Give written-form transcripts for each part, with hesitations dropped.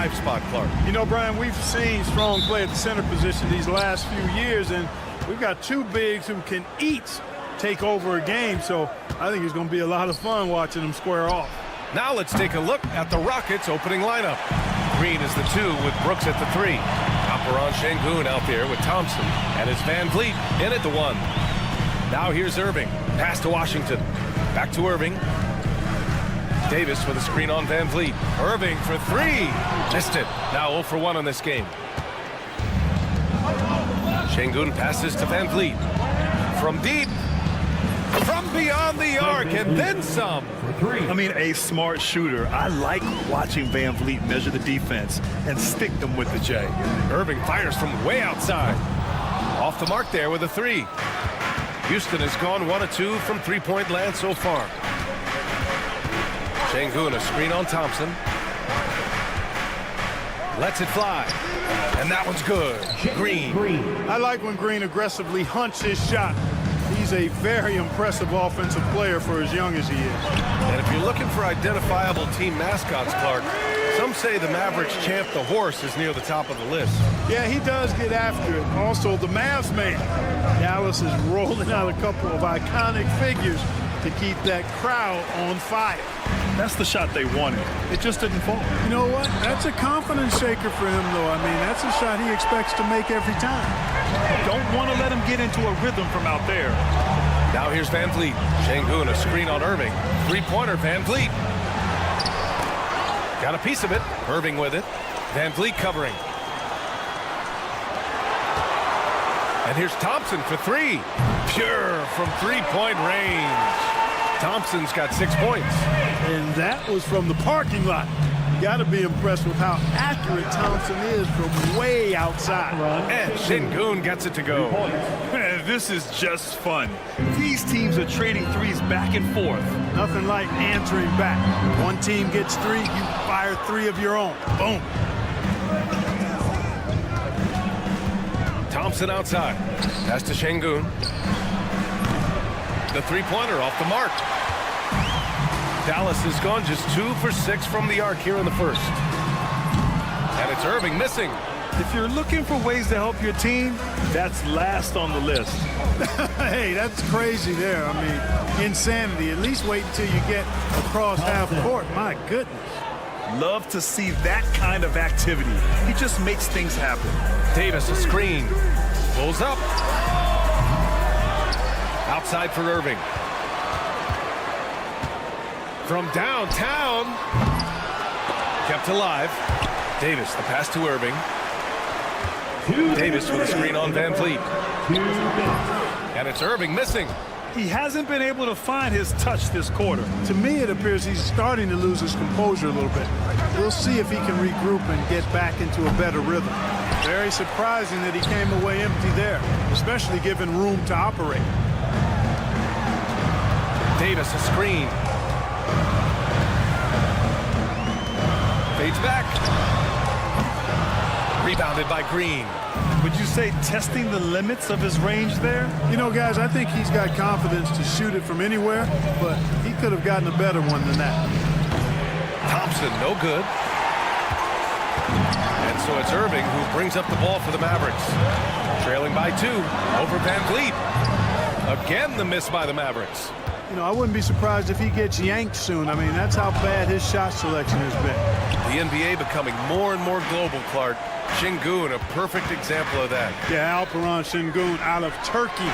5 spot, Clark. You know, Brian, we've seen strong play at the center position these last few years, and we've got 2 bigs who can each take over a game, so I think it's going to be a lot of fun watching them square off. Now let's take a look at the Rockets' opening lineup. Green is the 2 with Brooks at the 3. Alperen Sengun out there with Thompson, and it's Van Vliet in at the 1. Now here's Irving. Pass to Washington. Back to Irving. Davis with a screen on Van Vliet. Irving for 3. Missed it. Now 0 for 1 in this game. Sengun passes to Van Vliet. From deep. From beyond the arc and then some. I mean, a smart shooter. I like watching Van Vliet measure the defense and stick them with the J. Irving fires from way outside. Off the mark there with a 3. Houston has gone 1 of 2 from 3-point land so far. Sengun, a screen on Thompson. Lets it fly. And that one's good. Green. I like when Green aggressively hunts his shot. He's a very impressive offensive player for as young as he is. And if you're looking for identifiable team mascots, Clark, some say the Mavericks champ, the horse, is near the top of the list. Yeah, he does get after it. Also, the Mavs man. Dallas is rolling out a couple of iconic figures to keep that crowd on fire. That's the shot they wanted. It just didn't fall. You know what? That's a confidence shaker for him, though. I mean, that's a shot he expects to make every time. Don't want to let him get into a rhythm from out there. Now here's Van Vliet. Sengun, a screen on Irving. 3-pointer, Van Vliet. Got a piece of it. Irving with it. Van Vliet covering. And here's Thompson for 3. Pure from 3-point range. Thompson's got 6 points. And that was from the parking lot. You got to be impressed with how accurate Thompson is from way outside. And Sengun gets it to go. This is just fun. These teams are trading threes back and forth. Nothing like answering back. One team gets 3, you fire 3 of your own. Boom. Thompson outside. Pass to Sengun. The 3-pointer off the mark. Dallas has gone just 2 for 6 from the arc here in the first. And it's Irving missing. If you're looking for ways to help your team, that's last on the list. Hey, that's crazy there. I mean, insanity. At least wait until you get across half court. My goodness. Love to see that kind of activity. He just makes things happen. Davis, a screen. Pulls up. Outside for Irving. From downtown. Kept alive. Davis, the pass to Irving. Davis with a screen on Van Vliet. And it's Irving missing. He hasn't been able to find his touch this quarter. To me, it appears he's starting to lose his composure a little bit. We'll see if he can regroup and get back into a better rhythm. Very surprising that he came away empty there, especially given room to operate. Davis, a screen. Fades back. Rebounded by Green. Would you say testing the limits of his range there? You know, guys, I think he's got confidence to shoot it from anywhere, but he could have gotten a better one than that. Thompson, no good. And so it's Irving who brings up the ball for the Mavericks. Trailing by 2 over Van Vliet. Again, the miss by the Mavericks. You know, I wouldn't be surprised if he gets yanked soon. I mean, that's how bad his shot selection has been. The NBA becoming more and more global, Clark. Sengun, a perfect example of that. Yeah, Alperen Sengun out of Turkey.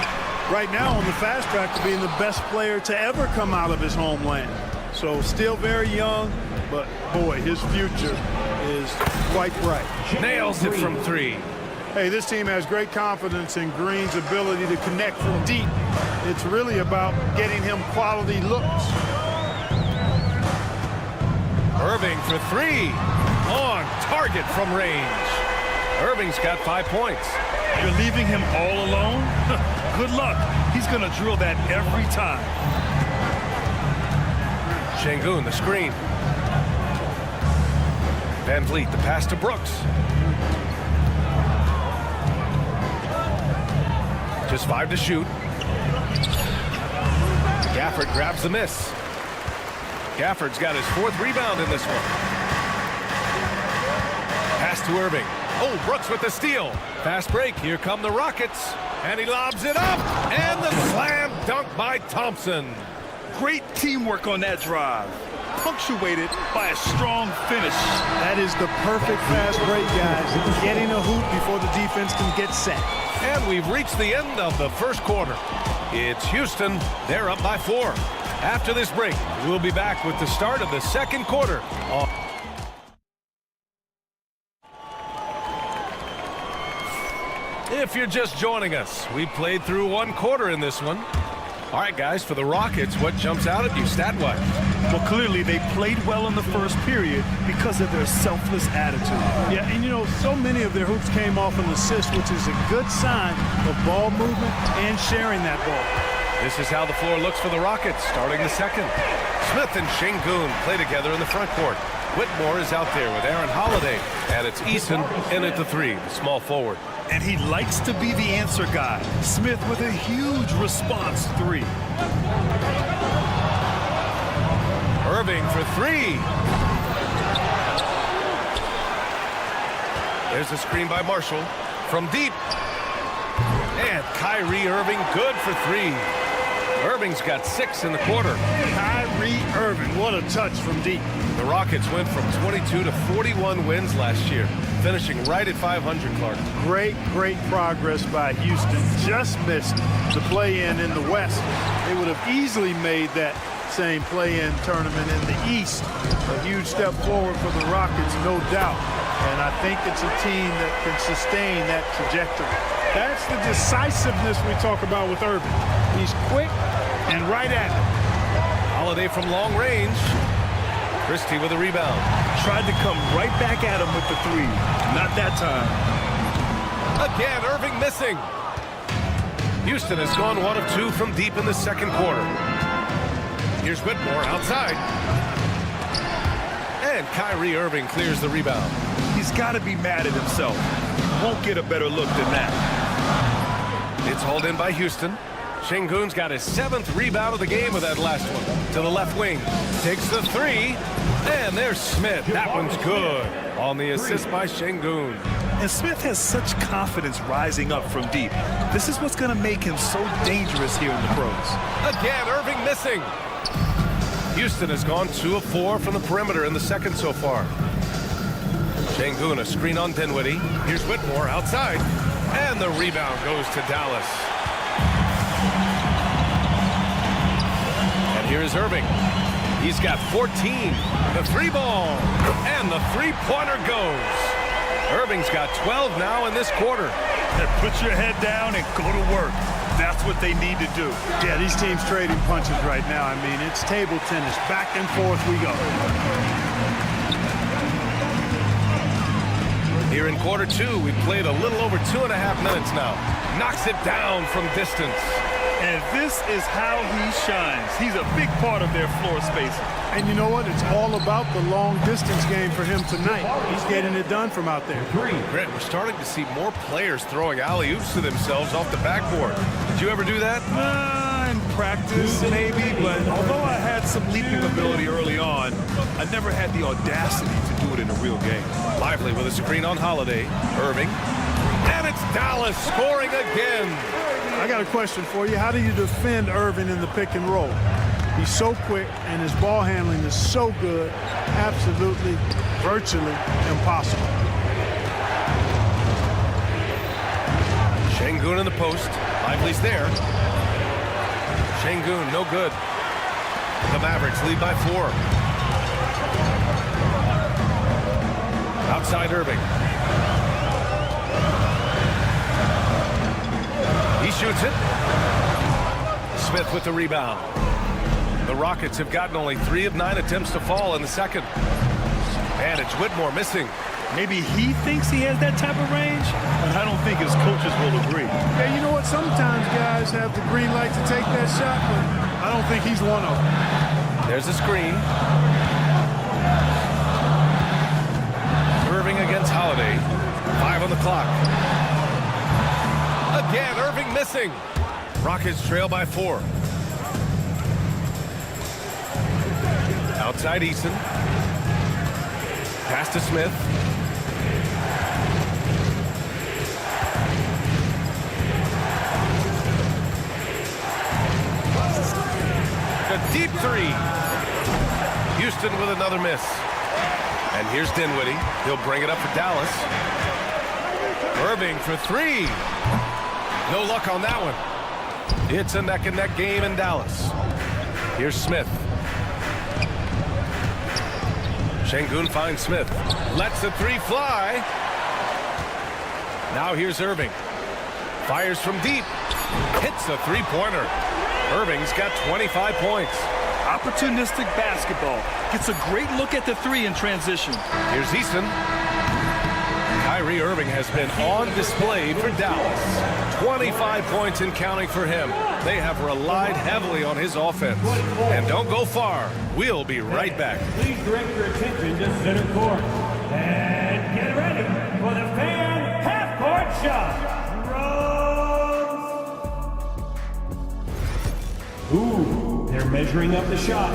Right now on the fast track to being the best player to ever come out of his homeland. So still very young, but boy, his future is quite bright. Nails it from 3. Hey, this team has great confidence in Green's ability to connect from deep. It's really about getting him quality looks. Irving for 3. On target from range. Irving's got 5 points. You're leaving him all alone? Good luck. He's going to drill that every time. Sengun, the screen. Van Vliet, the pass to Brooks. Just 5 to shoot. Gafford grabs the miss. Gafford's got his 4th rebound in this one. Pass to Irving. Oh, Brooks with the steal. Fast break. Here come the Rockets. And he lobs it up. And the slam dunk by Thompson. Great teamwork on that drive, punctuated by a strong finish. That is the perfect fast break, guys. Getting a hoop before the defense can get set. And we've reached the end of the first quarter. It's Houston. They're up by 4. After this break, we'll be back with the start of the second quarter. If you're just joining us, we played through 1 quarter in this one. All right, guys, for the Rockets, what jumps out at you stat-wise? Well, clearly they played well in the first period because of their selfless attitude. Yeah, and you know, so many of their hoops came off an assist, which is a good sign of ball movement and sharing that ball. This is how the floor looks for the Rockets starting the second. Smith and Şengün play together in the front court. Whitmore is out there with Aaron Holiday, and it's Eason in at the 3, the small forward. And he likes to be the answer guy. Smith with a huge response 3. Irving for 3. There's a screen by Marshall from deep. And Kyrie Irving good for 3. Irving's got 6 in the quarter. Kyrie Irving, what a touch from deep. The Rockets went from 22 to 41 wins last year, finishing right at 500, Clark. Great progress by Houston. Just missed the play-in in the West. They would have easily made that same play-in tournament in the East. A huge step forward for the Rockets, no doubt. And I think it's a team that can sustain that trajectory. That's the decisiveness we talk about with Irving. He's quick and right at it. Holiday from long range. Christie with a rebound. Tried to come right back at him with the 3. Not that time. Again, Irving missing. Houston has gone 1 of 2 from deep in the second quarter. Here's Whitmore outside. And Kyrie Irving clears the rebound. He's got to be mad at himself. Won't get a better look than that. It's hauled in by Houston. Şengün's got his 7th rebound of the game with that last one. To the left wing. Takes the 3. And there's Smith. That one's good. On the assist by Şengün. And Smith has such confidence rising up from deep. This is what's going to make him so dangerous here in the pros. Again, Irving missing. Houston has gone 2 of 4 from the perimeter in the second so far. Şengün, a screen on Dinwiddie. Here's Whitmore outside. And the rebound goes to Dallas. And here's Irving. He's got 14. The 3 ball. And the 3-pointer goes. Irving's got 12 now in this quarter. And put your head down and go to work. That's what they need to do. Yeah, these teams trading punches right now. I mean, it's table tennis. Back and forth we go. Here in quarter 2, we played a little over 2.5 minutes now. Knocks it down from distance. And this is how he shines. He's a big part of their floor spacing. And you know what? It's all about the long distance game for him tonight. He's getting it done from out there. Grant, we're starting to see more players throwing alley-oops to themselves off the backboard. Did you ever do that? In practice, maybe, but although I had some leaping ability early on, I never had the audacity to do it in a real game. Lively with a screen on Holiday. Irving. And it's Dallas scoring again. I got a question for you. How do you defend Irving in the pick and roll? He's so quick, and his ball handling is so good, absolutely, virtually impossible. Şengün in the post. Lively's there. Şengün, no good. The Mavericks lead by 4. Outside Irving. He shoots it. Smith with the rebound. The Rockets have gotten only 3 of 9 attempts to fall in the second. And it's Whitmore missing. Maybe he thinks he has that type of range, but I don't think his coaches will agree. Yeah, you know what? Sometimes guys have the green light to take that shot, but I don't think he's one of them. There's a screen. Irving against Holiday. 5 on the clock. Again, Irving missing. Rockets trail by 4. Outside Eason. Pass to Smith. a deep three. Houston with another miss. And here's Dinwiddie. He'll bring it up for Dallas. Irving for three. No luck on that one. It's a neck-and-neck game in Dallas. Here's Smith. Şengün finds Smith. Lets the three fly. Now here's Irving. Fires from deep. Hits a three-pointer. Irving's got 25 points. Opportunistic basketball. Gets a great look at the three in transition. Here's Easton. Kyrie Irving has been on display for Dallas. 25 points and counting for him. They have relied heavily on his offense. And don't go far. We'll be right back. Please direct your attention to center court. And get ready for the fan half-court shot. Ooh, they're measuring up the shot.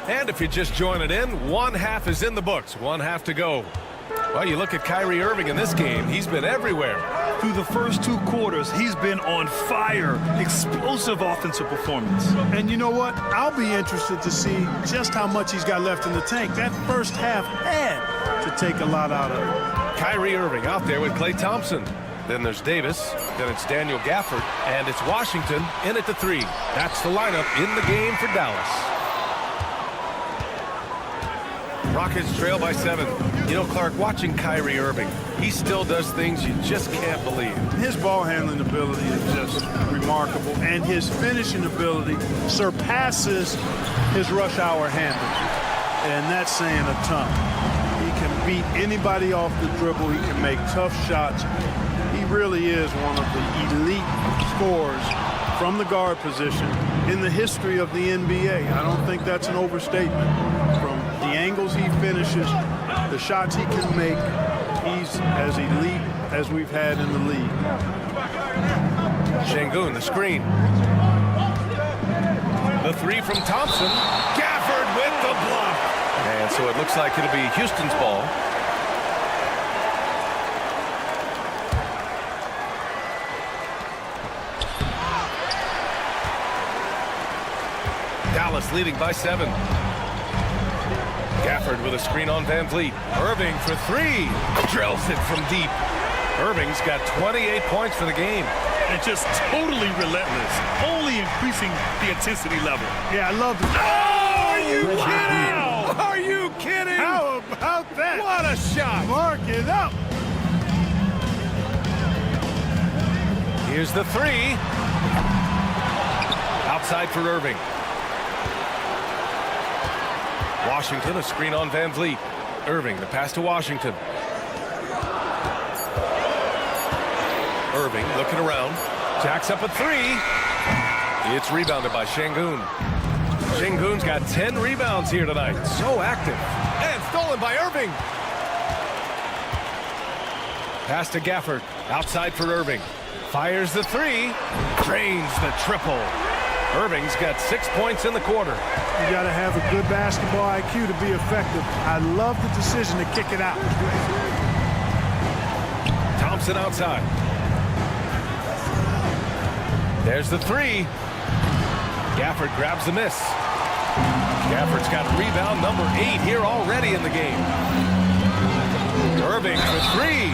And if you're just joining in, one half is in the books. One half to go. Well, you look at Kyrie Irving in this game. He's been everywhere. Through the first 2 quarters, he's been on fire. Explosive offensive performance. And you know what? I'll be interested to see just how much he's got left in the tank. That first half had to take a lot out of it. Kyrie Irving out there with Klay Thompson. Then there's Davis. Then it's Daniel Gafford. And it's Washington in at the three. That's the lineup in the game for Dallas. Rockets trail by 7. You know, Clark, watching Kyrie Irving, he still does things you just can't believe. His ball handling ability is just remarkable, and his finishing ability surpasses his rush hour handle. And that's saying a ton. He can beat anybody off the dribble. He can make tough shots. He really is one of the elite scorers from the guard position in the history of the NBA. I don't think that's an overstatement. From the angles he finishes, the shots he can make, he's as elite as we've had in the league. Şengün, the screen. The three from Thompson. Gafford with the block. And so it looks like it'll be Houston's ball. Dallas leading by 7. Gafford with a screen on Van Vliet. Irving for three. Drills it from deep. Irving's got 28 points for the game. And just totally relentless. Only increasing the intensity level. Yeah, I love it. Oh, are you kidding? Are you kidding? How about that? What a shot. Mark it up. Here's the three. Outside for Irving. Washington, a screen on Van Vliet. Irving, the pass to Washington. Irving looking around. Jacks up a three. It's rebounded by Şengün. Şengün's got 10 rebounds here tonight. So active. And stolen by Irving. Pass to Gafford. Outside for Irving. Fires the three. Drains the triple. Irving's got 6 points in the quarter. You got to have a good basketball IQ to be effective. I love the decision to kick it out. Thompson outside. There's the three. Gafford grabs the miss. Gafford's got rebound number 8 here already in the game. Irving for three.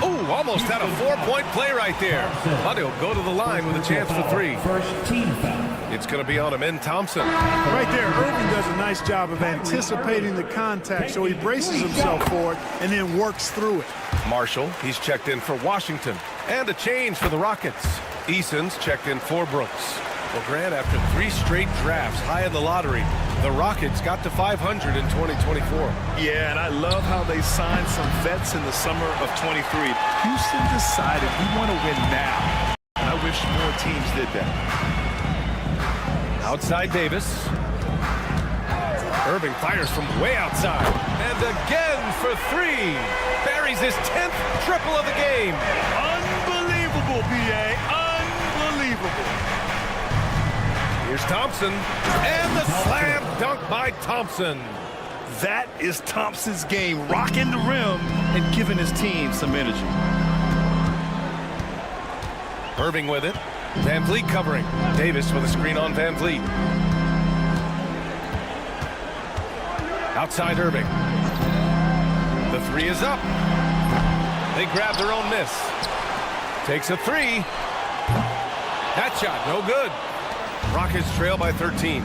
Ooh, almost had a 4-point play right there. But he'll go to the line with a chance for three. First team foul. It's going to be on him in Thompson. Right there, Irving does a nice job of anticipating the contact, so he braces himself for it and then works through it. Marshall, he's checked in for Washington. And a change for the Rockets. Eason's checked in for Brooks. Well, Grant, after 3 straight drafts high in the lottery, the Rockets got to 500 in 2024. Yeah, and I love how they signed some vets in the summer of 23. Houston decided we want to win now. And I wish more teams did that. Outside Davis. Irving fires from way outside. And again for three. Buries his 10th triple of the game. Unbelievable, PA. Unbelievable. Here's Thompson. And the slam dunk by Thompson. That is Thompson's game, rocking the rim and giving his team some energy. Irving with it. Van Vliet covering. Davis with a screen on Van Vliet. Outside Irving. The three is up. They grab their own miss. Takes a three. That shot, no good. Rockets trail by 13.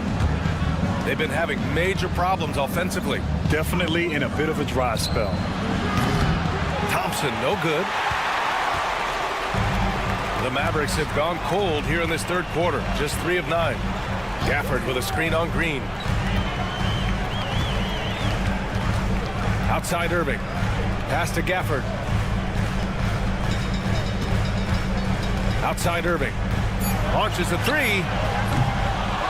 They've been having major problems offensively. Definitely in a bit of a dry spell. Thompson, no good. The Mavericks have gone cold here in this third quarter. Just 3 of 9. Gafford with a screen on Green. Outside Irving. Pass to Gafford. Outside Irving. Launches a three.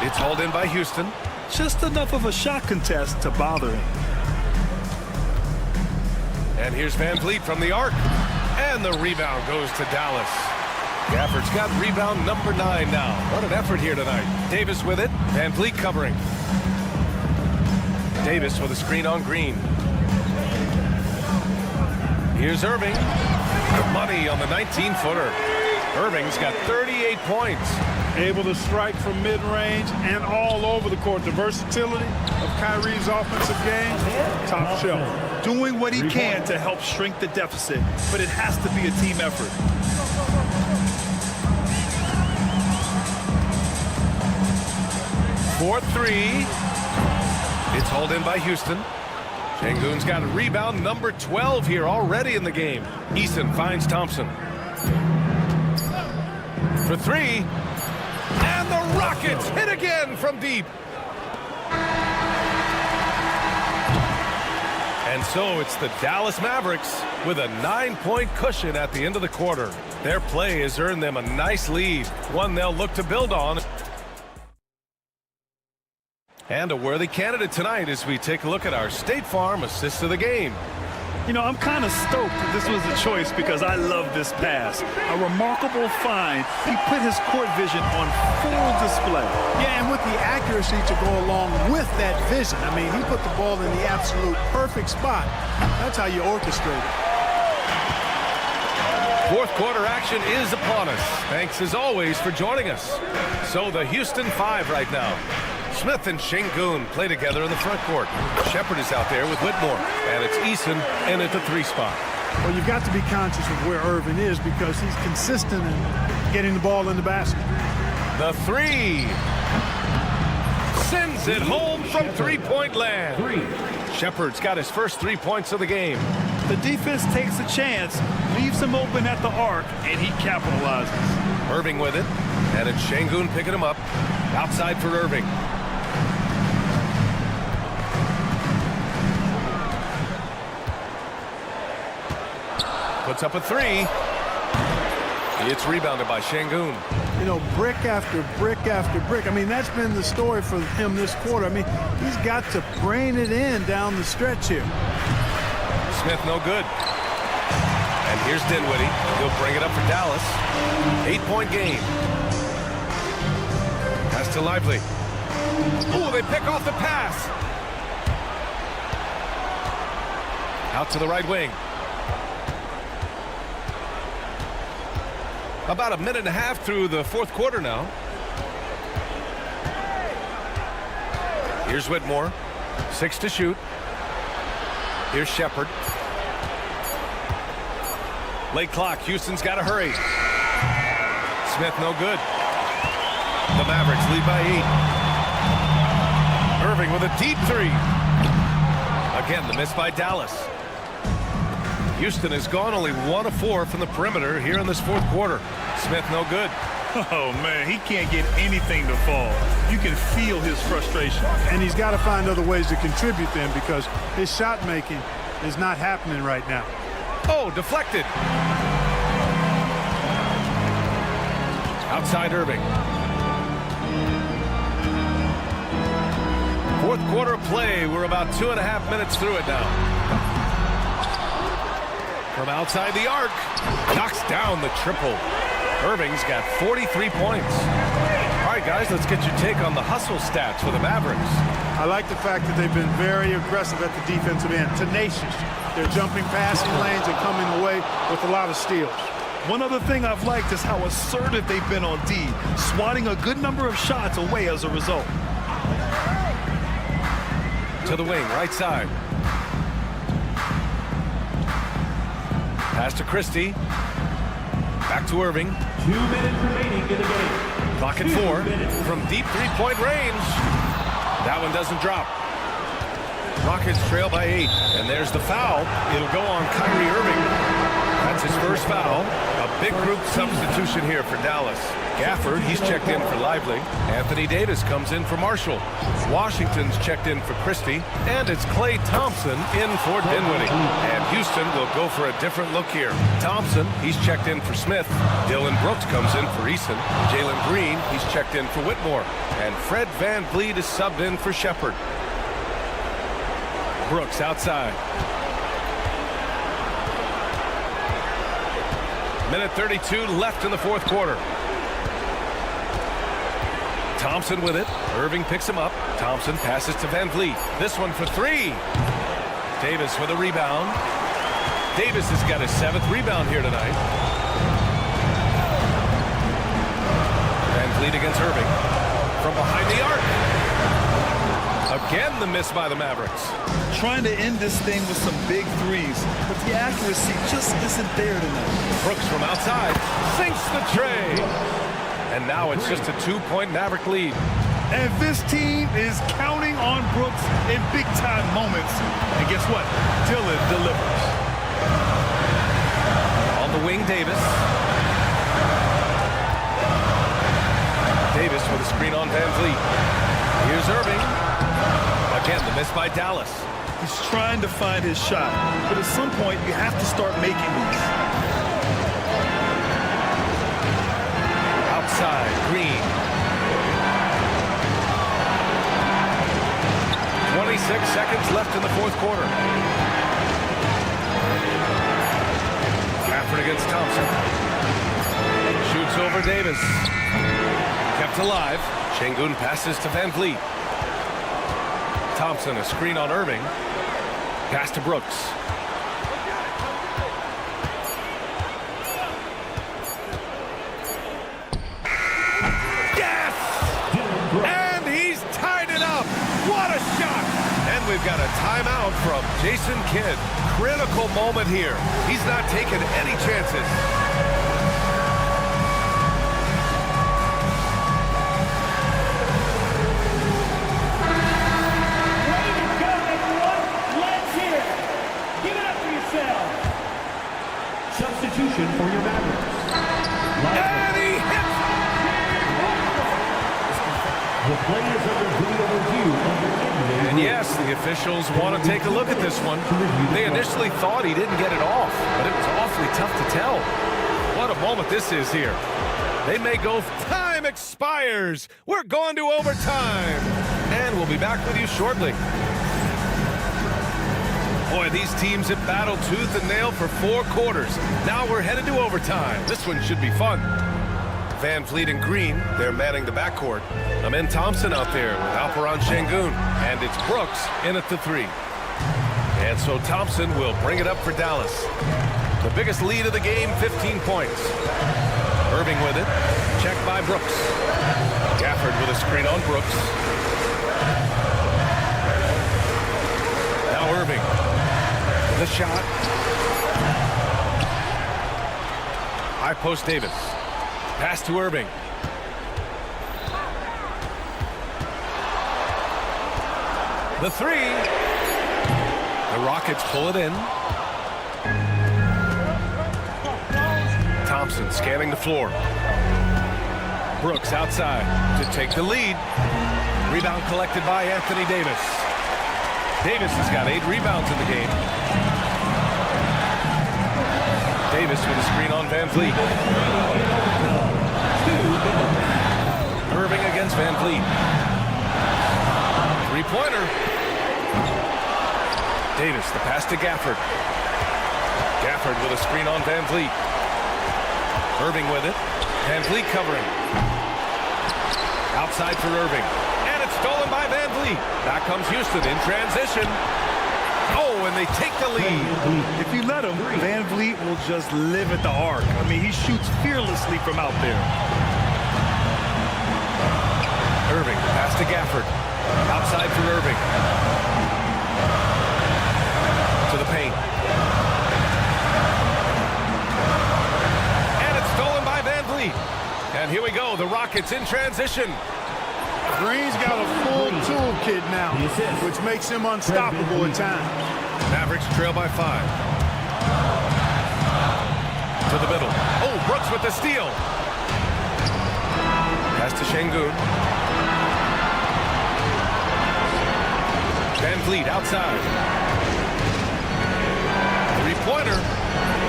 It's hauled in by Houston. Just enough of a shot contest to bother him. And here's Van Vliet from the arc. And the rebound goes to Dallas. Gafford's got rebound number 9 now. What an effort here tonight. Davis with it. Van Vliet covering. Davis with a screen on Green. Here's Irving. Money on the 19-footer. Irving's got 38 points. Able to strike from mid-range and all over the court. The versatility of Kyrie's offensive game, top shelf. Doing what he can to help shrink the deficit, but it has to be a team effort. Fourth three. It's hauled in by Houston. Şengün's got a rebound number 12 here already in the game. Eason finds Thompson. For three. And the Rockets hit again from deep. And so it's the Dallas Mavericks with a 9-point cushion at the end of the quarter. Their play has earned them a nice lead, one they'll look to build on. And a worthy candidate tonight as we take a look at our State Farm assist of the game. You know, I'm kind of stoked that this was a choice because I love this pass. A remarkable find. He put his court vision on full display. Yeah, and with the accuracy to go along with that vision. I mean, he put the ball in the absolute perfect spot. That's how you orchestrate it. Fourth quarter action is upon us. Thanks as always for joining us. So the Houston 5 right now. Smith and Şengün play together in the front court. Shepherd is out there with Whitmore. And it's Eason in at the 3 spot. Well, you've got to be conscious of where Irvin is because he's consistent in getting the ball in the basket. The 3. Sends it home from three-point land. Shepherd's got his first 3 points of the game. The defense takes a chance, leaves him open at the arc, and he capitalizes. Irving with it. And it's Şengün picking him up. Outside for Irving. Puts up a 3. It's rebounded by Şengün. You know, brick after brick after brick. I mean, that's been the story for him this quarter. I mean, he's got to brain it in down the stretch here. Smith no good. And here's Dinwiddie. He'll bring it up for Dallas. 8-point game. Pass to Lively. Oh, they pick off the pass. Out to the right wing. About a minute and a half through the fourth quarter now. Here's Whitmore. 6 to shoot. Here's Shepherd. Late clock. Houston's got to hurry. Smith no good. The Mavericks lead by 8. Irving with a deep 3. Again, the miss by Dallas. Houston has gone only 1 of 4 from the perimeter here in this fourth quarter. Smith no good. Oh, man, he can't get anything to fall. You can feel his frustration. And he's got to find other ways to contribute then because his shot making is not happening right now. Oh, deflected. Outside Irving. Fourth quarter play. We're about 2.5 minutes through it now. From outside the arc, knocks down the triple. Irving's got 43 points. All right, guys, let's get your take on the hustle stats for the Mavericks. I like the fact that they've been very aggressive at the defensive end, tenacious. They're jumping passing lanes and coming away with a lot of steals. One other thing I've liked is how assertive they've been on D, swatting a good number of shots away as a result. To the wing, right side. Pass to Christie. Back to Irving. 2 minutes remaining in the game. Clock at 4. From deep three-point range. That one doesn't drop. Rockets trail by 8. And there's the foul. It'll go on Kyrie Irving. That's his first foul. A big group substitution here for Dallas. Gafford, he's checked in for Lively. Anthony Davis comes in for Marshall. Washington's checked in for Christie. And it's Klay Thompson in for Dinwiddie. And Houston will go for a different look here. Thompson, he's checked in for Smith. Dylan Brooks comes in for Eason. Jalen Green, he's checked in for Whitmore. And Fred VanVleet is subbed in for Shepard. Brooks outside. Minute 32 left in the fourth quarter. Thompson with it. Irving picks him up. Thompson passes to VanVleet. This one for 3. Davis with a rebound. Davis has got his 7th rebound here tonight. VanVleet against Irving. From behind the arc. Again, the miss by the Mavericks. Trying to end this thing with some big threes, but the accuracy just isn't there tonight. Brooks from outside sinks the tray. And now it's just a 2-point Maverick lead. And this team is counting on Brooks in big-time moments. And guess what? Dylan delivers. On the wing, Davis. Davis with a screen on VanVleet. Here's Irving. Again, the miss by Dallas. He's trying to find his shot, but at some point you have to start making these. Outside, Green. 26 seconds left in the fourth quarter. Gafford against Thompson. Shoots over Davis. Kept alive. Şengün passes to VanVleet. Thompson, a screen on Irving. Pass to Brooks. Yes! And he's tied it up. What a shot! And we've got a timeout from Jason Kidd. Critical moment here. He's not taking any chances. Substitution for your Mavericks. And he hits! The play is under video review. And yes, the officials want to take a look at this one. They initially thought he didn't get it off, but it was awfully tough to tell. What a moment this is here. They may go, time expires. We're going to overtime. And we'll be back with you shortly. Boy, these teams have battled tooth and nail for 4 quarters. Now we're headed to overtime. This one should be fun. VanVleet and Green, they're manning the backcourt. Amen Thompson out there with Alperen Şengün. And it's Brooks in at the 3. And so Thompson will bring it up for Dallas. The biggest lead of the game, 15 points. Irving with it. Checked by Brooks. Gafford with a screen on Brooks. Now Irving. The shot. High post Davis. Pass to Irving. The 3. The Rockets pull it in. Thompson scanning the floor. Brooks outside to take the lead. Rebound collected by Anthony Davis. Davis has got 8 rebounds in the game. Davis with a screen on VanVleet. Irving against VanVleet. 3-pointer. Davis, the pass to Gafford. Gafford with a screen on VanVleet. Irving with it. VanVleet covering. Outside for Irving. And it's stolen by VanVleet. Back comes Houston in transition. Oh, and they take the lead. If you let him, Van Vliet will just live at the arc. I mean, he shoots fearlessly from out there. Irving, pass to Gafford. Outside for Irving. To the paint. And it's stolen by Van Vliet. And here we go, the Rockets in transition. Green's got a full toolkit now, which makes him unstoppable at times. Mavericks trail by 5. To the middle. Oh, Brooks with the steal. Pass to Şengün. Van Vliet outside. Three-pointer.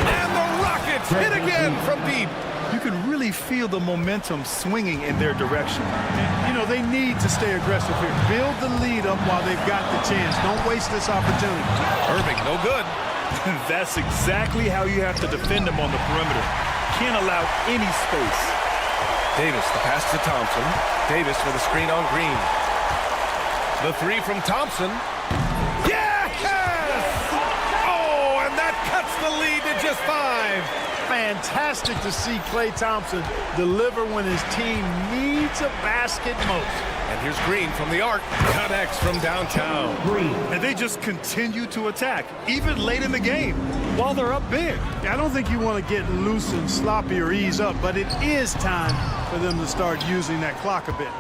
And the Rockets hit again from deep. You can really feel the momentum swinging in their direction. And, you know, they need to stay aggressive here. Build the lead up while they've got the chance. Don't waste this opportunity. Irving, no good. That's exactly how you have to defend them on the perimeter. Can't allow any space. Davis, the pass to Thompson. Davis with a screen on Green. The three from Thompson. Yes! Oh, and that cuts the lead to just 5. Fantastic to see Klay Thompson deliver when his team needs a basket most. And here's Green from the arc. Connects from downtown. And they just continue to attack, even late in the game, while they're up big. I don't think you want to get loose and sloppy or ease up, but it is time for them to start using that clock a bit.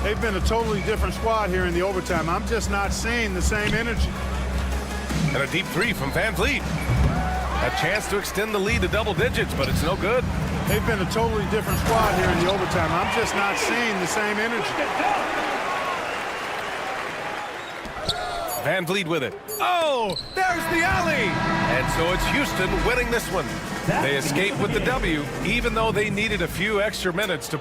They've been a totally different squad here in the overtime. I'm just not seeing the same energy. And a deep three from Van Vliet. A chance to extend the lead to double digits, but it's no good. They've been a totally different squad here in the overtime. I'm just not seeing the same energy. Van Vliet with it. Oh, there's the alley. And so it's Houston winning this one. They escape with the W, even though they needed a few extra minutes to...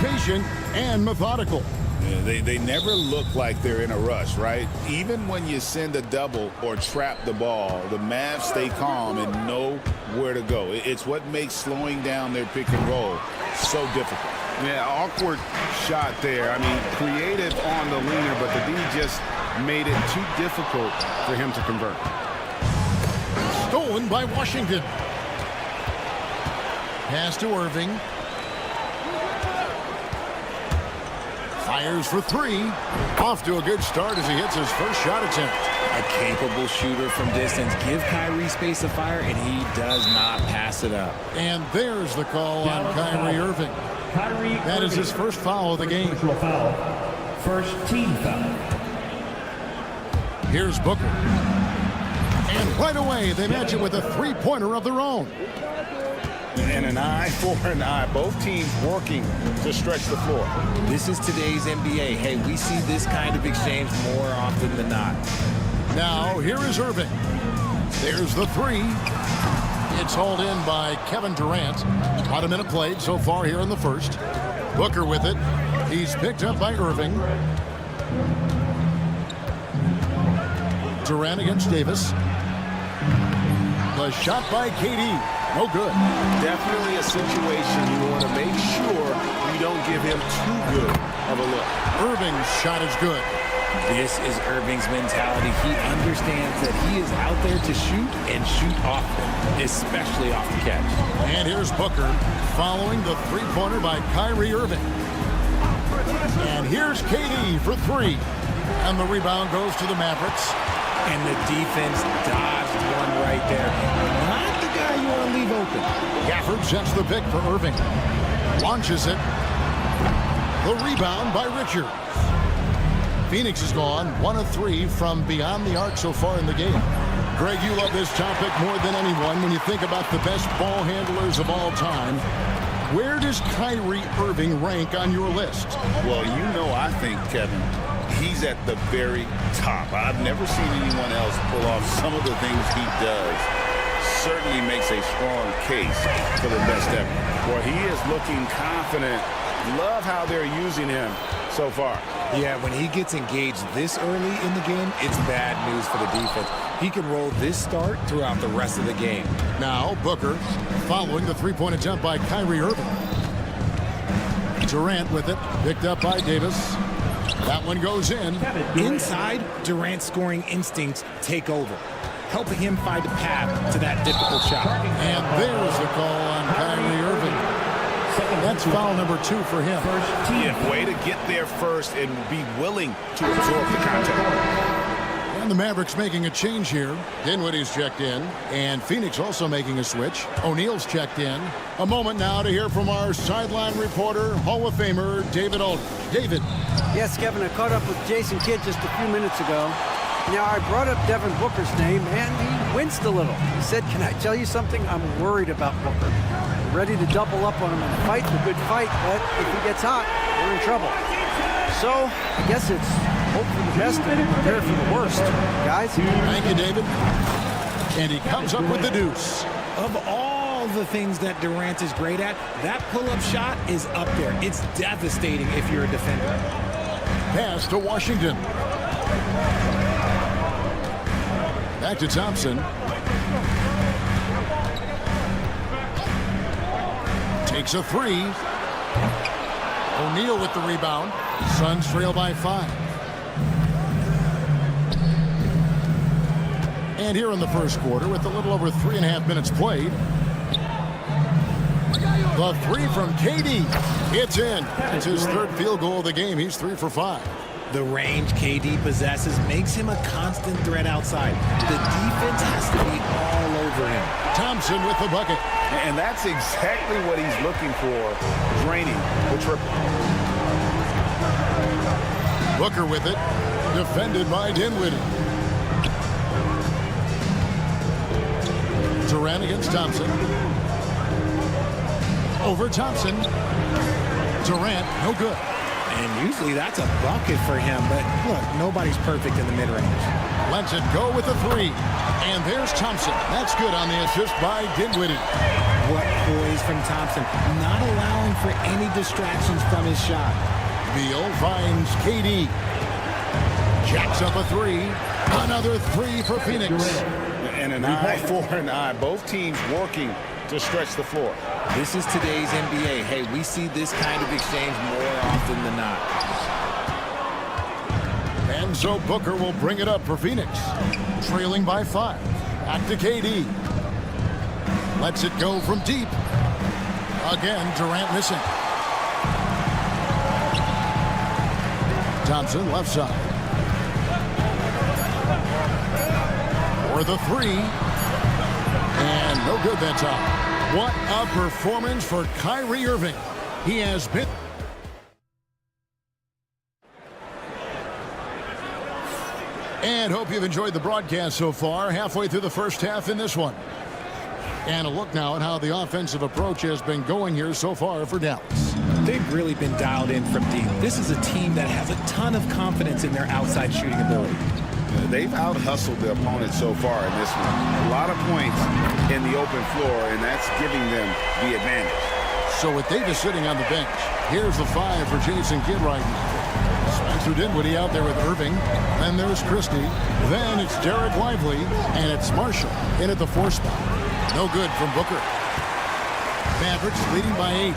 Patient and methodical. Yeah, they never look like they're in a rush, right? Even when you send a double or trap the ball, the Mavs stay calm and know where to go. It's what makes slowing down their pick and roll so difficult. Yeah, awkward shot there. I mean, creative on the leaner, but the D just made it too difficult for him to convert. Stolen by Washington. Pass to Irving. Fires for three. Off to a good start as he hits his first shot attempt. A capable shooter from distance. Give Kyrie space to fire, and he does not pass it up. And there's the call on Kyrie Irving. That is his first foul of the game. First team foul. Here's Booker. And right away, they match it with a three-pointer of their own. And an eye for an eye. Both teams working to stretch the floor. This is today's NBA. Hey, we see this kind of exchange more often than not. Now, here is Irving. There's the three. It's hauled in by Kevin Durant. About a minute played so far here in the first. Booker with it. He's picked up by Irving. Durant against Davis. The shot by KD. No good. Definitely a situation you want to make sure you don't give him too good of a look. Irving's shot is good. This is Irving's mentality. He understands that he is out there to shoot and shoot often, especially off the catch. And here's Booker following the three-pointer by Kyrie Irving. And here's KD for three. And the rebound goes to the Mavericks. And the defense dodged one right there. Not the guy you want to leave open. Gafford sets the pick for Irving. Launches it. The rebound by Richards. Phoenix has gone 1 of 3 from beyond the arc so far in the game. Greg, you love this topic more than anyone when you think about the best ball handlers of all time. Where does Kyrie Irving rank on your list? Well, you know, I think, Kevin, he's at the very top. I've never seen anyone else pull off some of the things he does certainly makes a strong case for the best ever. Well, he is looking confident. Love how they're using him so far. Yeah, when he gets engaged this early in the game, it's bad news for the defense. He can roll this start throughout the rest of the game. Now Booker following the three-point attempt by Kyrie Irving. Durant with it, picked up by Davis. That one goes in. Inside, Durant's scoring instincts take over, helping him find a path to that difficult shot. And there's the call on Kyrie Irving. That's foul number 2 for him. Yeah, way to get there first and be willing to absorb the contact. And the Mavericks making a change here. Dinwiddie's checked in, and Phoenix also making a switch. O'Neal's checked in. A moment now to hear from our sideline reporter, Hall of Famer David Aldridge. David. Yes, Kevin, I caught up with Jason Kidd just a few minutes ago. Now, I brought up Devin Booker's name, and he winced a little. He said, "Can I tell you something? I'm worried about Booker. I'm ready to double up on him and fight the good fight, but if he gets hot, we're in trouble." So, I guess it's hope for the best and prepare for the worst. Guys? Thank you, David. And he comes up with the deuce. Of all the things that Durant is great at, that pull-up shot is up there. It's devastating if you're a defender. Pass to Washington. Back to Thompson. Takes a 3. O'Neal with the rebound. Suns trail by 5. And here in the first quarter, with a little over 3.5 minutes played, the 3 from KD. It's in. It's his 3rd field goal of the game. He's 3 for 5. The range KD possesses makes him a constant threat outside. The defense has to be all over him. Thompson with the bucket. And that's exactly what he's looking for, draining the triple. Booker with it, defended by Dinwiddie. Durant against Thompson. Over Thompson. Durant, no good. And usually that's a bucket for him, but look, nobody's perfect in the mid-range. Lets it go with the 3. And there's Thompson. That's good on the assist by Dinwiddie. What poise from Thompson, not allowing for any distractions from his shot. Beal finds KD. Jacks up a 3. Another 3 for Phoenix. And an eye for an eye. Both teams working to stretch the floor. This is today's NBA. Hey, we see this kind of exchange more often than not. And so Booker will bring it up for Phoenix. Trailing by 5. Back to KD. Lets it go from deep. Again, Durant missing. Thompson left side. For the 3. And no good that time. What a performance for Kyrie Irving. He has been... And hope you've enjoyed the broadcast so far. Halfway through the first half in this one. And a look now at how the offensive approach has been going here so far for Dallas. They've really been dialed in from deep. This is a team that has a ton of confidence in their outside shooting ability. They've out-hustled the opponent so far in this one. A lot of points in the open floor, and that's giving them the advantage. So with Davis sitting on the bench, here's the 5 for Jason Kidd right now. Spencer Dinwiddie out there with Irving. Then there's Christie. Then it's Derek Lively. And it's Marshall in at the 4 spot. No good from Booker. Mavericks leading by 8.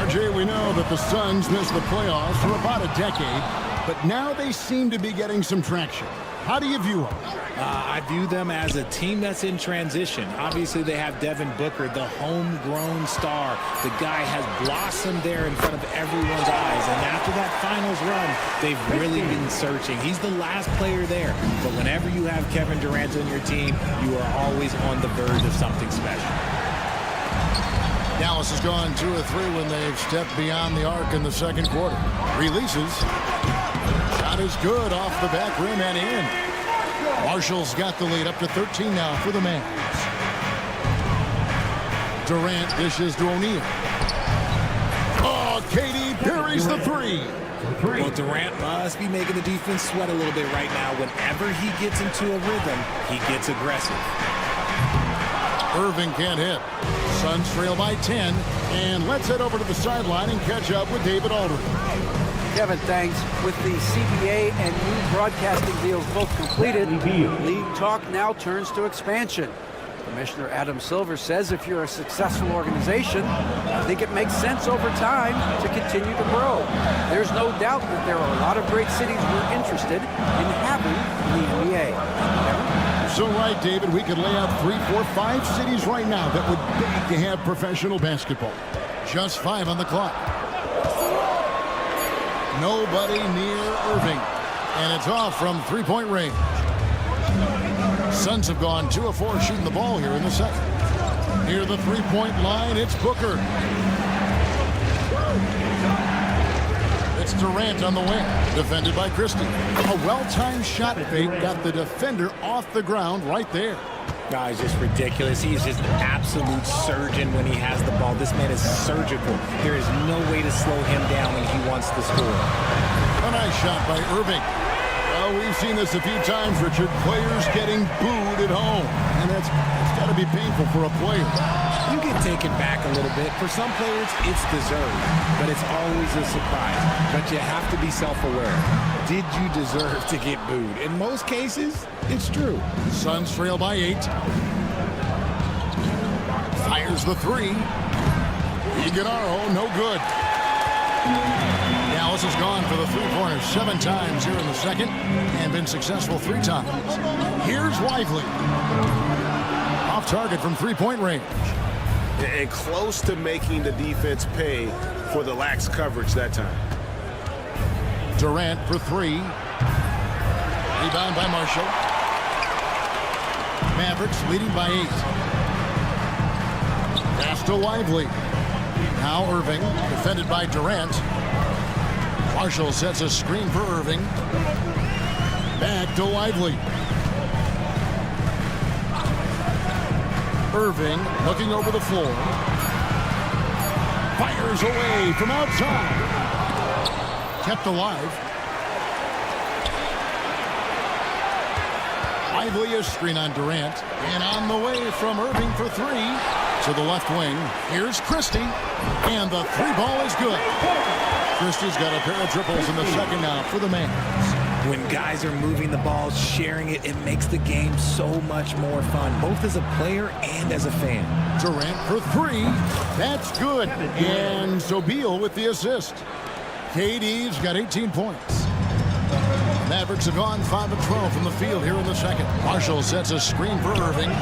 RJ, we know that the Suns missed the playoffs for about a decade, but now they seem to be getting some traction. How do you view them? I view them as a team that's in transition. Obviously, they have Devin Booker, the homegrown star. The guy has blossomed there in front of everyone's eyes. And after that finals run, they've really been searching. He's the last player there. But whenever you have Kevin Durant on your team, you are always on the verge of something special. Dallas has gone 2 of 3 when they've stepped beyond the arc in the second quarter. Releases. Shot is good off the back rim and in. Marshall's got the lead up to 13 now for the Mavs. Durant dishes to O'Neal. Oh, KD buries the 3. Well, Durant must be making the defense sweat a little bit right now. Whenever he gets into a rhythm, he gets aggressive. Irving can't hit. Suns trail by 10. And let's head over to the sideline and catch up with David Aldridge. Kevin, thanks. With the CBA and new broadcasting deals both completed, league talk now turns to expansion. Commissioner Adam Silver says if you're a successful organization, I think it makes sense over time to continue to grow. There's no doubt that there are a lot of great cities we're interested in having in the NBA. Kevin? So right, David, we could lay out 3, 4, 5 cities right now that would beg to have professional basketball. Just 5 on the clock. Nobody near Irving. And it's off from three-point range. Suns have gone 2 of 4 shooting the ball here in the second. Near the three-point line, it's Booker. It's Durant on the wing, defended by Christie. A well-timed shot fake got the defender off the ground right there. No, he's just ridiculous. He is just an absolute surgeon when he has the ball. This man is surgical. There is no way to slow him down when he wants to score. A nice shot by Irving. Well, we've seen this a few times, Richard. Players getting booed at home. And it's got to be painful for a player. You get taken back a little bit. For some players, it's deserved. But it's always a surprise. But you have to be self-aware. Did you deserve to get booed? In most cases, it's true. Suns trail by 8. Fires the 3. Iguodala, no good. Dallas has gone for the three-pointers 7 times here in the second and been successful 3 times. Here's Lively. Off target from three-point range. And close to making the defense pay for the lax coverage that time. Durant for 3. Rebound by Marshall. Mavericks leading by 8. Pass to Lively. Now Irving, defended by Durant. Marshall sets a screen for Irving. Back to Lively. Irving looking over the floor. Fires away from outside. Kept alive. Lively a screen on Durant. And on the way from Irving for 3. To the left wing. Here's Christie. And the 3 ball is good. Christie's got a pair of triples in the second now for the Mavs. When guys are moving the ball, sharing it, it makes the game so much more fun, both as a player and as a fan. Durant for 3. That's good. And so Beal with the assist. KD's got 18 points. Mavericks have gone 5 of 12 from the field here in the second. Marshall sets a screen for Irving.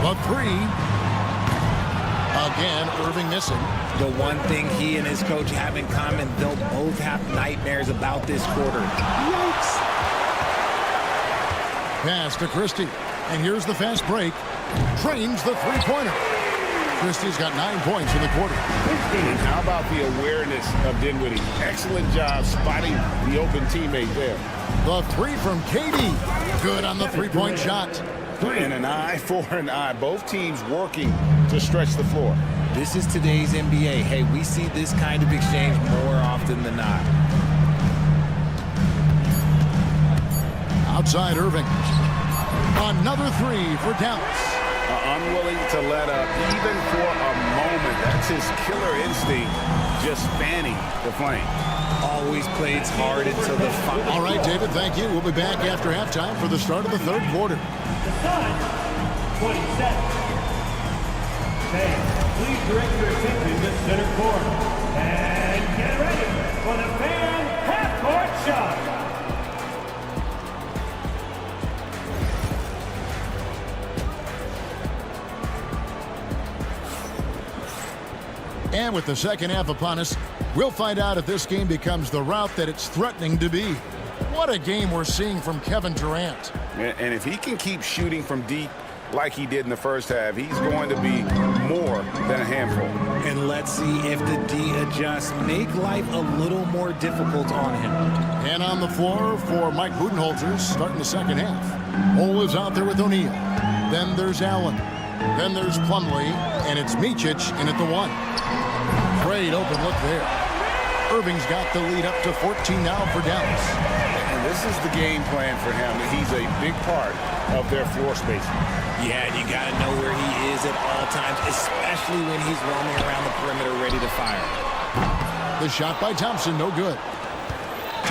The 3. Again, Irving missing. The one thing he and his coach have in common, they'll both have nightmares about this quarter. Yikes! Pass to Christie. And here's the fast break. Trains the three-pointer. Christie's got 9 points in the quarter. And how about the awareness of Dinwiddie? Excellent job spotting the open teammate there. The 3 from KD. Good on the three-point shot. And an eye for an eye. Both teams working to stretch the floor. This is today's NBA. Hey, we see this kind of exchange more often than not. Outside Irving. Another 3 for Dallas. Unwilling to let up even for a moment. That's his killer instinct, just fanning the flame. Always plays hard until the final. All right, David, thank you. We'll be back after halftime for the start of the third quarter. The Suns, 27. Fans, please direct your attention to center court. And get ready for the fan half-court shot. And with the second half upon us, we'll find out if this game becomes the route that it's threatening to be. What a game we're seeing from Kevin Durant. And if he can keep shooting from deep like he did in the first half, he's going to be more than a handful. And let's see if the D adjusts, make life a little more difficult on him. And on the floor for Mike Budenholzer starting the second half. Ole is out there with O'Neal. Then there's Allen. Then there's Plumlee, and it's Micic in at the 1. Great open look there. Irving's got the lead up to 14 now for Dallas. And this is the game plan for him. He's a big part of their floor spacing. Yeah, and you got to know where he is at all times, especially when he's roaming around the perimeter ready to fire. The shot by Thompson, no good.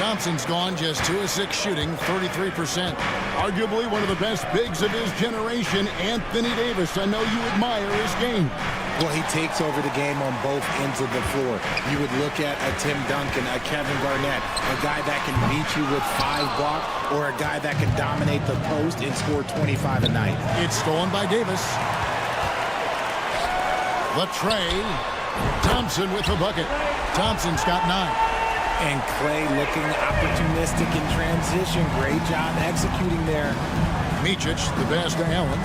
Thompson's gone just 2 of 6 shooting, 33%. Arguably one of the best bigs of his generation, Anthony Davis. I know you admire his game. Well, he takes over the game on both ends of the floor. You would look at a Tim Duncan, a Kevin Garnett, a guy that can beat you with 5 blocks, or a guy that can dominate the post and score 25 a night. It's stolen by Davis. Latrey. Thompson with the bucket. Thompson's got 9. And Clay looking opportunistic in transition. Great job executing there. Micic, the pass to Allen.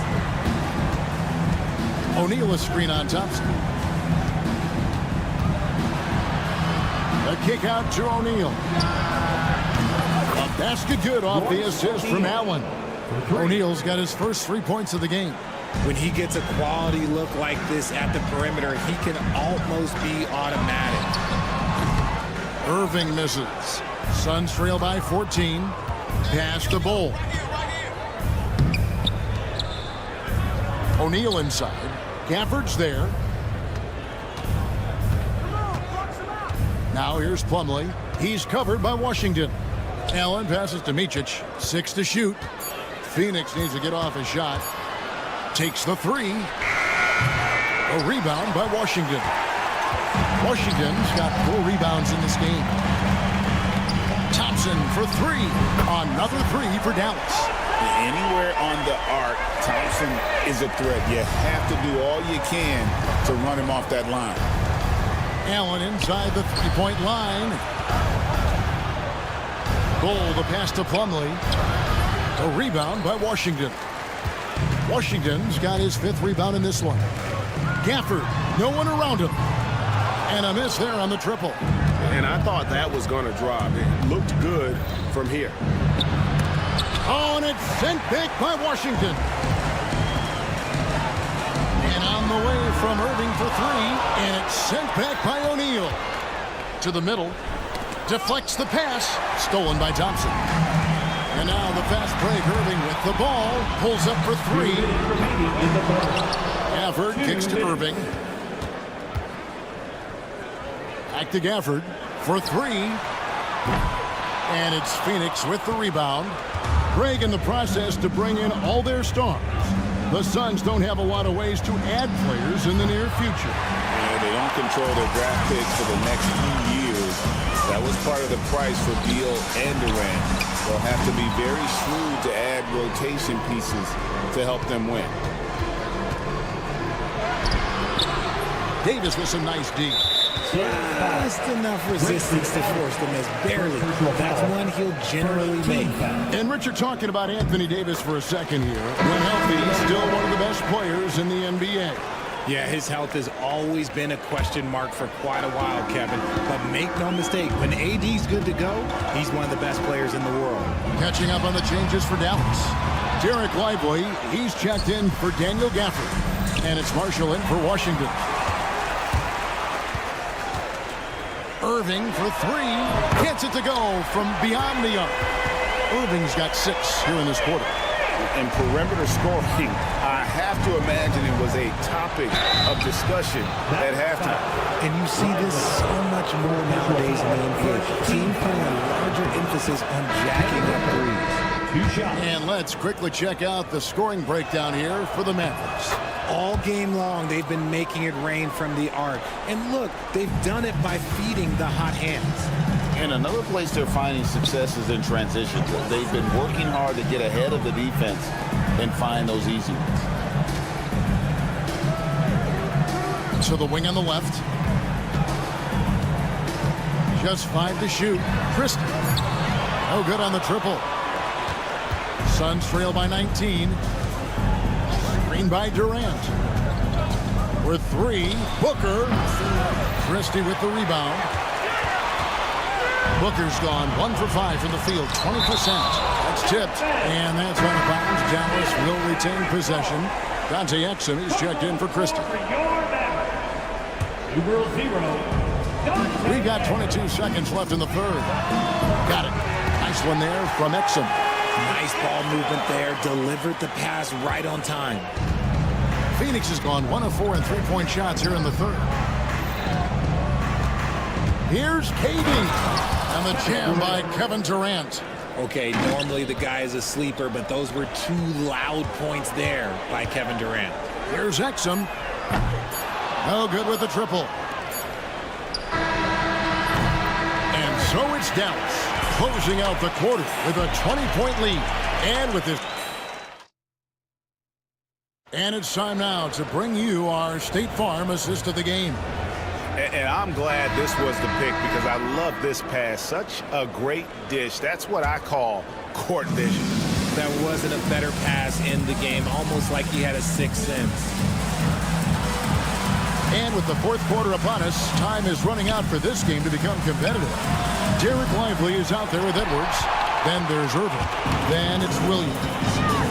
O'Neal a screen on Thompson. A kick out to O'Neal. A basket good off the assist from Allen. O'Neal's got his first 3 points of the game. When he gets a quality look like this at the perimeter, he can almost be automatic. Irving misses. Suns trail by 14. Pass to Bull. O'Neal inside. Gafford's there. Now here's Plumlee. He's covered by Washington. Allen passes to Micic. 6 to shoot. Phoenix needs to get off his shot. Takes the 3. A rebound by Washington. Washington's got 4 rebounds in this game. Thompson for 3. Another 3 for Dallas. Anywhere on the arc, Thompson is a threat. You have to do all you can to run him off that line. Allen inside the 3-point line. Bull the pass to Plumlee. A rebound by Washington. Washington's got his 5th rebound in this one. Gafford, no one around him. And a miss there on the triple. And I thought that was going to drop. It looked good from here. Oh, and it's sent back by Washington. And on the way from Irving for 3. And it's sent back by O'Neal. To the middle. Deflects the pass. Stolen by Thompson. And now the fast break. Irving with the ball. Pulls up for 3. Gafford kicks to Irving. Back to Gafford for 3. And it's Phoenix with the rebound. Craig in the process to bring in all their stars. The Suns don't have a lot of ways to add players in the near future. Yeah, they don't control their draft picks for the next few years. That was part of the price for Beal and Durant. They'll have to be very shrewd to add rotation pieces to help them win. Davis with some nice D. Just enough resistance to force the miss. Barely. That's one he'll generally make. And Richard, talking about Anthony Davis for a second here. When healthy, he's still one of the best players in the NBA. Yeah, his health has always been a question mark for quite a while, Kevin. But make no mistake, when AD's good to go, he's one of the best players in the world. Catching up on the changes for Dallas. Derek Lively, he's checked in for Daniel Gafford. And it's Marshall in for Washington. Irving for 3. Gets it to go from beyond the arc. Irving's got 6 here in this quarter. And perimeter scoring, I have to imagine it was a topic of discussion at halftime. And you see this so much more nowadays in the NBA. Team putting a larger emphasis on jacking up threes. And let's quickly check out the scoring breakdown here for the Mavericks. All game long, they've been making it rain from the arc. And look, they've done it by feeding the hot hands. And another place they're finding success is in transition. They've been working hard to get ahead of the defense and find those easy ones. To the wing on the left. Just 5 to shoot. Christie. No good on the triple. Suns trail by 19. Screen by Durant. With 3. Booker. Christie with the rebound. Booker's gone 1 for 5 from the field, 20%. That's tipped, and that's out of bounds. Dallas will retain possession. Dante Exum is checked in for Christie. Number 0, We've got 22 seconds left in the third. Got it. Nice one there from Exum. Nice ball movement there. Delivered the pass right on time. Phoenix has gone 1 of 4 in three-point shots here in the third. Here's KD. And the jam by Kevin Durant. Okay, normally the guy is a sleeper, but those were 2 loud points there by Kevin Durant. Here's Exum. No good with the triple. And so it's Dallas closing out the quarter with a 20-point lead. And with this. And it's time now to bring you our State Farm assist of the game. And I'm glad this was the pick because I love this pass. Such a great dish. That's what I call court vision. There wasn't a better pass in the game, almost like he had a sixth sense. And with the fourth quarter upon us, time is running out for this game to become competitive. Derek Lively is out there with Edwards. Then there's Irving. Then it's Williams.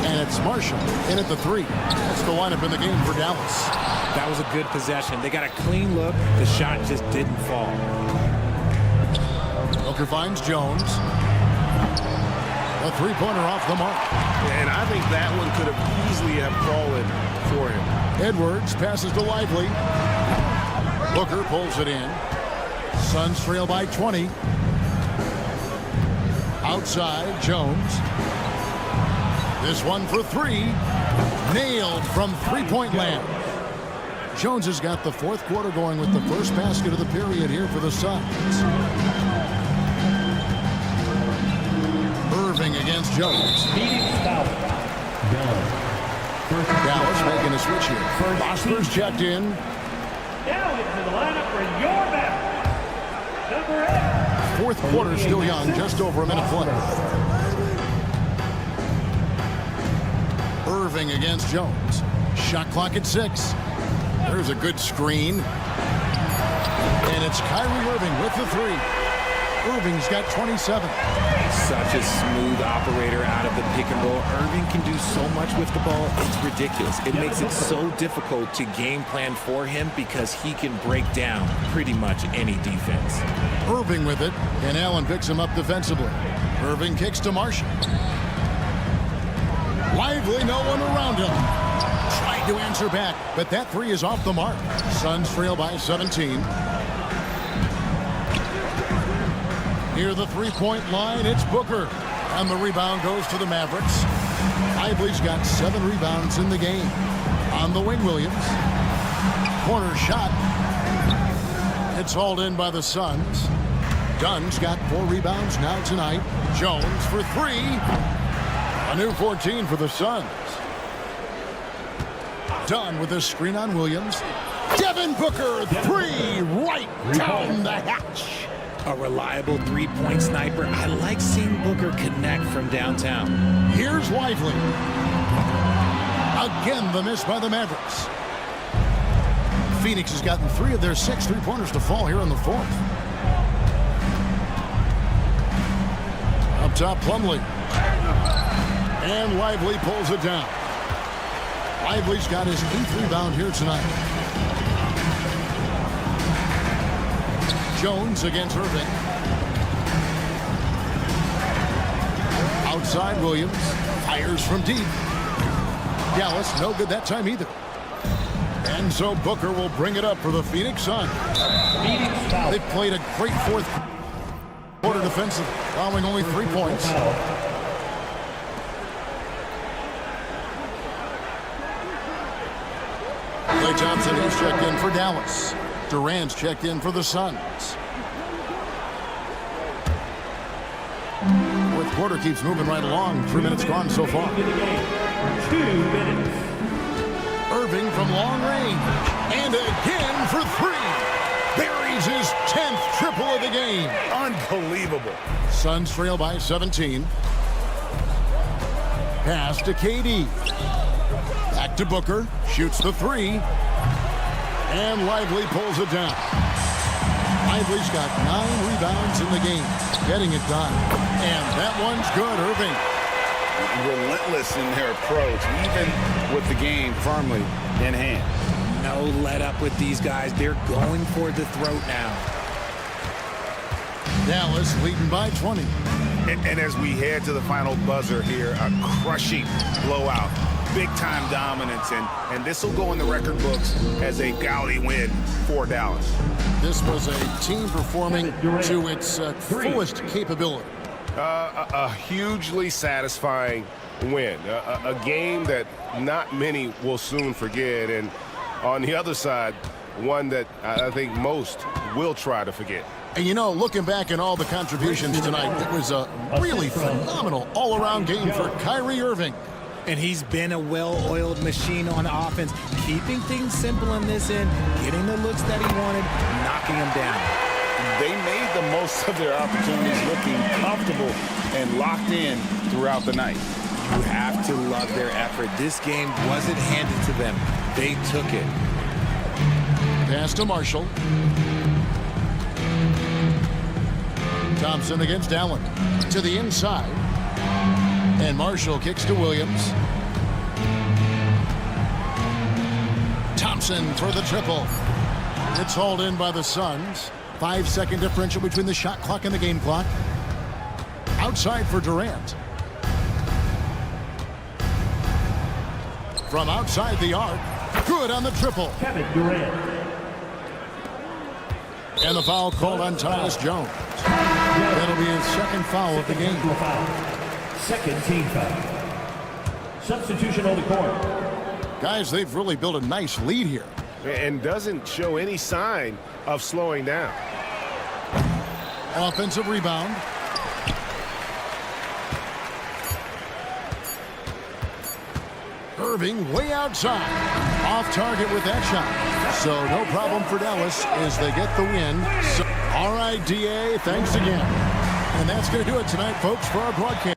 And it's Marshall in at the 3. That's the lineup in the game for Dallas. That was a good possession. They got a clean look. The shot just didn't fall. Booker finds Jones. A three-pointer off the mark. And I think that one could have easily have fallen for him. Edwards passes to Lively. Booker pulls it in. Suns trail by 20. Outside, Jones. This one for 3. Nailed from three-point land. Jones has got the fourth quarter going with the first basket of the period here for the Suns. Irving against Jones. Dallas making a switch here. Bosler's checked in. Now into the lineup for your Mavericks. Number 8. Fourth quarter still young, just over a minute left. Irving against Jones. Shot clock at 6. There's a good screen. And it's Kyrie Irving with the 3. Irving's got 27. Such a smooth operator out of the pick and roll. Irving can do so much with the ball. It's ridiculous. It makes it so difficult to game plan for him because he can break down pretty much any defense. Irving with it, and Allen picks him up defensively. Irving kicks to Marshall. Lively, no one around him. Tried to answer back, but that 3 is off the mark. Suns trail by 17. Near the three-point line, it's Booker. And the rebound goes to the Mavericks. Lively's got 7 rebounds in the game. On the wing, Williams. Corner shot. It's hauled in by the Suns. Dunn's got 4 rebounds now tonight. Jones for 3. A new 14 for the Suns. Dunn with a screen on Williams. Devin Booker, 3, right down the hatch. A reliable three-point sniper. I like seeing Booker connect from downtown. Here's Lively. Again, the miss by the Mavericks. Phoenix has gotten 3 of their 6 three-pointers to fall here in the fourth. Up top, Plumlee. And Lively pulls it down. Lively's got his 8th rebound here tonight. Jones against Irving. Outside, Williams. Fires from deep. Dallas, no good that time either. And so Booker will bring it up for the Phoenix Suns. They've played a great fourth quarter defensively, allowing only 3 points. Klay Thompson is checked in for Dallas. Durant's checked in for the Suns. Fourth quarter keeps moving right along. 3 minutes gone so far. 2 minutes. Irving from long range. And again for 3. Buries his 10th triple of the game. Unbelievable. Suns trail by 17. Pass to KD. Back to Booker. Shoots the 3. And Lively pulls it down. Lively's got 9 rebounds in the game. Getting it done. And that one's good, Irving. Relentless in their approach, even with the game firmly in hand. No let up with these guys. They're going for the throat now. Dallas leading by 20. And as we head to the final buzzer here, a crushing blowout. Big-time dominance, and this will go in the record books as a gaudy win for Dallas. This was a team performing to its fullest capability. A hugely satisfying win. A game that not many will soon forget. And on the other side, one that I think most will try to forget. And you know, looking back at all the contributions tonight, it was a really phenomenal all-around game for Kyrie Irving. And he's been a well-oiled machine on offense, keeping things simple in this end, getting the looks that he wanted, knocking them down. They made the most of their opportunities, looking comfortable and locked in throughout the night. You have to love their effort. This game wasn't handed to them. They took it. Pass to Marshall. Thompson against Allen. To the inside. And Marshall kicks to Williams. Thompson for the triple. It's hauled in by the Suns. 5-second differential between the shot clock and the game clock. Outside for Durant. From outside the arc. Good on the triple. Kevin Durant. And the foul called on Tyus Jones. That'll be his second foul of the game. Second team foul. Substitution on the court. Guys, they've really built a nice lead here. And doesn't show any sign of slowing down. Offensive rebound. Irving way outside. Off target with that shot. So no problem for Dallas as they get the win. So, all right, DA, thanks again. And that's going to do it tonight, folks, for our broadcast.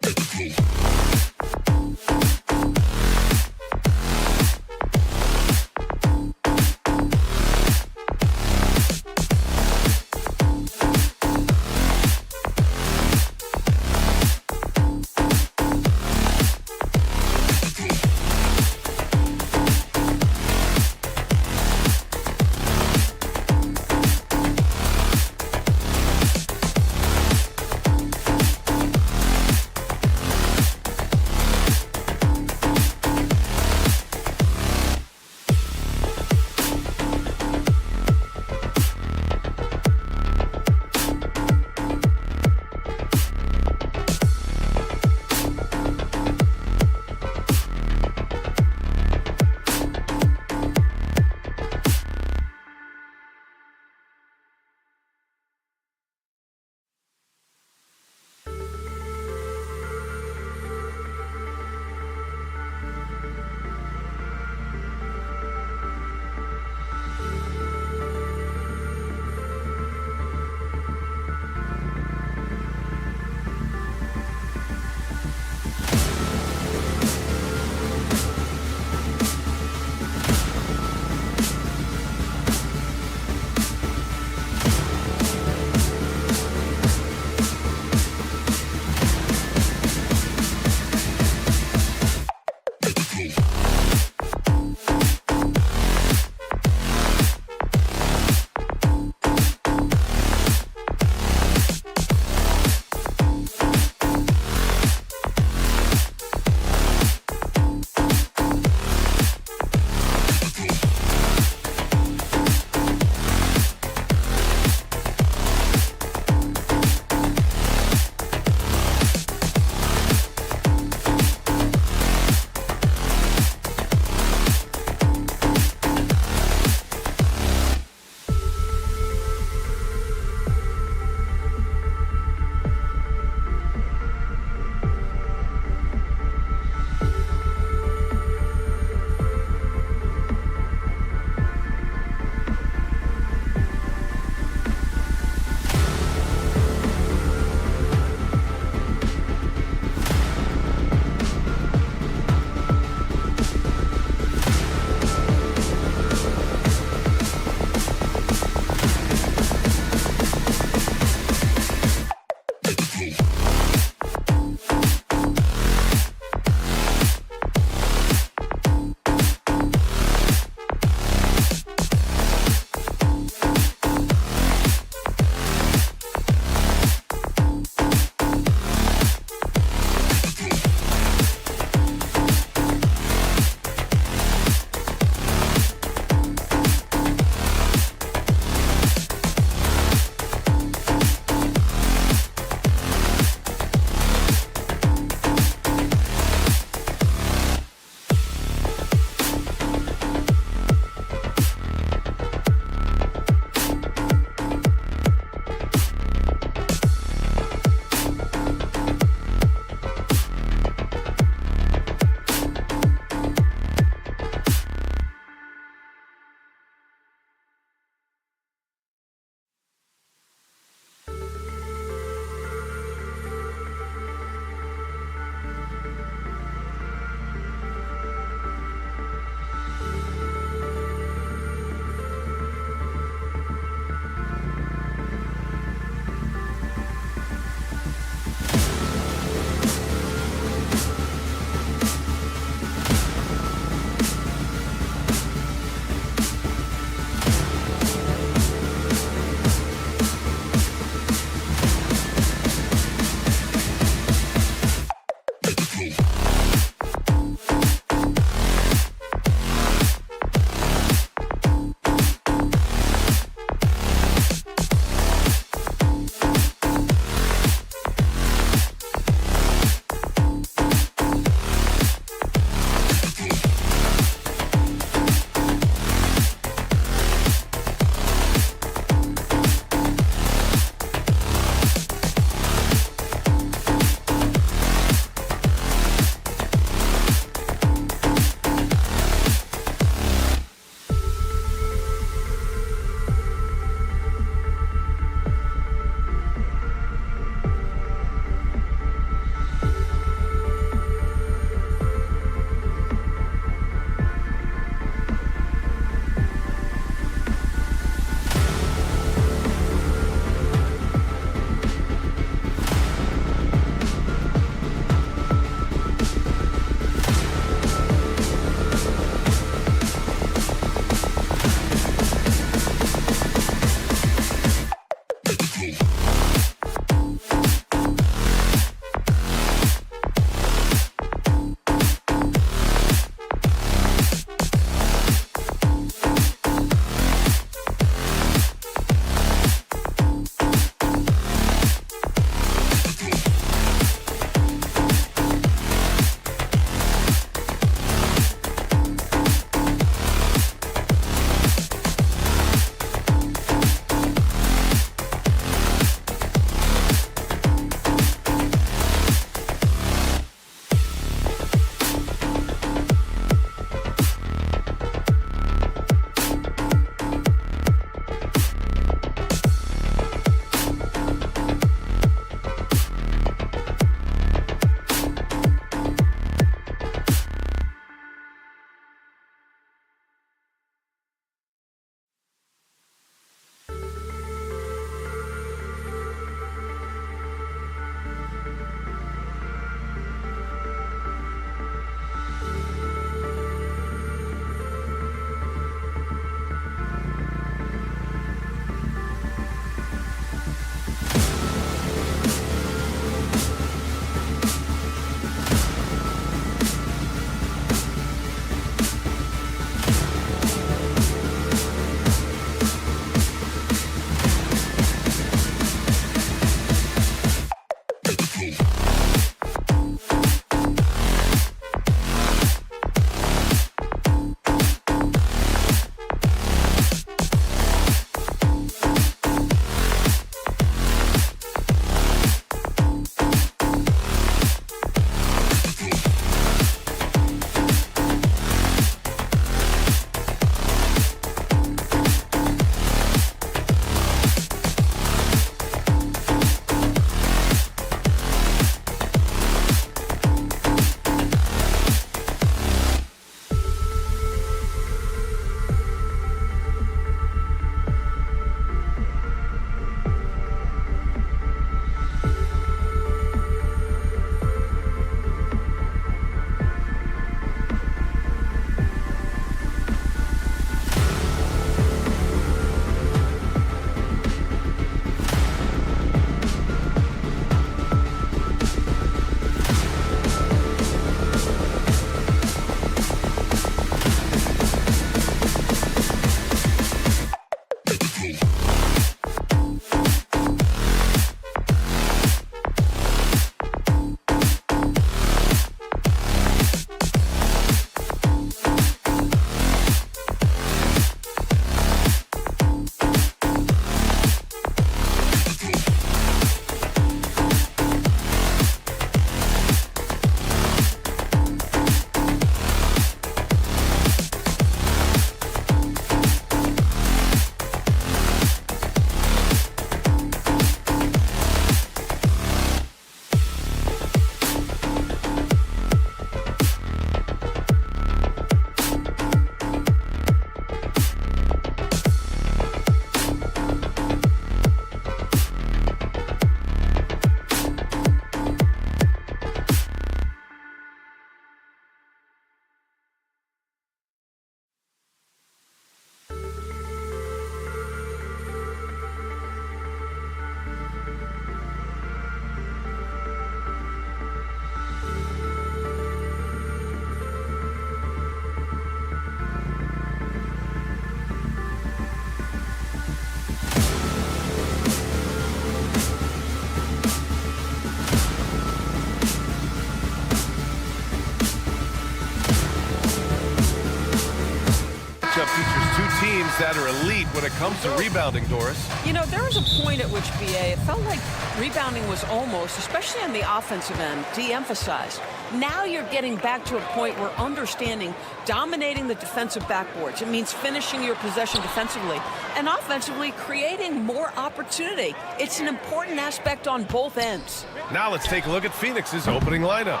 that are elite when it comes to rebounding, Doris. You know, there was a point at which, BA, it felt like rebounding was almost, especially on the offensive end, de-emphasized. Now you're getting back to a point where understanding dominating the defensive backboards. It means finishing your possession defensively and offensively creating more opportunity. It's an important aspect on both ends. Now let's take a look at Phoenix's opening lineup.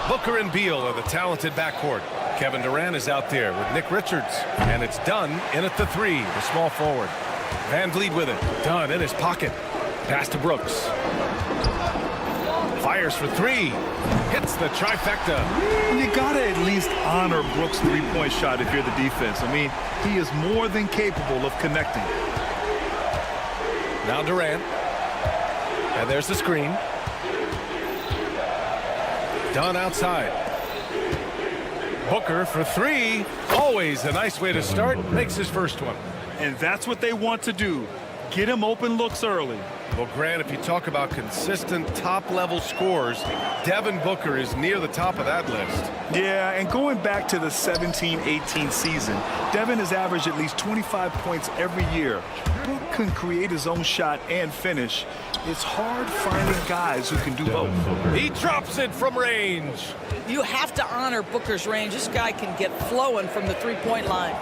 Booker and Beal are the talented backcourt. Kevin Durant is out there with Nick Richards. And it's Dunn in at the 3, the small forward. Van Vliet with it. Dunn in his pocket. Pass to Brooks. Fires for 3. Hits the trifecta. You gotta at least honor Brooks' three-point shot if you're the defense. I mean, he is more than capable of connecting. Now Durant. And there's the screen. Dunn outside. Booker for 3. Always a nice way to start. Makes his first one. And that's what they want to do. Get him open looks early. Well, Grant, if you talk about consistent top-level scores, Devin Booker is near the top of that list. Yeah, and going back to the 17-18 season, Devin has averaged at least 25 points every year. Book can create his own shot and finish. It's hard finding guys who can do both. He drops it from range. You have to honor Booker's range. This guy can get flowing from the three-point line.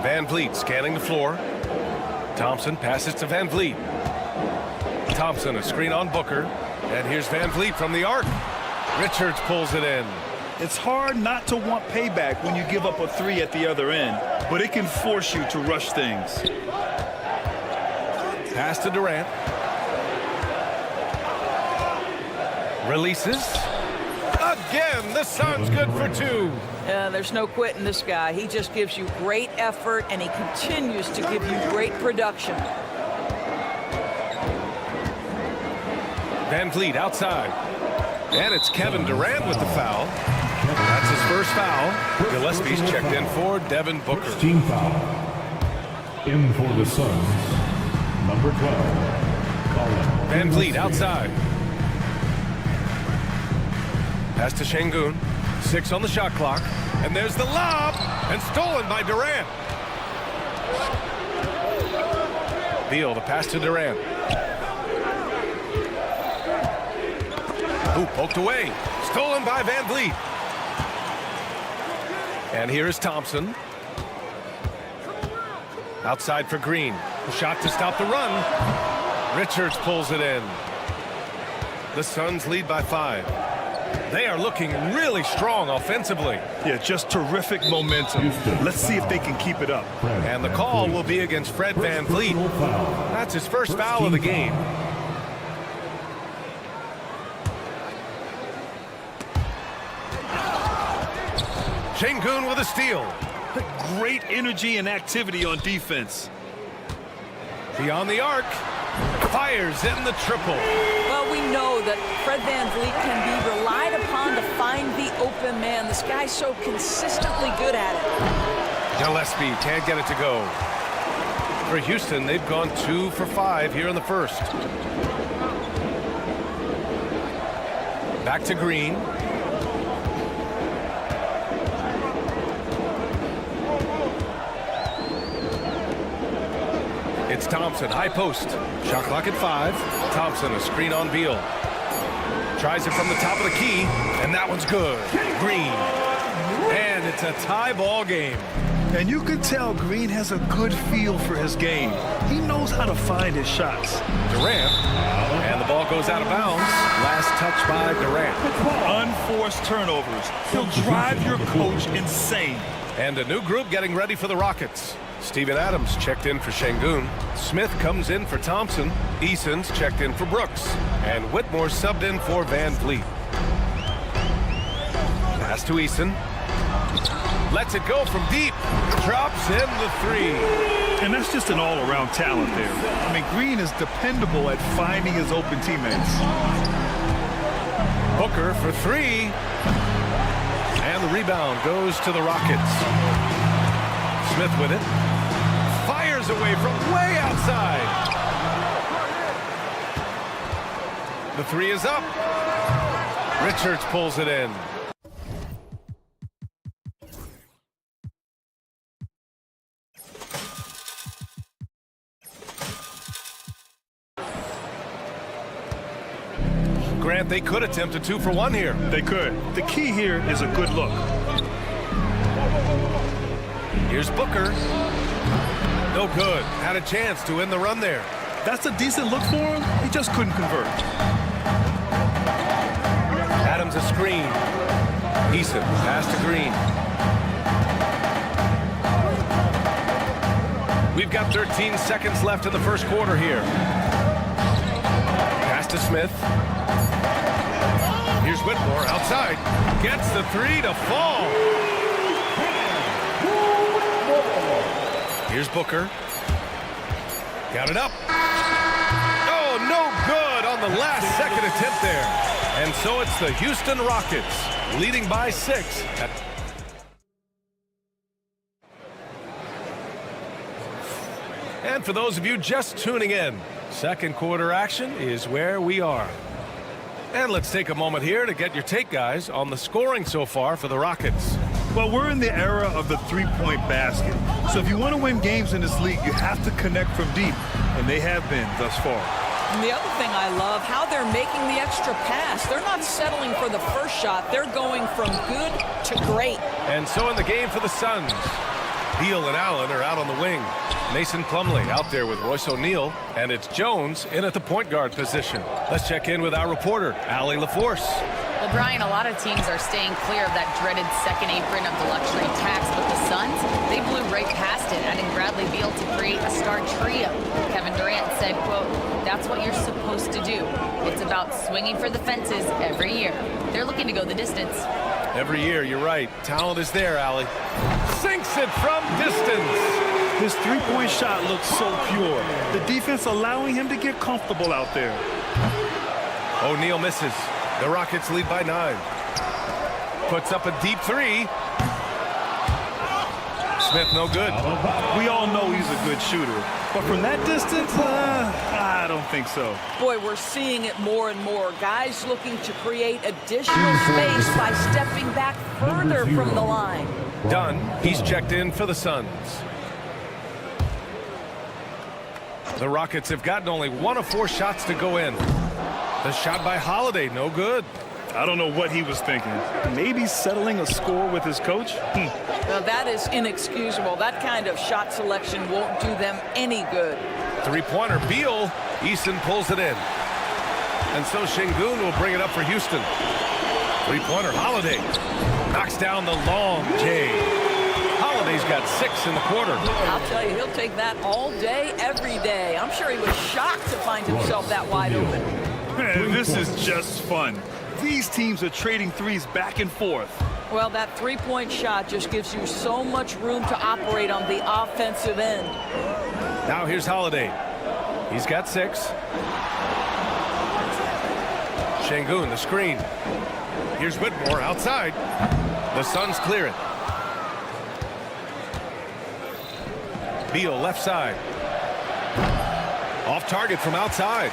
Van Vliet scanning the floor. Thompson passes to Van Vliet. Thompson, a screen on Booker. And here's Van Vliet from the arc. Richards pulls it in. It's hard not to want payback when you give up a 3 at the other end, but it can force you to rush things. Pass to Durant. Releases. Again, the Suns good for 2. There's no quitting this guy. He just gives you great effort, and he continues to give you great production. Van Vliet outside. And it's Kevin Durant with the foul. That's his first foul. Gillespie's checked in for Devin Booker. First team foul. In for the Suns, number 12, Colin. Van Vliet outside. Pass to Şengün. 6 on the shot clock. And there's the lob. And stolen by Durant. Beal, the pass to Durant. Ooh, poked away. Stolen by Van Vliet. And here is Thompson. Outside for Green. A shot to stop the run. Richards pulls it in. The Suns lead by 5. They are looking really strong offensively. Yeah, just terrific momentum. Let's see if they can keep it up. And the call will be against Fred Van Vliet. That's his first foul of the game. Şengün with a steal. Great energy and activity on defense. Beyond the arc. Fires in the triple. Well, we know that Fred Van Vliet can be relied upon to find the open man. This guy's so consistently good at it. Gillespie can't get it to go. For Houston, they've gone 2 for 5 here in the first. Back to Green. It's Thompson, high post. Shot clock at 5. Thompson, a screen on Beal. Tries it from the top of the key, and that one's good. Green. And it's a tie ball game. And you can tell Green has a good feel for his game. He knows how to find his shots. Durant. And the ball goes out of bounds. Last touch by Durant. Unforced turnovers. He'll drive your coach insane. And a new group getting ready for the Rockets. Steven Adams checked in for Şengün. Smith comes in for Thompson. Eason's checked in for Brooks. And Whitmore subbed in for Van Vliet. Pass to Eason. Lets it go from deep. Drops in the 3. And that's just an all-around talent there. I mean, Green is dependable at finding his open teammates. Booker for 3. And the rebound goes to the Rockets. Smith with it. Fires away from way outside. The 3 is up. Richards pulls it in. And they could attempt a 2-for-1 here. They could. The key here is a good look. Here's Booker. No good. Had a chance to end the run there. That's a decent look for him. He just couldn't convert. Adams a screen. Eason pass to Green. We've got 13 seconds left in the first quarter here. Pass to Smith. Here's Whitmore outside. Gets the three to fall. Here's Booker. Got it up. Oh, no good on the last second attempt there. And so it's the Houston Rockets leading by 6. And for those of you just tuning in, second quarter action is where we are. And let's take a moment here to get your take, guys, on the scoring so far for the Rockets. Well, we're in the era of the three-point basket. So if you want to win games in this league, you have to connect from deep, and they have been thus far. And the other thing I love, how they're making the extra pass. They're not settling for the first shot. They're going from good to great. And so in the game for the Suns, Beal and Allen are out on the wing. Mason Plumlee out there with Royce O'Neal, and it's Jones in at the point guard position. Let's check in with our reporter, Allie LaForce. Well, Brian, a lot of teams are staying clear of that dreaded second apron of the luxury tax, but the Suns, they blew right past it, adding Bradley Beal to create a star trio. Kevin Durant said, quote, "That's what you're supposed to do. It's about swinging for the fences every year." They're looking to go the distance. Every year, you're right. Talent is there, Allie. Sinks it from distance. His three-point shot looks so pure. The defense allowing him to get comfortable out there. O'Neal misses. The Rockets lead by 9. Puts up a deep three. Smith no good. We all know he's a good shooter. But from that distance, I don't think so. Boy, we're seeing it more and more. Guys looking to create additional space by stepping back further from the line. Dunn, he's checked in for the Suns. The Rockets have gotten only 1 of 4 shots to go in. The shot by Holiday, no good. I don't know what he was thinking. Maybe settling a score with his coach? Well, that is inexcusable. That kind of shot selection won't do them any good. Three-pointer, Beal. Eason pulls it in. And so Şengün will bring it up for Houston. Three-pointer, Holiday. Knocks down the long J. Holiday's got 6 in the quarter. I'll tell you, he'll take that all day, every day. I'm sure he was shocked to find himself that wide open. Man, this is just fun. These teams are trading threes back and forth. Well, that three-point shot just gives you so much room to operate on the offensive end. Now here's Holiday. He's got 6. Şengün, the screen. Here's Whitmore outside. The Suns clear it. Beal left side. Off target from outside.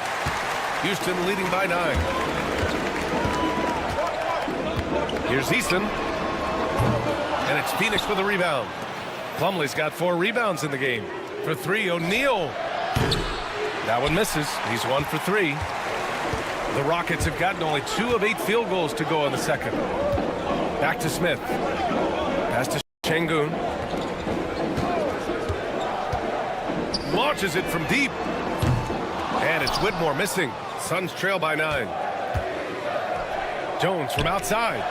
Houston leading by 9. Here's Eason. And it's Phoenix with a rebound. Plumlee's got 4 rebounds in the game. For 3, O'Neal. That one misses. He's 1 for 3. The Rockets have gotten only 2 of 8 field goals to go in the second. Back to Smith. Pass to Şengün. Launches it from deep. And it's Whitmore missing. Suns trail by 9. Jones from outside.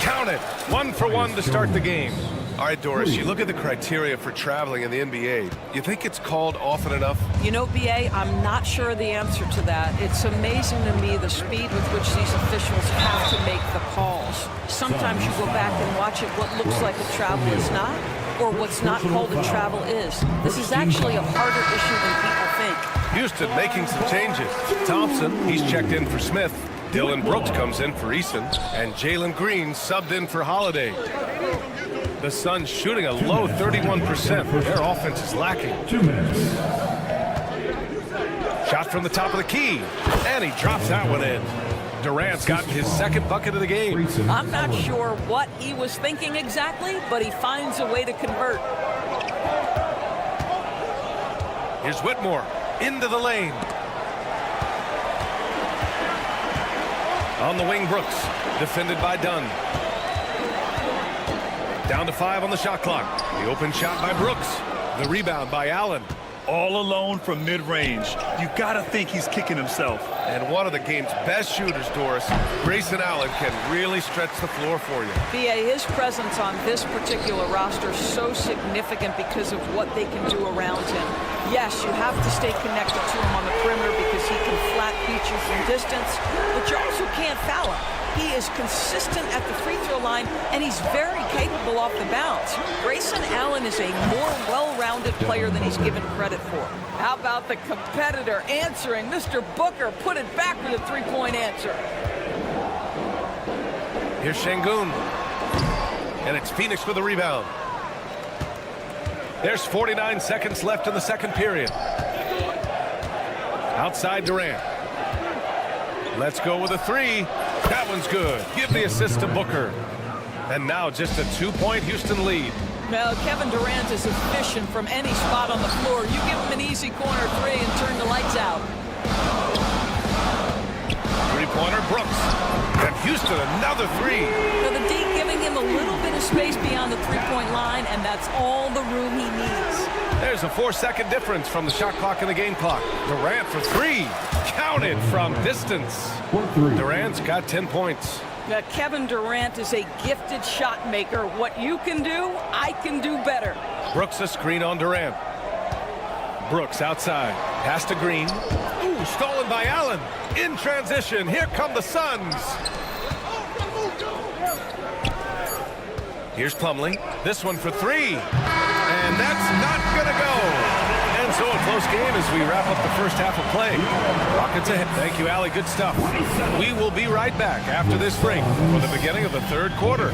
Count it. 1 for 1 to start the game. All right, Doris, you look at the criteria for traveling in the NBA. You think it's called often enough? You know, B.A., I'm not sure the answer to that. It's amazing to me the speed with which these officials have to make the calls. Sometimes you go back and watch it, what looks like a travel is not, or what's not called a travel is. This is actually a harder issue than people think. Houston making some changes. Thompson, he's checked in for Smith. Dylan Brooks comes in for Eason. And Jalen Green subbed in for Holiday. The Suns shooting a low 31%. Their offense is lacking. 2 minutes. Shot from the top of the key. And he drops that one in. Durant's gotten his 2nd bucket of the game. I'm not sure what he was thinking exactly, but he finds a way to convert. Here's Whitmore into the lane. On the wing, Brooks. Defended by Dunn. Down to 5 on the shot clock. The open shot by Brooks. The rebound by Allen. All alone from mid-range. You got to think he's kicking himself. And one of the game's best shooters, Doris, Grayson Allen, can really stretch the floor for you. BA, his presence on this particular roster is so significant because of what they can do around him. Yes, you have to stay connected to him on the perimeter because he can flat beat you from distance, but you also can't foul him. He is consistent at the free throw line, and he's very capable off the bounce. Grayson Allen is a more well-rounded player than he's given credit for. How about the competitor answering? Mr. Booker put it back with a three-point answer. Here's Şengün. And it's Phoenix with the rebound. There's 49 seconds left in the second period. Outside Durant. Let's go with a three. That one's good. Give the assist to Booker. And now just a 2-point Houston lead. Well, Kevin Durant is efficient from any spot on the floor. You give him an easy corner three and turn the lights out. Three-pointer, Brooks. And Houston, another three. Now the D giving him a little bit of space beyond the three-point line, and that's all the room he needs. There's a 4-second difference from the shot clock and the game clock. Durant for three. Counted from distance. Durant's got 10 points. Now, Kevin Durant is a gifted shot maker. What you can do, I can do better. Brooks a screen on Durant. Brooks outside. Pass to Green. Ooh, stolen by Allen. In transition. Here come the Suns. Here's Plumlee. This one for three. And that's not going to go. And so a close game as we wrap up the first half of play. Rockets ahead. Thank you, Allie. Good stuff. We will be right back after this break for the beginning of the third quarter.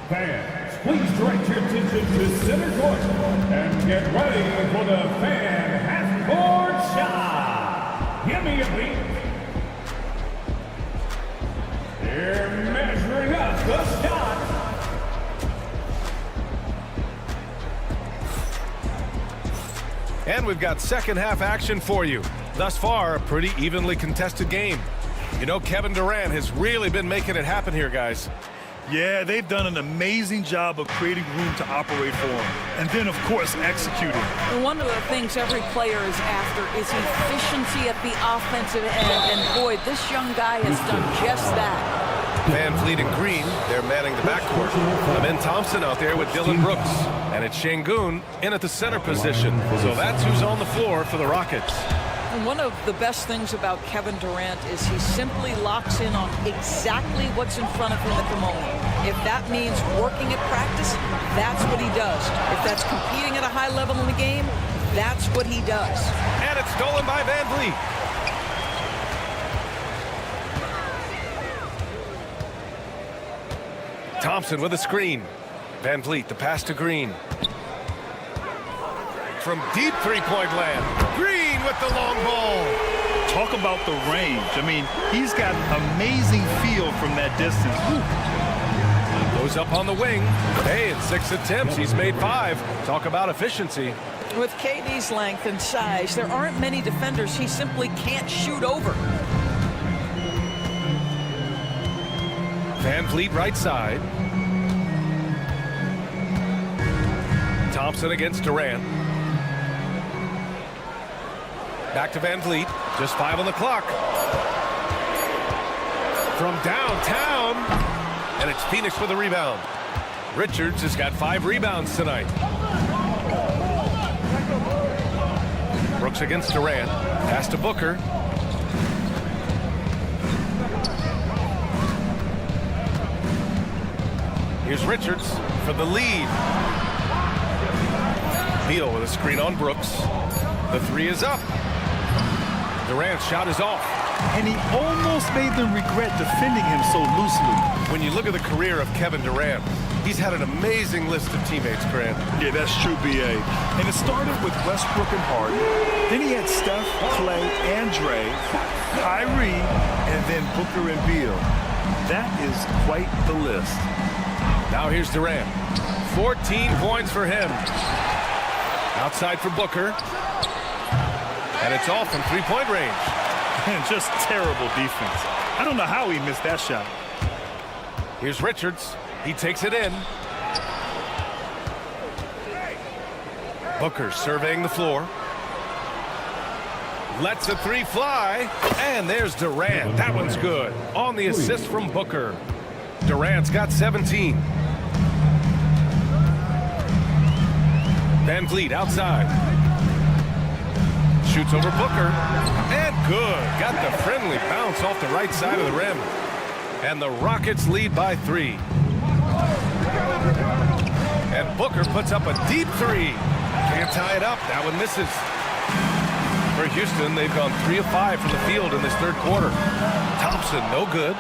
Fans, please direct your attention to center court and get ready for the fan half-court shot. Give me a beat. They're measuring up the shot. And we've got second half action for you. Thus far, a pretty evenly contested game. You know, Kevin Durant has really been making it happen here, guys. Yeah, they've done an amazing job of creating room to operate for him. And then, of course, executing. And one of the things every player is after is efficiency at the offensive end. And boy, this young guy has done just that. Van Vliet and Green, they're manning the backcourt. Amin Thompson out there with Dillon Brooks. And it's Şengün in at the center position. So that's who's on the floor for the Rockets. And one of the best things about Kevin Durant is he simply locks in on exactly what's in front of him at the moment. If that means working at practice, that's what he does. If that's competing at a high level in the game, that's what he does. And it's stolen by Van Vliet. Thompson with a screen. Van Vliet, the pass to Green. From deep three-point land. Green with the long ball. Talk about the range. I mean, he's got amazing feel from that distance. Whew. Goes up on the wing. Hey, in 6 attempts, he's made 5. Talk about efficiency. With KD's length and size, there aren't many defenders he simply can't shoot over. Van Vliet right side. Thompson against Durant. Back to Van Vliet. Just 5 on the clock. From downtown. And it's Phoenix for the rebound. Richards has got 5 rebounds tonight. Brooks against Durant. Pass to Booker. Here's Richards for the lead. Beal with a screen on Brooks. The 3 is up. Durant's shot is off. And he almost made them regret defending him so loosely. When you look at the career of Kevin Durant, he's had an amazing list of teammates, Grant. Yeah, that's true, B.A. And it started with Westbrook and Harden. Then he had Steph, Clay, and Dre, Kyrie, and then Booker and Beal. That is quite the list. Now here's Durant. 14 points for him. Outside for Booker. And it's off from three-point range. And just terrible defense. I don't know how he missed that shot. Here's Richards. He takes it in. Booker surveying the floor. Lets a three fly. And there's Durant. That one's good. On the assist from Booker. Durant's got 17. Van Vliet outside. Shoots over Booker. And good. Got the friendly bounce off the right side of the rim. And the Rockets lead by 3. And Booker puts up a deep 3. Can't tie it up. That one misses. For Houston, they've gone 3 of 5 from the field in this third quarter. Thompson, no good.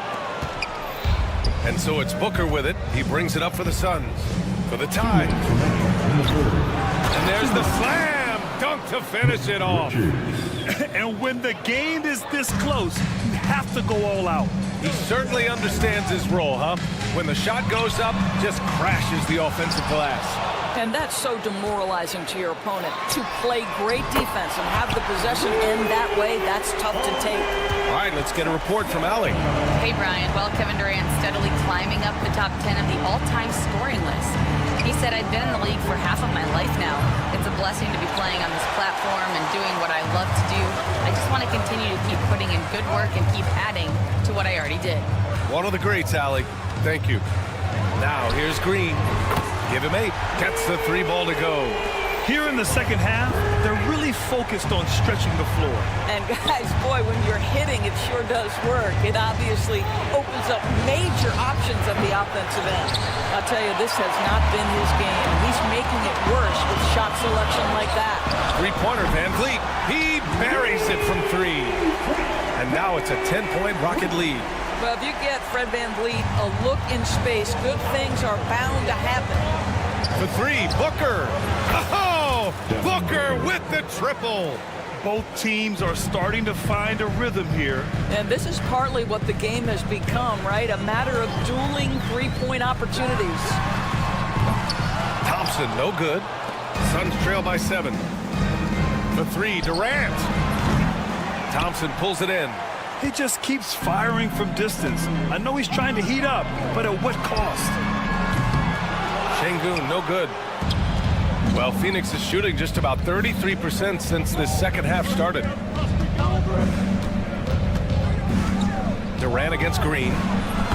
And so it's Booker with it. He brings it up for the Suns. For the tie. And there's the slam. Dunk to finish it off. And when the game is this close, you have to go all out. He certainly understands his role, huh? When the shot goes up, just crashes the offensive glass. And that's so demoralizing to your opponent. To play great defense and have the possession end that way, that's tough to take. All right, let's get a report from Allie. Hey, Brian. Well, Kevin Durant steadily climbing up the top 10 of the all-time scoring list. He said, I've been in the league for half of my life now. It's a blessing to be playing on this platform and doing what I love to do. I just want to continue to keep putting in good work and keep adding to what I already did. One of the greats, Allie. Thank you. Now, here's Green. Give him 8. Gets the 3 ball to go. Here in the second half, they're really focused on stretching the floor. And guys, boy, when you're hitting, it sure does work. It obviously opens up major options at the offensive end. I'll tell you, this has not been his game. He's making it worse with shot selection like that. Three-pointer, Van Vliet. He buries it from 3. And now it's a 10-point Rocket lead. Well, if you get Fred Van Vliet a look in space, good things are bound to happen. For 3, Booker. Oh, Booker with the triple. Both teams are starting to find a rhythm here. And this is partly what the game has become, right? A matter of dueling three-point opportunities. Thompson, no good. Suns trail by 7. For 3, Durant. Thompson pulls it in. He just keeps firing from distance. I know he's trying to heat up, but at what cost? Şengün, no good. Well, Phoenix is shooting just about 33% since this second half started. Durant against Green.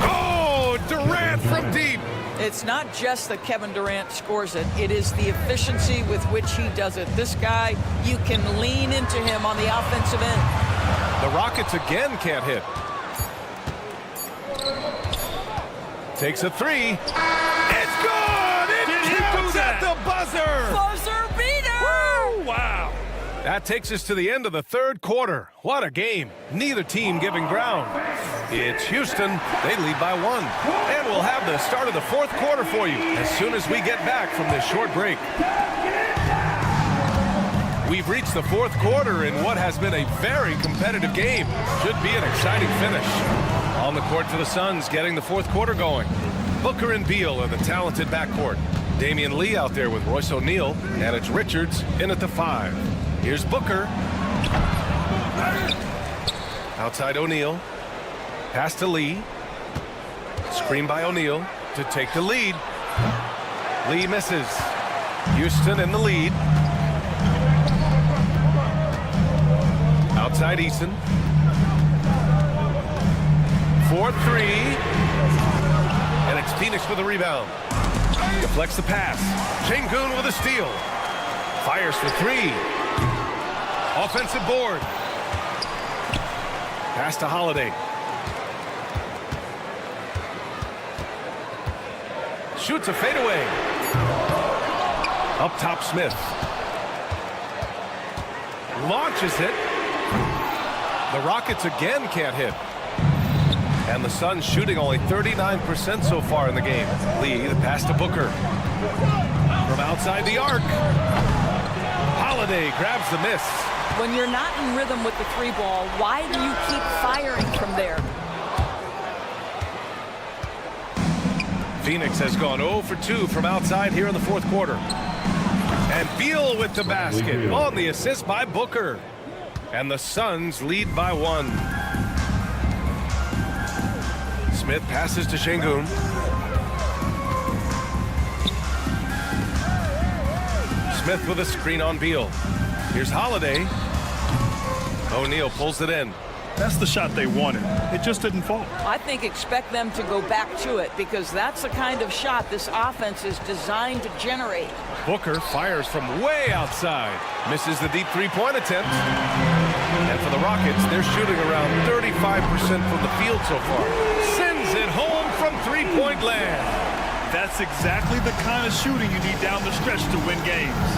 Oh, Durant from deep. It's not just that Kevin Durant scores it. It is the efficiency with which he does it. This guy, you can lean into him on the offensive end. The Rockets again can't hit. Takes a 3. It's good! It counts at the buzzer! Buzzer beater! Woo! Wow. That takes us to the end of the third quarter. What a game. Neither team giving ground. It's Houston. They lead by 1. And we'll have the start of the fourth quarter for you as soon as we get back from this short break. We've reached the fourth quarter in what has been a very competitive game. Should be an exciting finish. On the court for the Suns, getting the fourth quarter going. Booker and Beal are the talented backcourt. Damian Lee out there with Royce O'Neal, and it's Richards in at the 5. Here's Booker. Outside O'Neal. Pass to Lee. Screen by O'Neal to take the lead. Lee misses. Houston in the lead. Outside Eason. 4-3. And it's Phoenix with a rebound. Deflects the pass. Şengün with a steal. Fires for 3. Offensive board. Pass to Holiday. Shoots a fadeaway. Up top, Smith. Launches it. The Rockets again can't hit. And the Suns shooting only 39% so far in the game. Lee, the pass to Booker. From outside the arc. Holiday grabs the miss. When you're not in rhythm with the 3 ball, why do you keep firing from there? Phoenix has gone 0 for 2 from outside here in the fourth quarter. And Beal with the basket on the assist by Booker. And the Suns lead by 1. Smith passes to Şengün. Smith with a screen on Beal. Here's Holiday. O'Neal pulls it in. That's the shot they wanted. It just didn't fall. I think expect them to go back to it because that's the kind of shot this offense is designed to generate. Booker fires from way outside. Misses the deep three-point attempt. And for the Rockets, they're shooting around 35% from the field so far. Sends it home from three-point land. That's exactly the kind of shooting you need down the stretch to win games.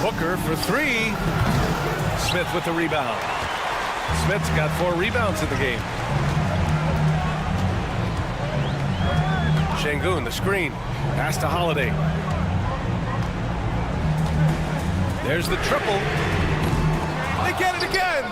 Booker for 3. Smith with the rebound. Smith's got 4 rebounds in the game. Şengün, the screen. Pass to Holiday. There's the triple. They get it again.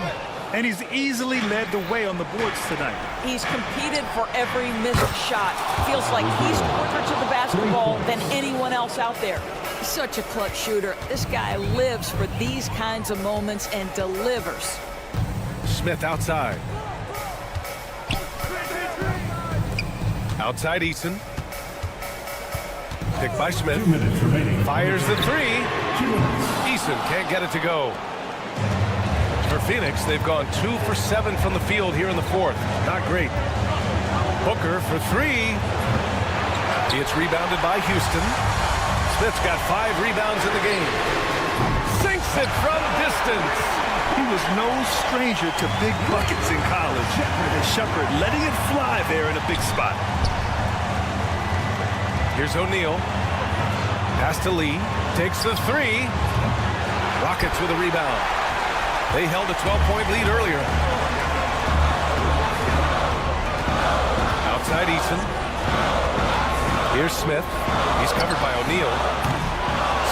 And he's easily led the way on the boards tonight. He's competed for every missed shot. Feels like he's quicker to the basketball than anyone else out there. Such a clutch shooter. This guy lives for these kinds of moments and delivers. Smith outside. Outside Eason. Picked by Smith. Fires the 3. Eason can't get it to go. For Phoenix, they've gone 2 for 7 from the field here in the 4th. Not great. Booker for 3. It's rebounded by Houston. Smith's got 5 rebounds in the game. Sinks it from distance. He was no stranger to big buckets in college. And Shepard letting it fly there in a big spot. Here's O'Neal. Pass to Lee. Takes the 3. Rockets with a rebound. They held a 12-point lead earlier. Outside Eason. Here's Smith. He's covered by O'Neal.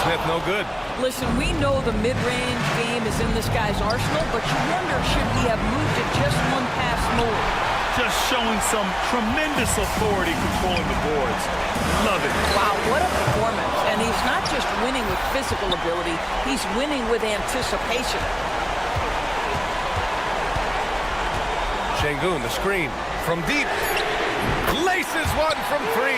Smith no good. Listen, we know the mid-range game is in this guy's arsenal, but you wonder should he have moved it just one pass more. Just showing some tremendous authority controlling the boards. Love it. Wow, what a performance. And he's not just winning with physical ability, he's winning with anticipation. Şengün, the screen from deep. Laces one from 3.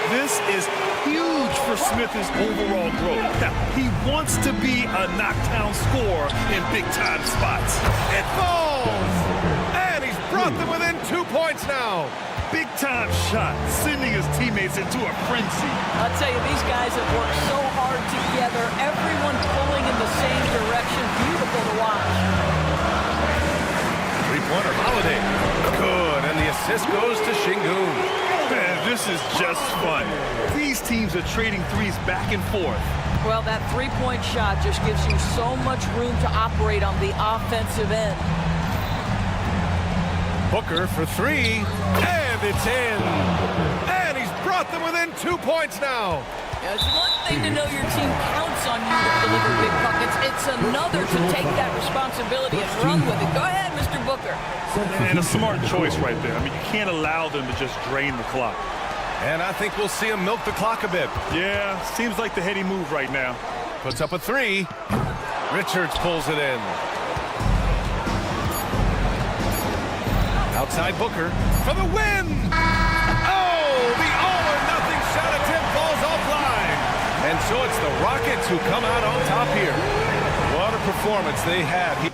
This is huge for Smith's overall growth. Now, he wants to be a knockdown scorer in big-time spots. It falls! And he's brought them within 2 points now. Big-time shot, sending his teammates into a frenzy. I'll tell you, these guys have worked so hard together. Everyone pulling in the same direction. Beautiful to watch. Three-pointer, Holiday. Good, and the assist goes to Şengün. Man, this is just fun. These teams are trading threes back and forth. Well, that three-point shot just gives you so much room to operate on the offensive end. Booker for 3, and it's in. And he's brought them within 2 points now. Yeah, it's one thing to know your team counts on you to deliver big buckets. It's another to take that responsibility and run with it. Go ahead, Mr. Booker. And a smart choice right there. I mean, you can't allow them to just drain the clock. And I think we'll see him milk the clock a bit. Yeah, seems like the heady move right now. Puts up a 3. Richards pulls it in. Outside Booker for the win! Oh, the all-or-nothing shot attempt falls offline. And so it's the Rockets who come out on top here. What a performance they had here.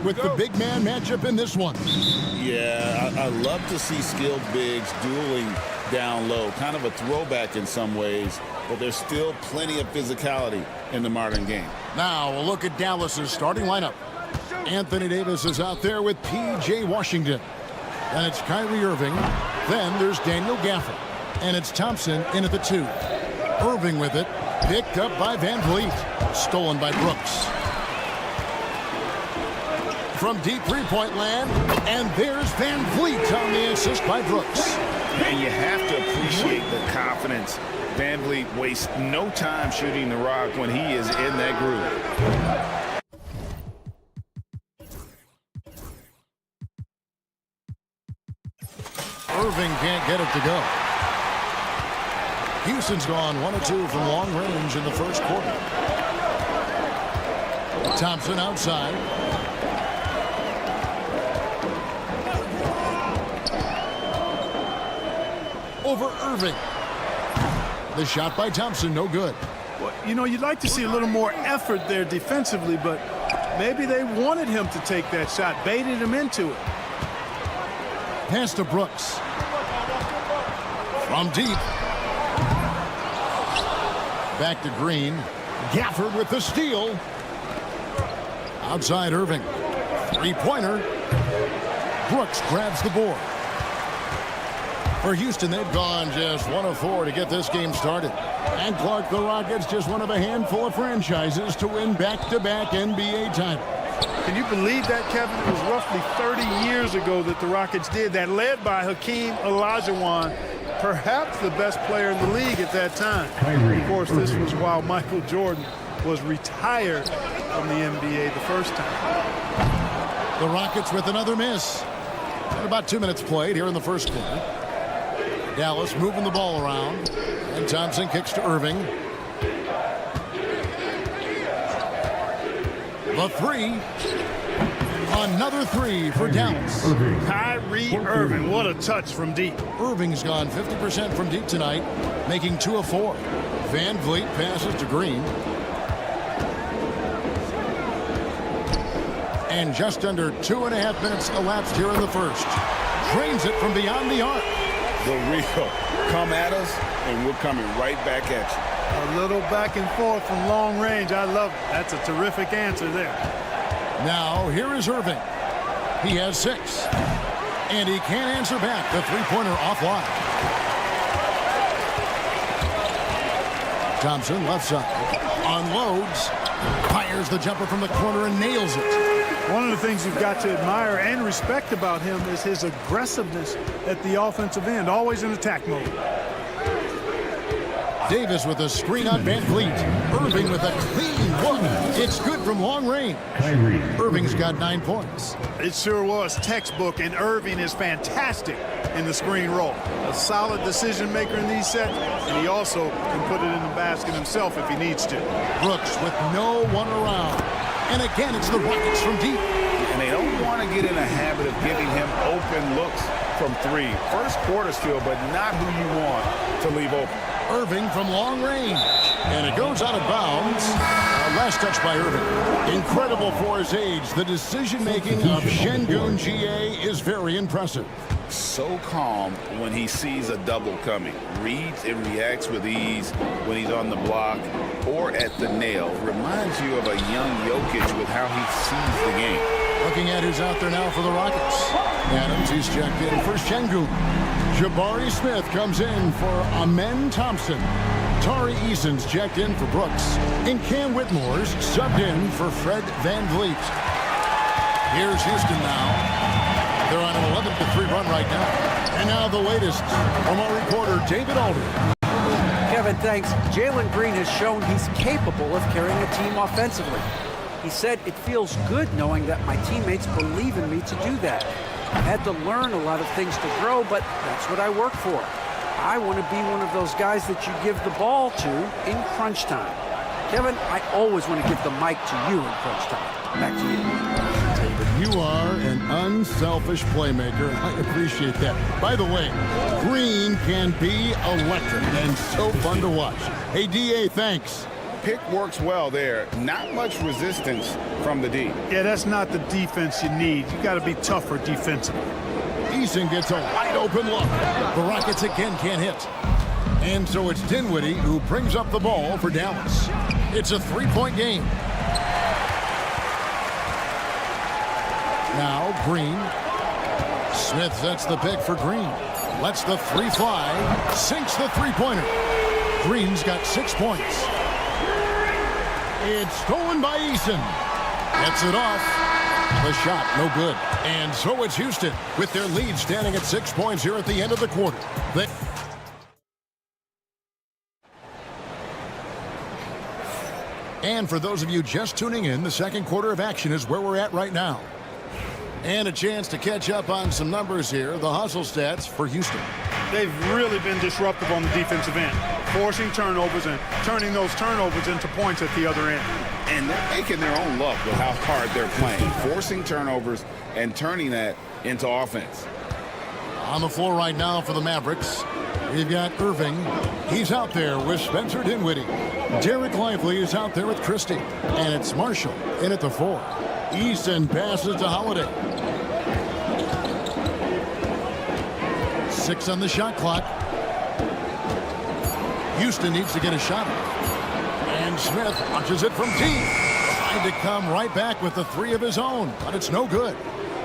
Greg with the big man matchup in this one. Yeah, I love to see skilled bigs dueling down low. Kind of a throwback in some ways, but there's still plenty of physicality in the modern game. Now a look at Dallas's starting lineup. Anthony Davis is out there with P.J. Washington. And it's Kyrie Irving. Then there's Daniel Gafford. And it's Thompson in at the 2. Irving with it. Picked up by Van Vliet. Stolen by Brooks. From deep three-point land. And there's Van Vliet on the assist by Brooks. And you have to appreciate the confidence. Van Vliet wastes no time shooting the rock when he is in that groove. Irving can't get it to go. Houston's gone 1 of 2 from long range in the first quarter. Thompson outside. Over Irving. The shot by Thompson, no good. Well, you know, you'd like to see a little more effort there defensively, but maybe they wanted him to take that shot, baited him into it. Pass to Brooks. From deep. Back to Green. Gafford with the steal. Outside Irving. Three-pointer. Brooks grabs the board. For Houston, they've gone just 1 of 4 to get this game started. And Clark, the Rockets, just one of a handful of franchises to win back-to-back NBA titles. Can you believe that, Kevin? It was roughly 30 years ago that the Rockets did that, led by Hakeem Olajuwon, perhaps the best player in the league at that time. Of course, this was while Michael Jordan was retired from the NBA the first time. The Rockets with another miss. And about 2 minutes played here in the first quarter. Dallas moving the ball around. And Thompson kicks to Irving. The 3. Another 3 for Dallas. Kyrie Irving, what a touch from deep. Irving's gone 50% from deep tonight, making 2 of 4. Van Vliet passes to Green. And just under 2.5 minutes elapsed here in the first. Drains it from beyond the arc. The real. Come at us, and we're coming right back at you. A little back and forth from long range. I love it. That's a terrific answer there. Now, here is Irving. He has 6. And he can't answer back. The three-pointer offline. Thompson, left side. Unloads. Fires the jumper from the corner and nails it. One of the things you've got to admire and respect about him is his aggressiveness at the offensive end. Always in attack mode. Davis with a screen on Van Vliet. Irving with a clean look. It's good from long range. Irving's got 9 points. It sure was textbook, and Irving is fantastic in the screen roll. A solid decision maker in these sets, and he also can put it in the basket himself if he needs to. Brooks with no one around. And again, it's the Rockets from deep. And they don't want to get in a habit of giving him open looks from 3. First quarter still, but not who you want to leave open. Irving from long range. And it goes out of bounds. Last touch by Irving. Incredible for his age. The decision-making of Şengün GA is very impressive. So calm when he sees a double coming. Reads and reacts with ease when he's on the block or at the nail. Reminds you of a young Jokic with how he sees the game. Looking at who's out there now for the Rockets. Adams, he's checked in for Şengün. Jabari Smith comes in for Amen Thompson. Tari Eason's checked in for Brooks. And Cam Whitmore's subbed in for Fred Van Vliet. Here's Houston now. They're on an 11-3 run right now. And now the latest from our reporter, David Alder. Kevin, thanks. Jalen Green has shown he's capable of carrying a team offensively. He said, it feels good knowing that my teammates believe in me to do that. I had to learn a lot of things to grow, but that's what I work for. I want to be one of those guys that you give the ball to in crunch time. Kevin, I always want to give the mic to you in crunch time. Back to you. David, you are an unselfish playmaker. I appreciate that. By the way, Green can be electric and so fun to watch. Hey, DA, thanks. pick works well there. Not much resistance from the D. Yeah, that's not the defense you need. You got to be tougher defensively. Eason gets a wide open look. The Rockets again can't hit. And so it's Dinwiddie who brings up the ball for Dallas. It's a three-point game. Now Green. Smith sets the pick for Green. Lets the three fly. Sinks the three-pointer. Green's got 6 points. It's stolen by Eason. Gets it off. The shot, no good. And so it's Houston with their lead standing at 6 points here at the end of the quarter. And for those of you just tuning in, the second quarter of action is where we're at right now. And a chance to catch up on some numbers here, the hustle stats for Houston. They've really been disruptive on the defensive end, forcing turnovers and turning those turnovers into points at the other end. And they're making their own luck with how hard they're playing, forcing turnovers and turning that into offense. On the floor right now for the Mavericks, we've got Irving. He's out there with Spencer Dinwiddie. Derek Lively is out there with Christie. And it's Marshall in at the 4. Eason passes to Holiday. 6 on the shot clock. Houston needs to get a shot off. And Smith launches it from deep. Trying to come right back with the 3 of his own, but it's no good.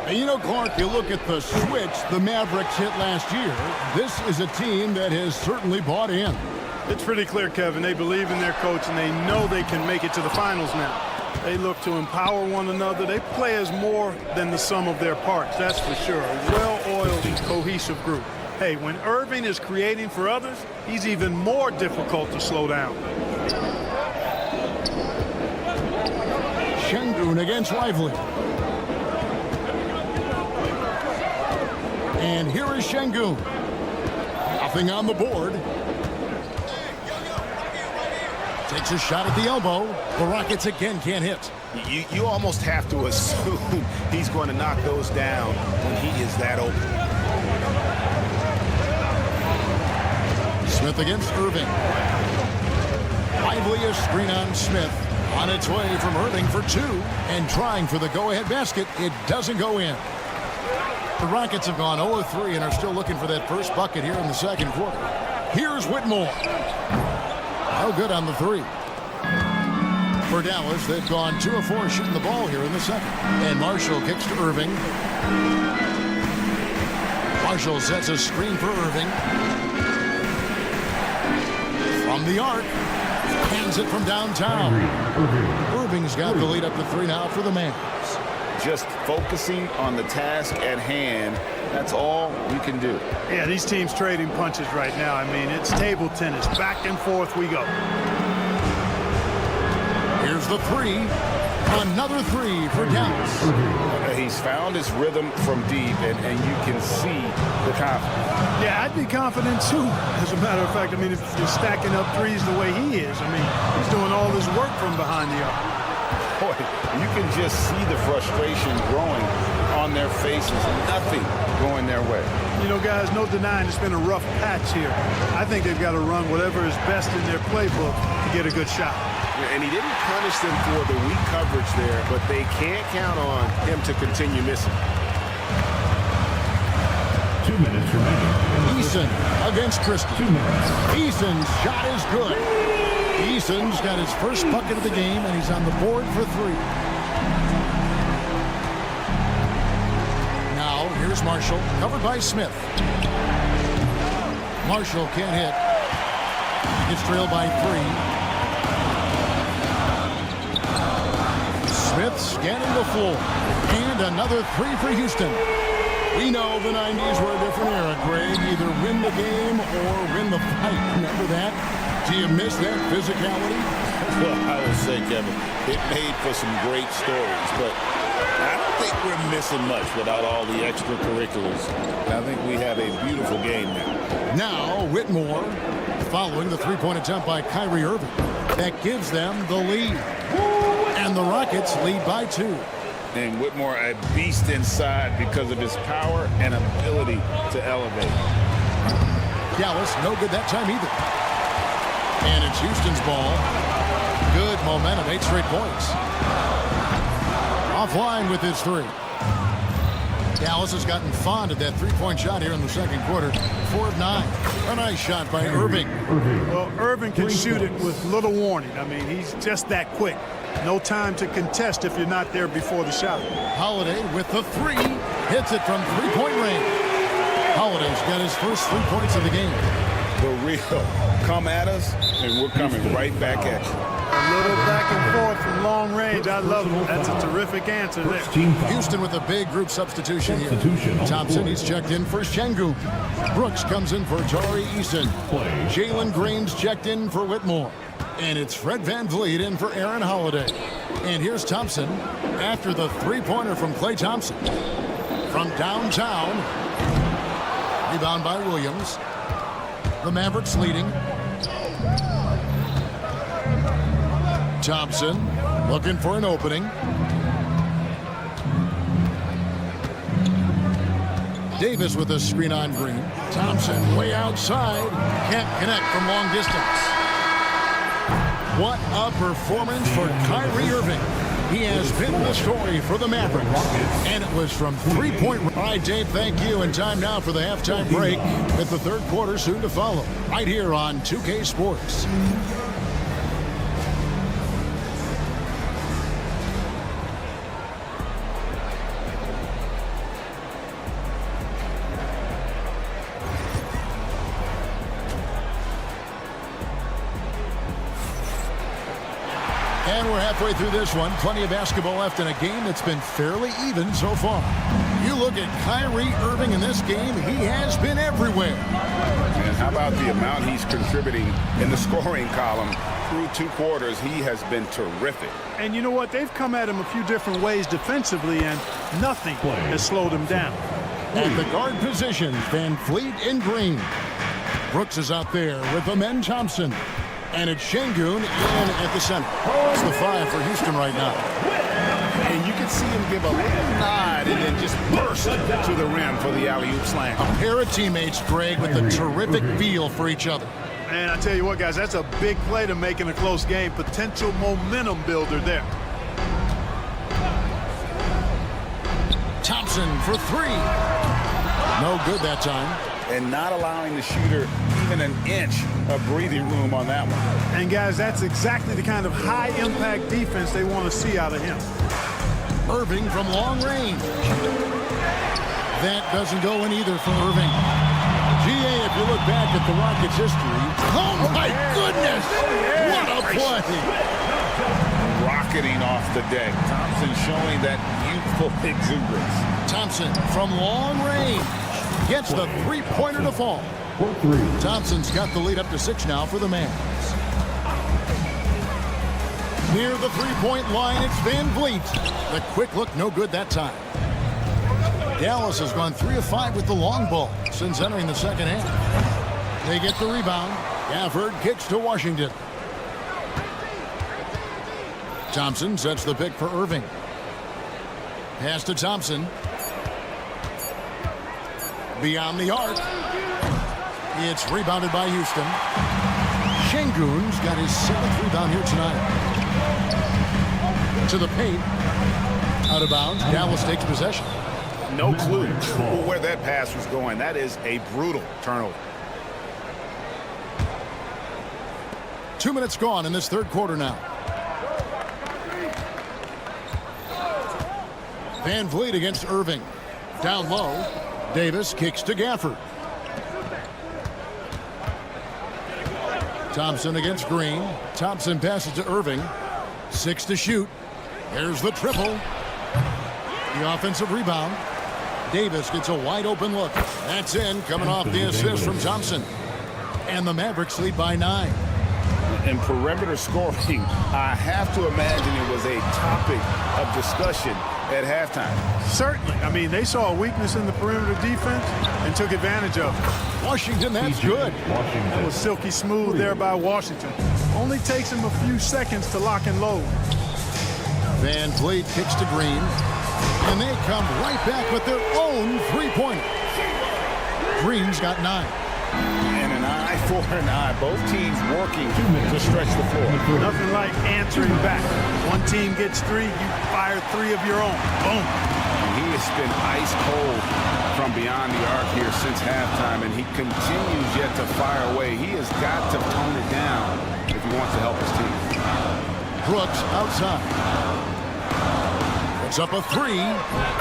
And you know, Clark, you look at the switch the Mavericks hit last year. This is a team that has certainly bought in. It's pretty clear, Kevin. They believe in their coach, and they know they can make it to the finals now. They look to empower one another. They play as more than the sum of their parts, that's for sure. A well-oiled, cohesive group. Hey, when Irving is creating for others, he's even more difficult to slow down. Şengün against Lively. And here is Şengün. Nothing on the board. Takes a shot at the elbow. The Rockets again can't hit. You almost have to assume he's going to knock those down when he is that open. Smith against Irving. Lively a screen on Smith. On its way from Irving for 2. And trying for the go-ahead basket. It doesn't go in. The Rockets have gone 0-3 and are still looking for that first bucket here in the second quarter. Here's Whitmore. No good on the 3. For Dallas, they've gone 2 of 4 shooting the ball here in the second. And Marshall kicks to Irving. Marshall sets a screen for Irving. From the arc. Hands it from downtown. Irving's got the lead up to 3 now for the Mavs. Just focusing on the task at hand. That's all you can do. Yeah, these teams trading punches right now. I mean, it's table tennis. Back and forth we go. Here's the 3. Another 3 for Dallas. He's found his rhythm from deep, and you can see the confidence. Yeah, I'd be confident too. As a matter of fact, I mean, if you're stacking up threes the way he is, I mean, he's doing all this work from behind the arc. Boy, you can just see the frustration growing on their faces. Nothing going their way. You know, guys, no denying it's been a rough patch here. I think they've got to run whatever is best in their playbook to get a good shot. And he didn't punish them for the weak coverage there, but they can't count on him to continue missing. 2 minutes remaining. Eason against Christie. 2 minutes. Eason's shot is good. Eason's got his first bucket of the game, and he's on the board for 3. Now, here's Marshall, covered by Smith. Marshall can't hit. He gets trailed by 3. Smith scanning the floor. And another 3 for Houston. We know the 90s were a different era, Greg. Either win the game or win the fight. Remember that? Do you miss that physicality? Well, I would say, Kevin, it made for some great stories, but I don't think we're missing much without all the extracurriculars. I think we have a beautiful game now. Now, Whitmore following the 3-point attempt by Kyrie Irving. That gives them the lead. And the Rockets lead by 2. And Whitmore, a beast inside because of his power and ability to elevate. Dallas, no good that time either. And it's Houston's ball. Good momentum, 8 straight points. Offline with his 3. Dallas has gotten fond of that three-point shot here in the second quarter. 4 of 9. A nice shot by Irving. Well, Irving can shoot it with little warning. I mean, he's just that quick. No time to contest if you're not there before the shot. Holiday with the 3. Hits it from three-point range. Holiday's got his first 3 points of the game. The real come at us, and we're coming right back at you. A little back and forth from long range. I love it. That's a terrific answer there. Houston with a big group substitution here. Thompson, he's checked in for Şengün. Brooks comes in for Tari Eason. Jalen Green's checked in for Whitmore. And it's Fred VanVleet in for Aaron Holiday. And here's Thompson after the three-pointer from Klay Thompson. From downtown. Rebound by Williams. The Mavericks leading. Thompson looking for an opening. Davis with a screen on Green. Thompson way outside. Can't connect from long distance. What a performance for Kyrie Irving. He has been the story for the Mavericks. And it was from three-point. All right, Dave, thank you. And time now for the halftime break with the third quarter soon to follow. Right here on 2K Sports. And we're halfway through this one. Plenty of basketball left in a game that's been fairly even so far. You look at Kyrie Irving in this game, he has been everywhere. And how about the amount he's contributing in the scoring column? Through 2 quarters, he has been terrific. And you know what? They've come at him a few different ways defensively, and nothing has slowed him down. At the guard position, VanVleet and Green. Brooks is out there with Amen Thompson. And it's Şengün in at the center. It's the 5 for Houston right now. And you can see him give a little nod and then just burst to the rim for the alley-oop slam. A pair of teammates, Greg, with a terrific feel for each other. And I tell you what, guys, that's a big play to make in a close game. Potential momentum builder there. Thompson for 3. No good that time. And not allowing the shooter even an inch of breathing room on that one. And, guys, that's exactly the kind of high-impact defense they want to see out of him. Irving from long range. That doesn't go in either for Irving. GA, if you look back at the Rockets' history. Oh, my goodness! What a play! Rocketing off the deck. Thompson showing that youthful exuberance. Thompson from long range. Gets the three-pointer to fall. Thompson's got the lead up to 6 now for the Mavs. Near the three-point line, it's VanVleet. The quick look, no good that time. Dallas has gone 3 of 5 with the long ball since entering the second half. They get the rebound. Gafford kicks to Washington. Thompson sets the pick for Irving. Pass to Thompson. Beyond the arc. It's rebounded by Houston. Şengün's got his 7th rebound here tonight. To the paint. Out of bounds. Dallas takes possession. No clue where that pass was going. That is a brutal turnover. 2 minutes gone in this third quarter now. VanVleet against Irving. Down low. Davis kicks to Gafford. Thompson against Green. Thompson passes to Irving. 6 to shoot. There's the triple. The offensive rebound. Davis gets a wide open look. That's in, coming off the assist from Thompson. And the Mavericks lead by 9. In perimeter scoring, I have to imagine it was a topic of discussion at halftime. Certainly. I mean, they saw a weakness in the perimeter defense and took advantage of it. Washington, that's good. That was silky smooth there by Washington. Only takes him a few seconds to lock and load. VanVleet kicks to Green. And they come right back with their own three-pointer. Green's got 9. And an an eye for an eye. Both teams working to stretch the floor. Nothing like answering back. One team gets 3, you fire 3 of your own. Boom. And he has been ice cold from beyond the arc here since halftime, and he continues yet to fire away. He has got to tone it down if he wants to help his team. Brooks outside. Puts up a 3,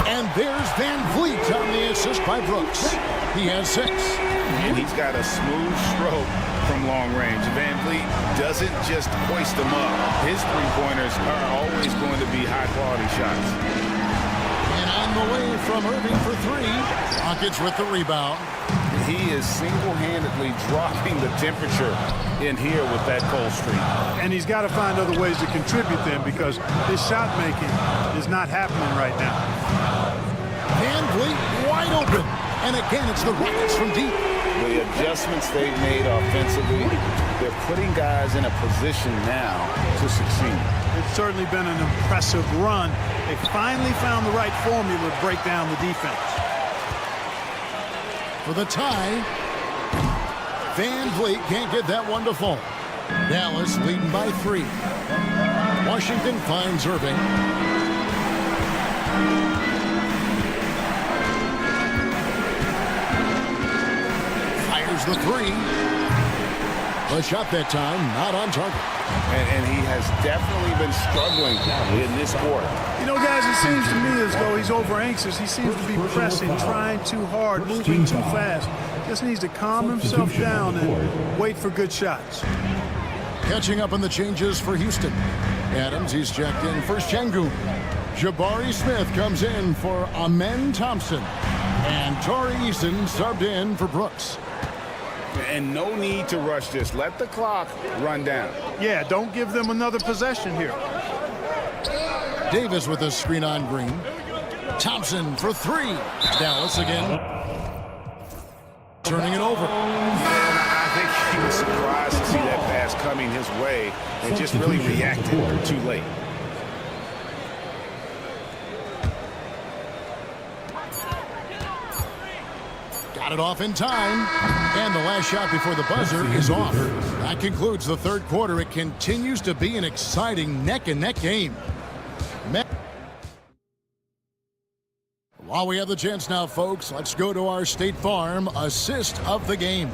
and there's Van Vliet on the assist by Brooks. He has 6. And he's got a smooth stroke from long range. Van Vliet doesn't just hoist them up. His three-pointers are always going to be high-quality shots. And on the way from Irving for 3. Rockets with the rebound. He is single-handedly dropping the temperature in here with that cold streak. And he's got to find other ways to contribute then, because his shot making is not happening right now. Van Vliet wide open. And again, it's the Rockets from deep. The adjustments they've made offensively, they're putting guys in a position now to succeed. It's certainly been an impressive run. They finally found the right formula to break down the defense. For the tie, Van Vliet can't get that one to fall. Dallas leading by 3. Washington finds Irving. Fires the 3. A shot that time, not on target. And he has definitely been struggling in this quarter. You know, guys, it seems to me as though he's over-anxious. He seems to be pressing, trying too hard, moving too fast. Just needs to calm himself down and wait for good shots. Catching up on the changes for Houston. Adams, he's checked in for Şengün. Jabari Smith comes in for Amen Thompson. And Torrey Eason subbed in for Brooks. And no need to rush this. Let the clock run down. Yeah, don't give them another possession here. Davis with a screen on Green. Thompson for 3. Dallas again. Turning it over. I think he was surprised to see that pass coming his way and just really reacted too late. Got it off in time. And the last shot before the buzzer is off. That concludes the third quarter. It continues to be an exciting neck-and-neck game. While we have the chance now, folks, let's go to our State Farm assist of the game.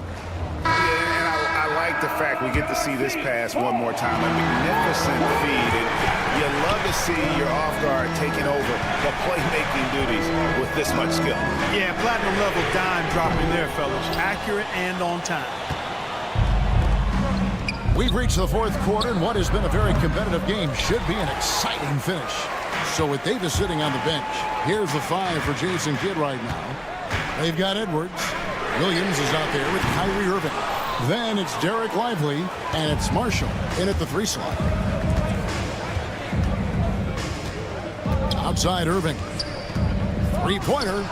Yeah, and I like the fact we get to see this pass one more time. A magnificent feed. And you love to see your off guard taking over the playmaking duties with this much skill. Yeah, platinum level dime dropping there, fellas. Accurate and on time. We've reached the fourth quarter, and what has been a very competitive game should be an exciting finish. So with Davis sitting on the bench, here's the 5 for Jason Kidd right now. They've got Edwards. Williams is out there with Kyrie Irving. Then it's Derek Lively, and it's Marshall in at the 3 slot. Outside Irving. 3-pointer.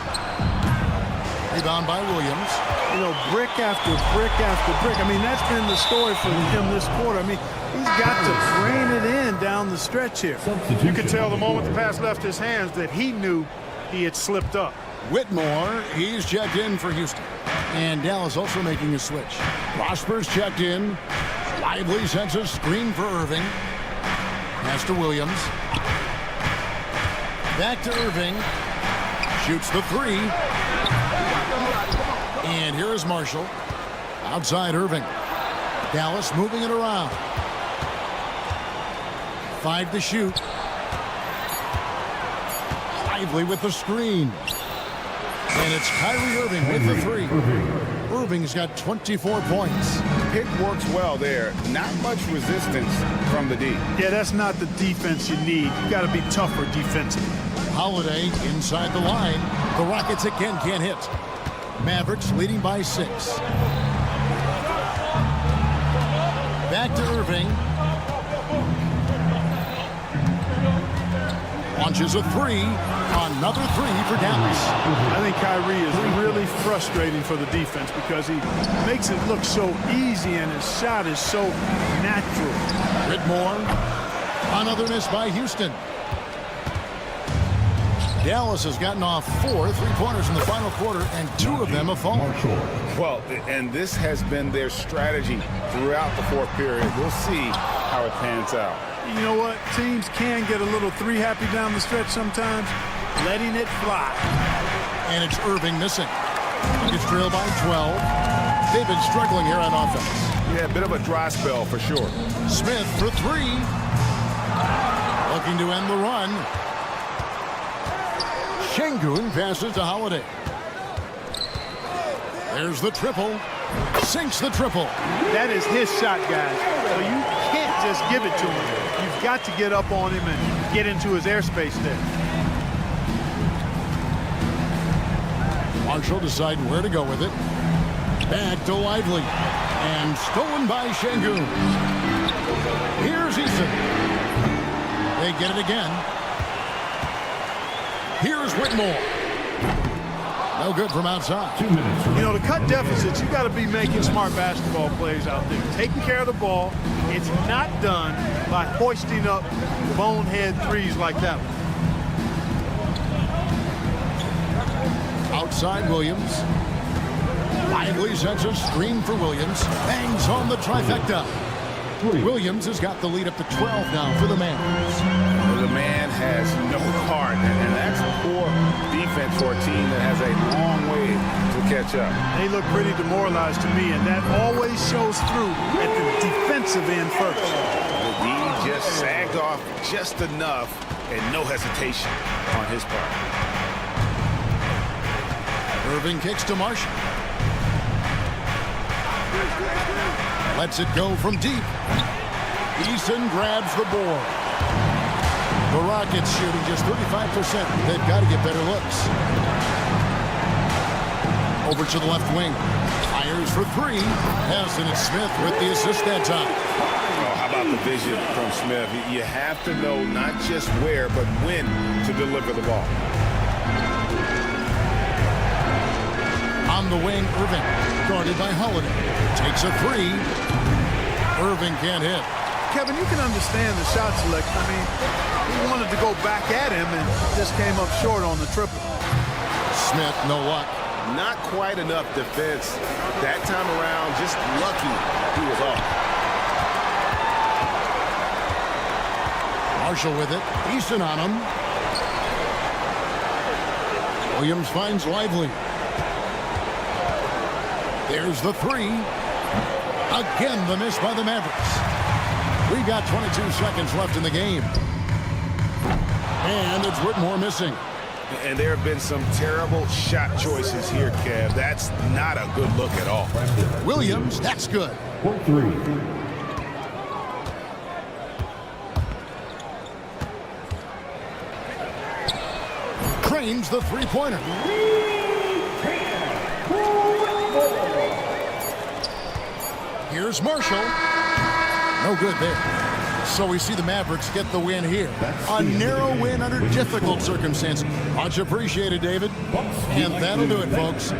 Rebound by Williams. You know, brick after brick after brick. I mean, that's been the story for him this quarter. I mean, he's got to rein it in down the stretch here. You could tell the moment the pass left his hands that he knew he had slipped up. Whitmore, he's checked in for Houston. And Dallas also making a switch. Prosper's checked in. Lively sends a screen for Irving. Pass to Williams. Back to Irving. Shoots the 3. And here is Marshall. Outside Irving. Dallas moving it around. 5 to shoot. Lively with the screen. And it's Kyrie Irving with the 3. Irving's got 24 points. Pick works well there. Not much resistance from the D. Yeah, that's not the defense you need. You got to be tougher defensively. Holiday inside the line. The Rockets again can't hit. Mavericks leading by 6. Back to Irving. Launches a 3. Another 3 for Dallas. I think Kyrie is really frustrating for the defense because he makes it look so easy and his shot is so natural. Whitmore. Another miss by Houston. Dallas has gotten off 4 3-pointers in the final quarter, and 2 of them have fallen. Well, and this has been their strategy throughout the fourth period. We'll see how it pans out. You know what? Teams can get a little three-happy down the stretch sometimes, letting it fly. And it's Irving missing. It's trailed by 12. They've been struggling here on offense. Yeah, a bit of a dry spell for sure. Smith for 3. Looking to end the run. Şengün passes to Holiday. There's the triple. Sinks the triple. That is his shot, guys. So you can't just give it to him. You've got to get up on him and get into his airspace there. Marshall deciding where to go with it. Back to Lively. And stolen by Şengün. Here's Eason. They get it again. Here's Whitmore. No good from outside. 2 minutes. You know, to cut deficits, you got to be making smart basketball plays out there. Taking care of the ball. It's not done by hoisting up bonehead threes like that one. Outside Williams. Lively sets a screen for Williams. Bangs on the trifecta. Williams has got the lead up to 12 now for the Mavericks. The man has no heart, and that's poor defense for a team that has a long way to catch up. They look pretty demoralized to me, and that always shows through at the defensive end first. The D just sagged off just enough, and no hesitation on his part. Irving kicks to Marshall. Lets it go from deep. Eason grabs the board. The Rockets shooting just 35%. They've got to get better looks. Over to the left wing. Fires for 3. Yes, and it's Smith with the assist that time. Oh, how about the vision from Smith? You have to know not just where, but when to deliver the ball. On the wing, Irving. Guarded by Holiday. Takes a 3. Irving can't hit. Kevin, you can understand the shot selection. I mean, he wanted to go back at him and just came up short on the triple. Smith, no luck. Not quite enough defense. That time around, just lucky he was off. Marshall with it. Eason on him. Williams finds Lively. There's the 3. Again, the miss by the Mavericks. We got 22 seconds left in the game. And it's Whitmore missing. And there have been some terrible shot choices here, Kev. That's not a good look at all. Williams, that's good. 3. Cranes the three-pointer. Here's Marshall. No good there. So we see the Mavericks get the win here. A narrow win under difficult circumstances. Much appreciated, David. And that'll do it, folks.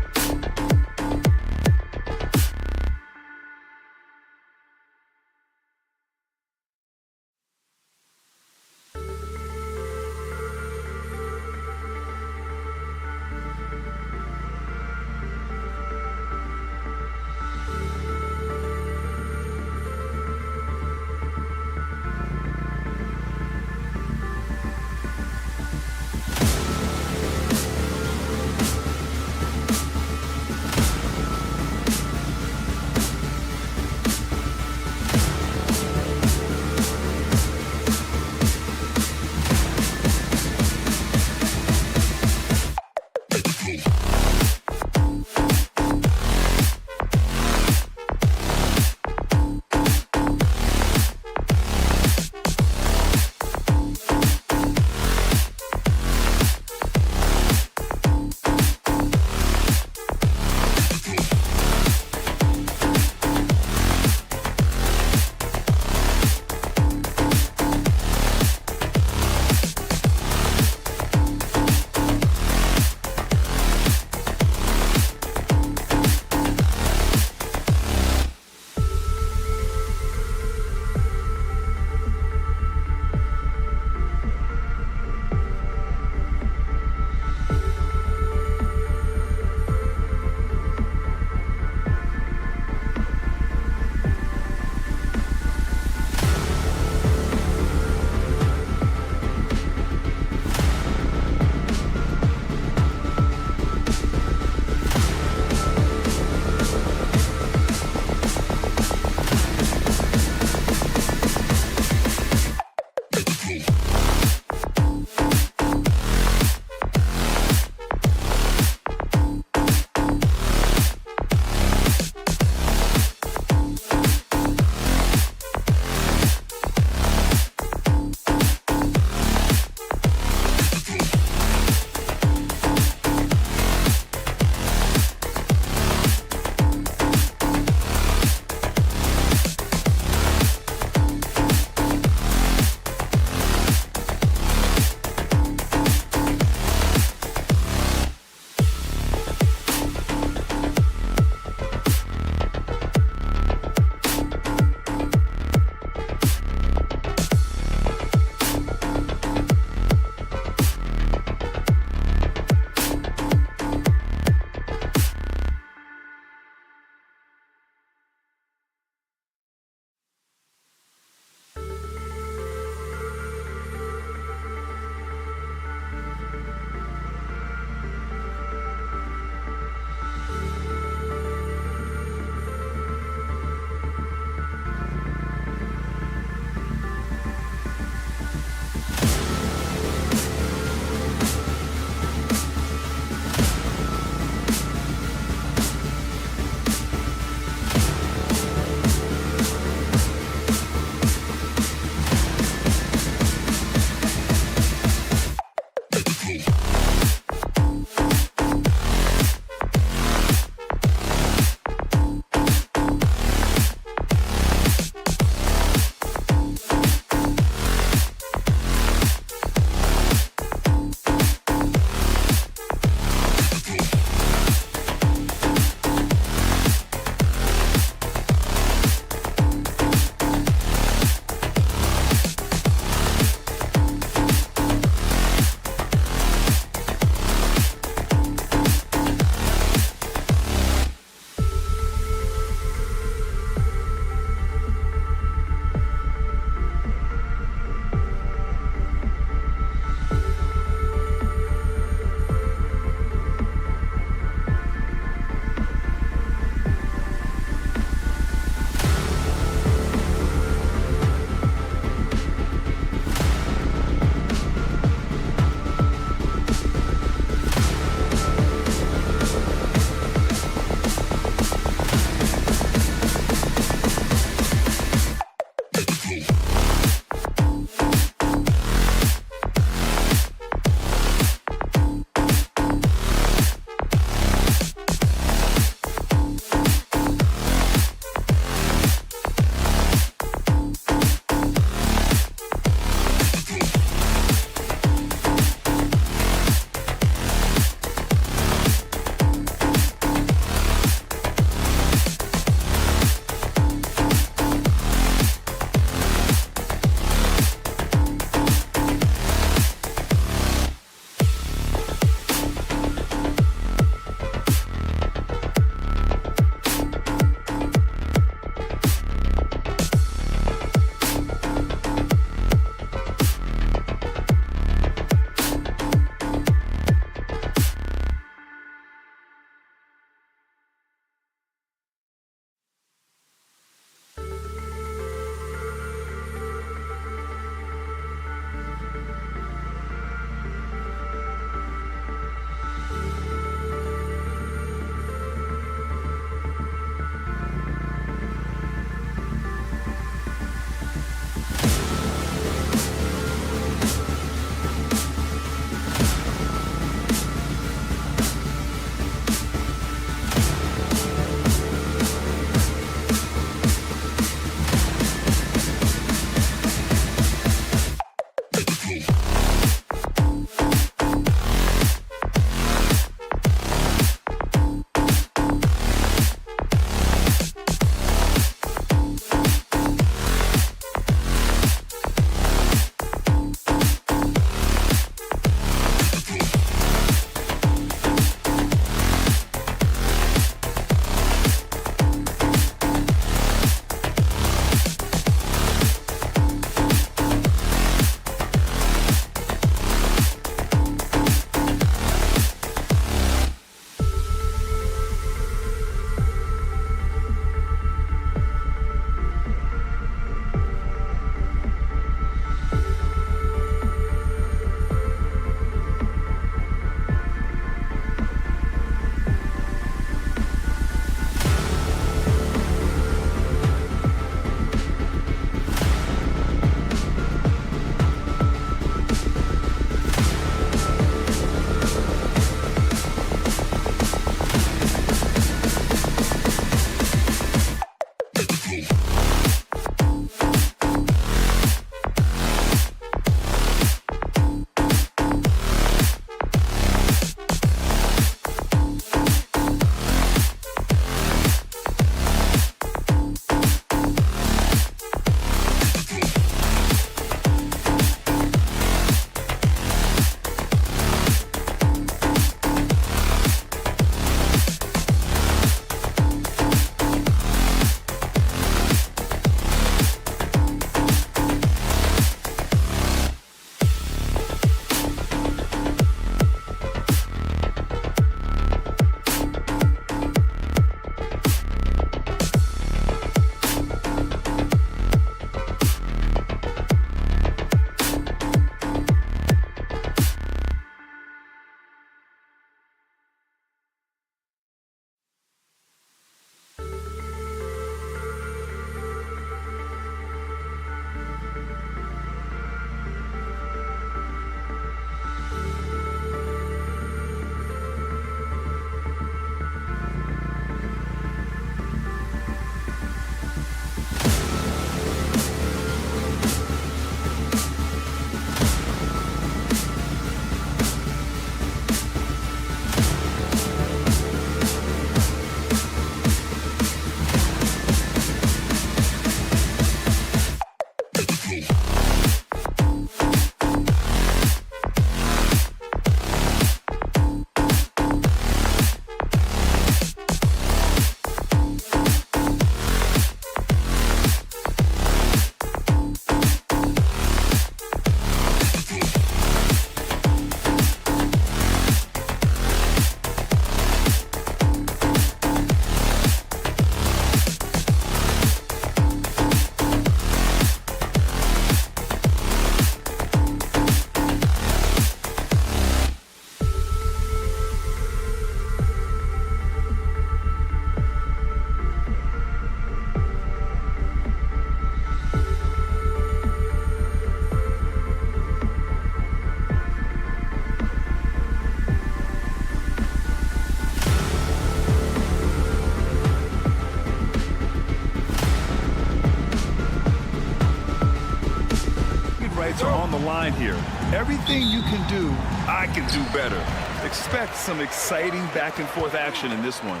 rights are on the line here. Everything you can do, I can do better. Expect some exciting back-and-forth action in this one.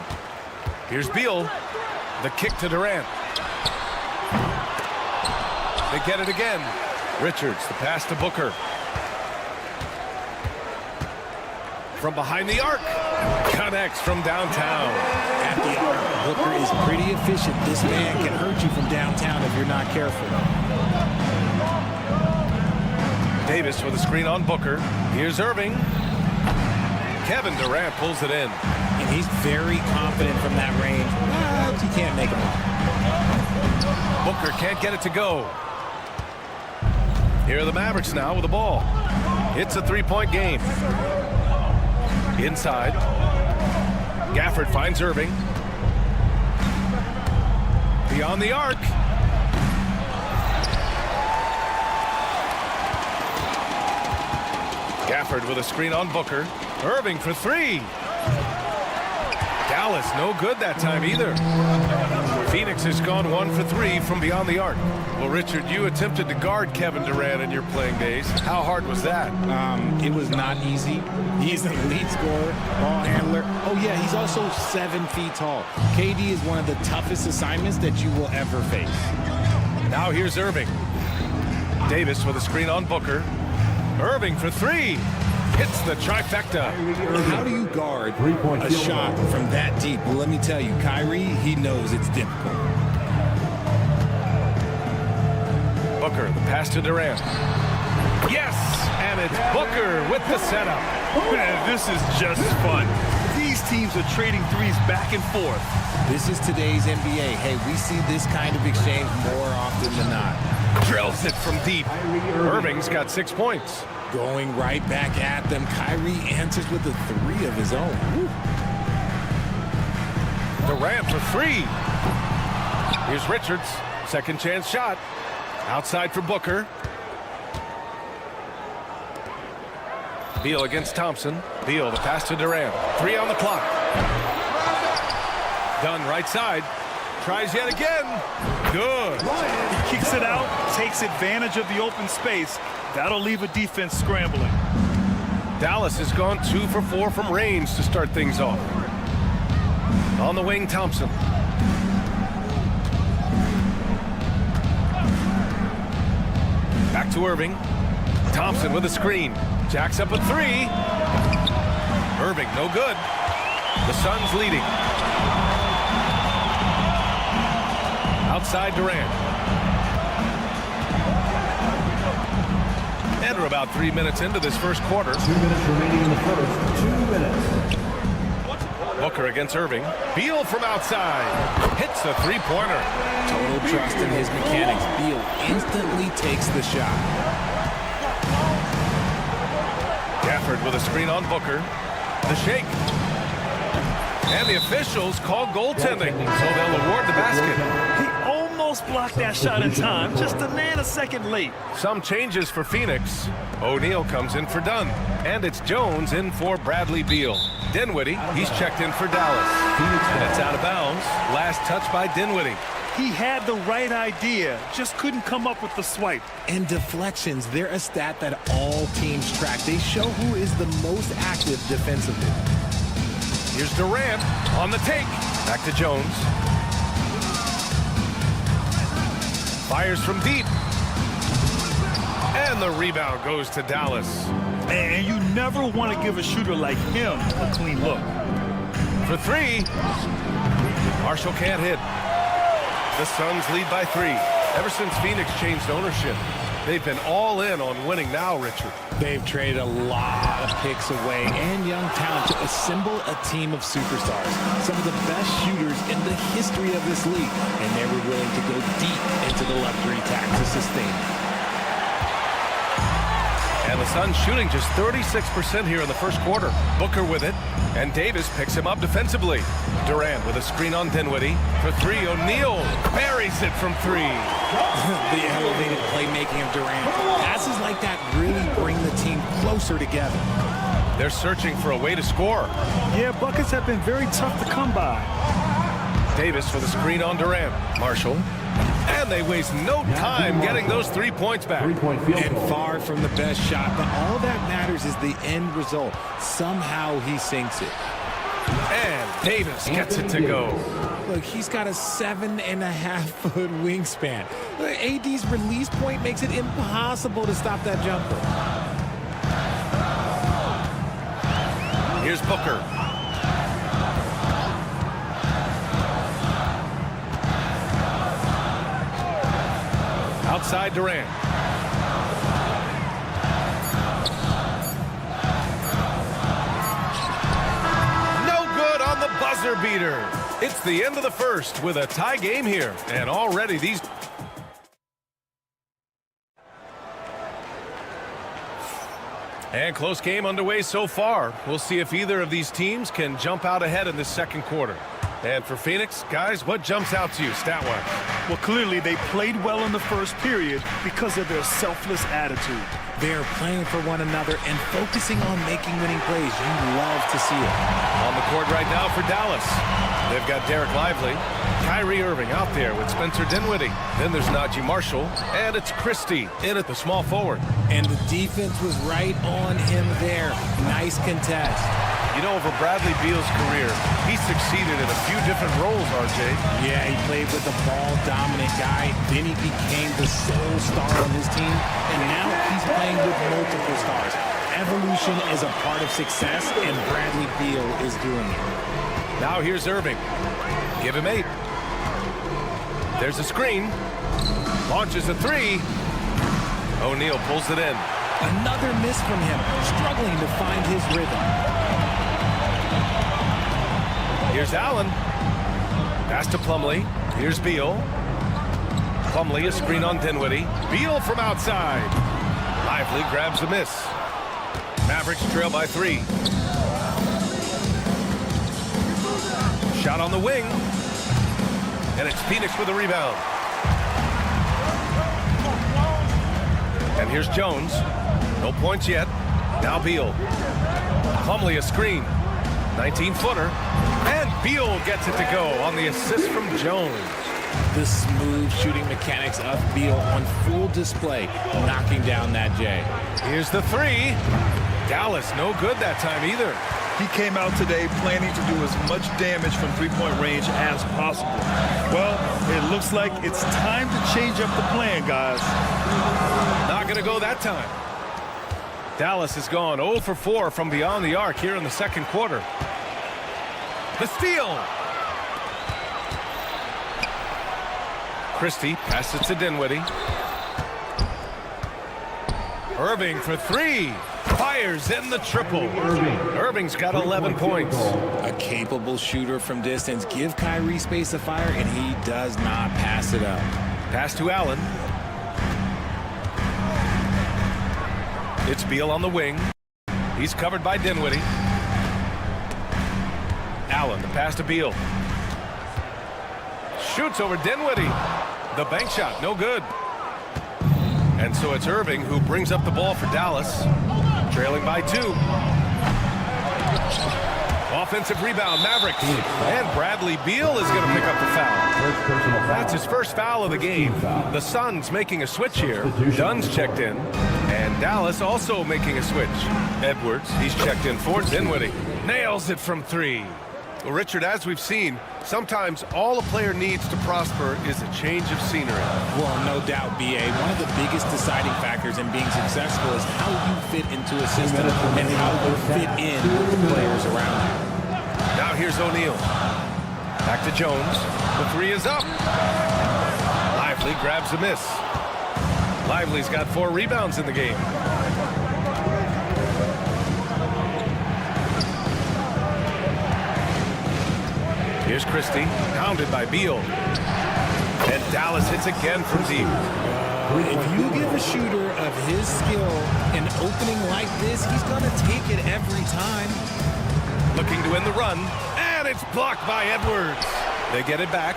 Here's Beal. The kick to Durant. They get it again. Richards, the pass to Booker. From behind the arc. Connects from downtown. At the arc, Booker is pretty efficient. This man can hurt you from downtown if you're not careful. Davis with a screen on Booker. Here's Irving. Kevin Durant pulls it in. And he's very confident from that range, but you can't make him out. Booker can't get it to go. Here are the Mavericks now with the ball. It's a three-point game. Inside. Gafford finds Irving. Beyond the arc. Gafford with a screen on Booker. Irving for three. Dallas no good that time either. Phoenix has gone 1 for 3 from beyond the arc. Well, Richard, you attempted to guard Kevin Durant in your playing days. How hard was that? It was not easy. He's the lead scorer, ball handler. Oh, yeah, he's also 7 feet tall. KD is one of the toughest assignments that you will ever face. Now here's Irving. Davis with a screen on Booker. Irving for three. Hits the trifecta. How do you guard a shot from that deep? Well, let me tell you, Kyrie, he knows it's difficult. Booker, the pass to Durant. Yes, and it's Booker with the setup. Man, this is just fun. These teams are trading threes back and forth. This is today's NBA. Hey, we see this kind of exchange more often than not. Drills it from deep. Irving's got 6 points. Going right back at them. Kyrie answers with a 3 of his own. Woo. Durant for three. Here's Richards. Second chance shot. Outside for Booker. Beal against Thompson. Beal, the pass to Durant. 3 on the clock. Dunn right side. Tries yet again. Good. He kicks it out, takes advantage of the open space. That'll leave a defense scrambling. Dallas has gone 2 for 4 from range to start things off. On the wing, Thompson. Back to Irving. Thompson with a screen. Jacks up a 3. Irving, no good. The Suns leading. Outside Durant. And we're about 3 minutes into this first quarter. 2 minutes remaining in the first. 2 minutes. Booker against Irving. Beal from outside. Hits a three-pointer. Total trust in his mechanics. Beal instantly takes the shot. Gafford with a screen on Booker. The shake. And the officials call goaltending, so they'll award the basket. He almost blocked that shot in time, just a nanosecond late. Some changes for Phoenix. O'Neal comes in for Dunn. And it's Jones in for Bradley Beal. Dinwiddie, he's checked in for Dallas. And it's out of bounds. Last touch by Dinwiddie. He had the right idea, just couldn't come up with the swipe. And deflections, they're a stat that all teams track. They show who is the most active defensively. Here's Durant on the take. Back to Jones. Fires from deep. And the rebound goes to Dallas. And you never want to give a shooter like him a clean look. For three. Marshall can't hit. The Suns lead by 3. Ever since Phoenix changed ownership, they've been all in on winning now, Richard. They've traded a lot of picks away and young talent to assemble a team of superstars. Some of the best shooters in the history of this league. And they were willing to go deep into the luxury tax to sustain it. And the Suns shooting just 36% here in the first quarter. Booker with it, and Davis picks him up defensively. Durant with a screen on Dinwiddie. For 3, O'Neal buries it from 3. The elevated playmaking of Durant. Passes like that really bring the team closer together. They're searching for a way to score. Yeah, buckets have been very tough to come by. Davis with a screen on Durant. Marshall. And they waste no time getting those 3 points back. And far from the best shot, but all that matters is the end result. Somehow he sinks it. And Davis gets it to go. Look, he's got a 7.5-foot wingspan. AD's release point makes it impossible to stop that jumper. Here's Booker. Outside Durant. No good on the buzzer beater. It's the end of the first with a tie game here. And already these... And close game underway so far. We'll see if either of these teams can jump out ahead in this second quarter. And for Phoenix, guys, what jumps out to you stat-wise? Well, clearly they played well in the first period because of their selfless attitude. They're playing for one another and focusing on making winning plays. You love to see it. On the court right now for Dallas. They've got Derek Lively, Kyrie Irving out there with Spencer Dinwiddie. Then there's Najee Marshall, and it's Christie in at the small forward. And the defense was right on him there. Nice contest. You know, over Bradley Beal's career, he succeeded in a few different roles, RJ. Yeah, he played with a ball-dominant guy. Then he became the sole star on his team, and now he's playing with multiple stars. Evolution is a part of success, and Bradley Beal is doing it. Now here's Irving. Give him 8. There's a screen. Launches a 3. O'Neal pulls it in. Another miss from him, struggling to find his rhythm. Here's Allen. Pass to Plumlee. Here's Beal. Plumlee, a screen on Dinwiddie. Beal from outside. Lively grabs a miss. Mavericks trail by 3. Shot on the wing. And it's Phoenix with a rebound. And here's Jones. No points yet. Now Beal. Plumlee a screen. 19-footer. And Beal gets it to go on the assist from Jones. The smooth shooting mechanics of Beal on full display, knocking down that J. Here's the 3. Dallas no good that time either. He came out today planning to do as much damage from three-point range as possible. Well, it looks like it's time to change up the plan, guys. Not going to go that time. Dallas has gone 0 for 4 from beyond the arc here in the second quarter. The steal. Christie passes to Dinwiddie. Irving for 3. Fires in the triple. Irving's got 11 points. A capable shooter from distance. Give Kyrie space to fire, and he does not pass it up. Pass to Allen. It's Beal on the wing. He's covered by Dinwiddie. Allen, the pass to Beal. Shoots over Dinwiddie. The bank shot, no good. And so it's Irving who brings up the ball for Dallas. Trailing by 2. Offensive rebound, Mavericks. And Bradley Beal is going to pick up the foul. That's his first foul of the game. The Suns making a switch here. Dunn's checked in. And Dallas also making a switch. Edwards, he's checked in for Dinwiddie. Nails it from 3. Well, Richard, as we've seen, sometimes all a player needs to prosper is a change of scenery. Well, no doubt, B.A. One of the biggest deciding factors in being successful is how you fit into a system and how you fit in with the players around you. Now here's O'Neal. Back to Jones. The 3 is up. Lively grabs a miss. Lively's got 4 rebounds in the game. Here's Christie, pounded by Beal. And Dallas hits again from deep. If you give a shooter of his skill an opening like this, he's going to take it every time. Looking to win the run, and it's blocked by Edwards. They get it back.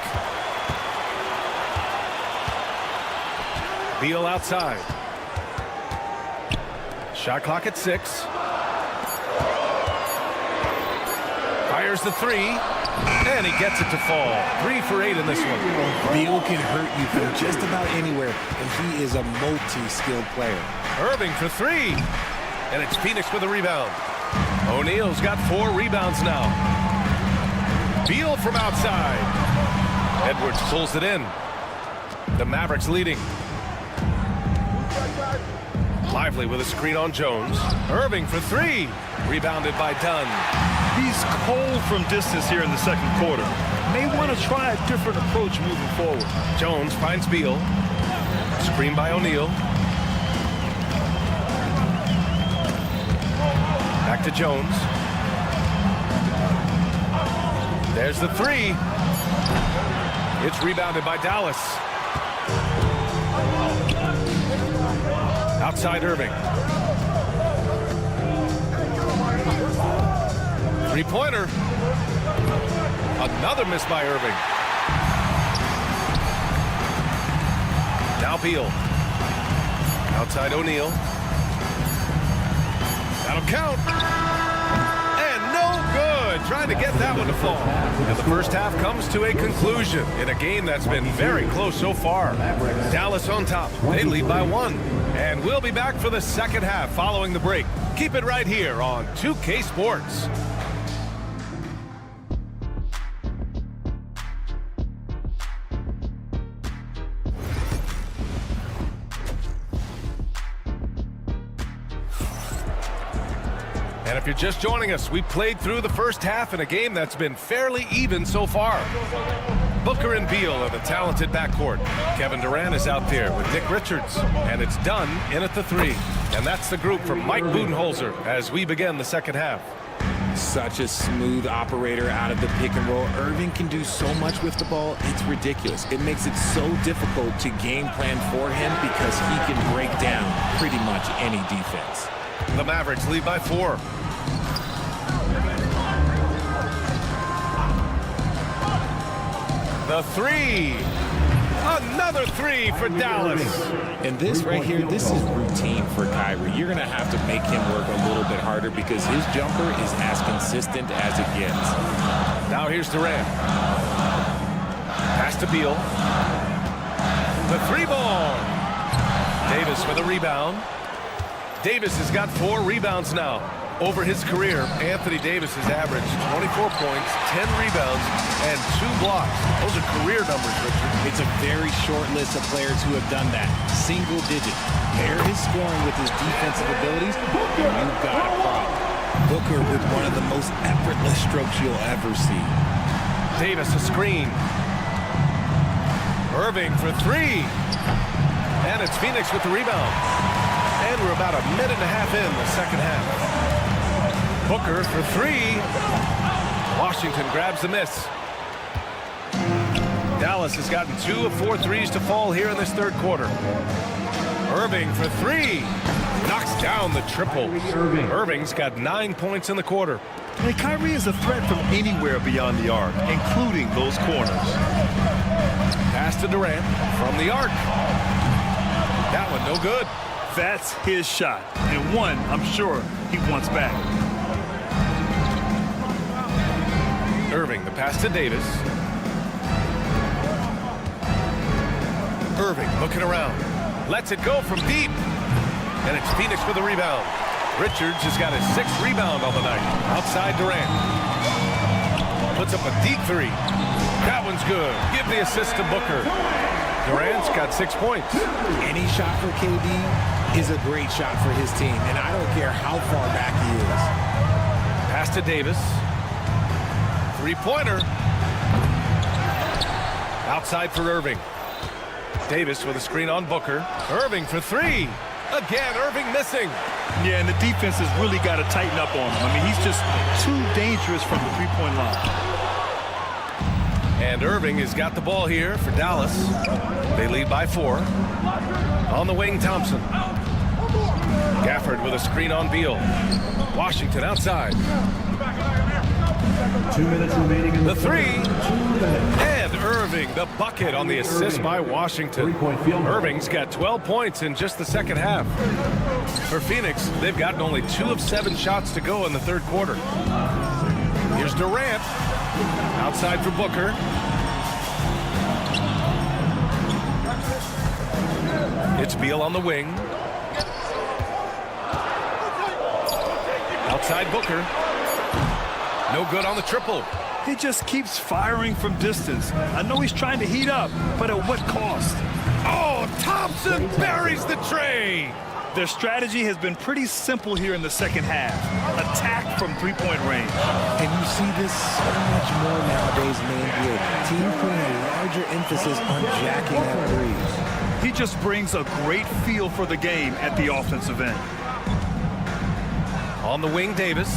Beal outside. Shot clock at 6. Fires the 3. And he gets it to fall. 3 for 8 in this one. Beal can hurt you from just about anywhere, and he is a multi-skilled player. Irving for 3. And it's Phoenix with a rebound. O'Neal's got 4 rebounds now. Beal from outside. Edwards pulls it in. The Mavericks leading. Lively with a screen on Jones. Irving for 3. Rebounded by Dunn. He's cold from distance here in the second quarter. May want to try a different approach moving forward. Jones finds Beal. Screen by O'Neal. Back to Jones. There's the 3. It's rebounded by Dallas. Outside Irving. 3-pointer. Another miss by Irving. Now Beal. Outside O'Neal. That'll count. And no good. Trying to get that one to fall. And the first half comes to a conclusion in a game that's been very close so far. Dallas on top. They lead by 1. And we'll be back for the second half following the break. Keep it right here on 2K Sports. And if you're just joining us, we played through the first half in a game that's been fairly even so far. Booker and Beal are the talented backcourt. Kevin Durant is out there with Nick Richards. And it's Dunn in at the 3. And that's the group from Mike Budenholzer as we begin the second half. Such a smooth operator out of the pick and roll. Irving can do so much with the ball, it's ridiculous. It makes it so difficult to game plan for him because he can break down pretty much any defense. The Mavericks lead by 4. The 3. Another 3 for Dallas. And this right here, this is routine for Kyrie. You're going to have to make him work a little bit harder because his jumper is as consistent as it gets. Now here's Durant. Pass to Beal. The 3-ball. Davis with a rebound. Davis has got 4 rebounds now. Over his career, Anthony Davis has averaged 24 points, 10 rebounds, and 2 blocks. Those are career numbers, Richard. It's a very short list of players who have done that. Single digit. Pair his scoring with his defensive abilities, and you've got a problem. Booker with one of the most effortless strokes you'll ever see. Davis a screen. Irving for 3. And it's Phoenix with the rebound. And we're about a minute and a half in the second half. Booker for 3. Washington grabs the miss. Dallas has gotten 2 of 4 threes to fall here in this third quarter. Irving for 3. Knocks down the triple. Irving's got 9 points in the quarter. And Kyrie is a threat from anywhere beyond the arc, including those corners. Pass to Durant from the arc. That one no good. That's his shot, and one I'm sure he wants back. Irving, the pass to Davis. Irving looking around. Lets it go from deep. And it's Phoenix with a rebound. Richards has got his 6th rebound on the night. Outside Durant. Puts up a deep 3. That one's good. Give the assist to Booker. Durant's got 6 points. Any shot for KD is a great shot for his team, and I don't care how far back he is. Pass to Davis. 3-pointer. Outside for Irving. Davis with a screen on Booker. Irving for 3. Again, Irving missing. Yeah, and the defense has really got to tighten up on him. I mean, he's just too dangerous from the three-point line. And Irving has got the ball here for Dallas. They lead by 4. On the wing, Thompson. Gafford with a screen on Beal. Washington outside. 2 minutes remaining in the 3. And Irving, the bucket on the assist by Washington. Irving's got 12 points in just the second half. For Phoenix, they've gotten only 2 of 7 shots to go in the third quarter. Here's Durant. Outside for Booker. It's Beal on the wing. Outside Booker. No good on the triple. He just keeps firing from distance. I know he's trying to heat up, but at what cost? Oh, Thompson buries the tray. Their strategy has been pretty simple here in the second half. Attack from three-point range. And you see this so much more nowadays in the NBA. Teams putting a larger emphasis on jacking up threes. He just brings a great feel for the game at the offensive end. On the wing, Davis.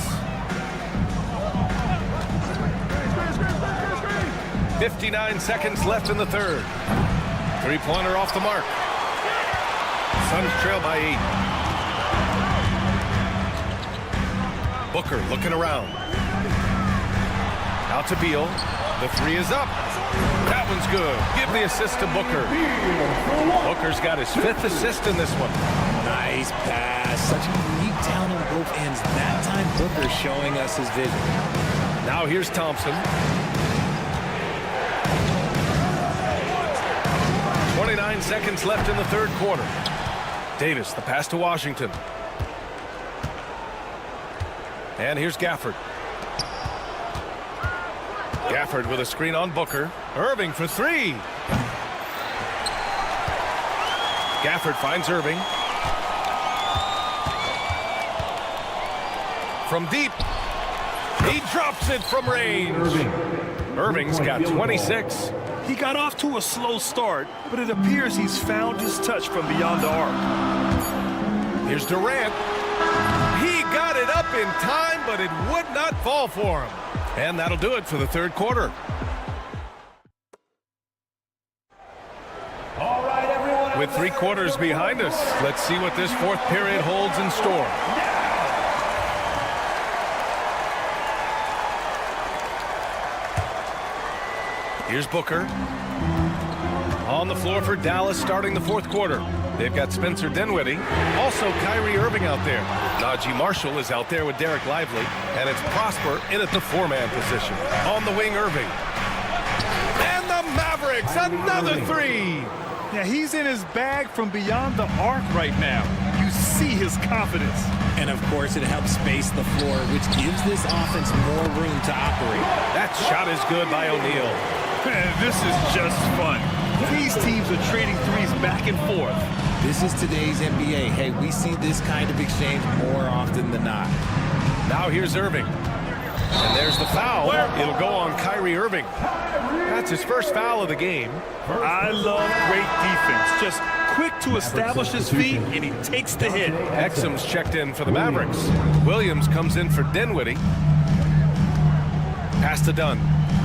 59 seconds left in the third. Three-pointer off the mark. Suns trail by 8. Booker looking around. Out to Beal. The three is up. That one's good. Give the assist to Booker. Booker's got his 5th assist in this one. Nice pass. Such unique talent on both ends. That time Booker showing us his vision. Now here's Thompson. 29 seconds left in the third quarter. Davis, the pass to Washington. And here's Gafford. Gafford with a screen on Booker. Irving for 3. Gafford finds Irving. From deep. He drops it from range. Irving's got 26. He got off to a slow start, but it appears he's found his touch from beyond the arc. Here's Durant. He got it up in time, but it would not fall for him. And that'll do it for the third quarter. All right, everyone. With 3 quarters behind us, let's see what this fourth period holds in store. Here's Booker. On the floor for Dallas starting the fourth quarter. They've got Spencer Dinwiddie. Also Kyrie Irving out there. Najee Marshall is out there with Derek Lively. And it's Prosper in at the 4-man position. On the wing, Irving. And the Mavericks, another 3. Yeah, he's in his bag from beyond the arc right now. You see his confidence. And of course it helps space the floor, which gives this offense more room to operate. That shot is good by O'Neal. This is just fun. These teams are trading threes back and forth. This is today's NBA. Hey, we see this kind of exchange more often than not. Now here's Irving. And there's the foul. It'll go on Kyrie Irving. That's his first foul of the game. I love great defense. Just quick to establish his feet, and he takes the hit. Exum's checked in for the Mavericks. Williams comes in for Dinwiddie. Pass to Dunn.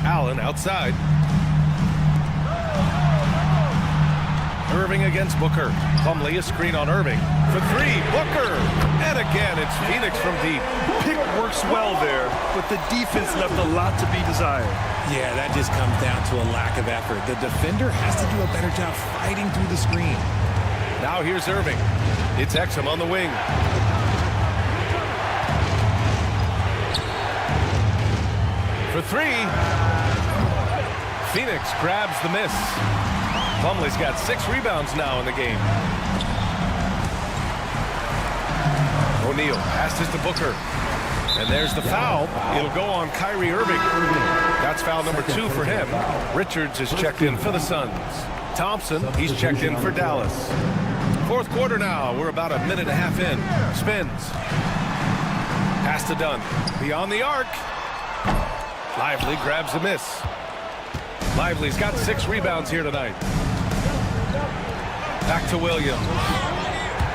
Allen outside. Irving against Booker. Plumlee a screen on Irving. For 3, Booker. And again, it's Phoenix from deep. Pick works well there, but the defense left a lot to be desired. Yeah, that just comes down to a lack of effort. The defender has to do a better job fighting through the screen. Now here's Irving. It's Exum on the wing. For 3. Phoenix grabs the miss. Plumlee's got 6 rebounds now in the game. O'Neal passes to Booker. And there's the foul. It'll go on Kyrie Irving. That's foul number 2 for him. Richards is checked in for the Suns. Thompson, he's checked in for Dallas. Fourth quarter now. We're about a minute and a half in. Spins. Pass to Dunn. Beyond the arc. Lively grabs a miss. Lively's got 6 rebounds here tonight. Back to Williams.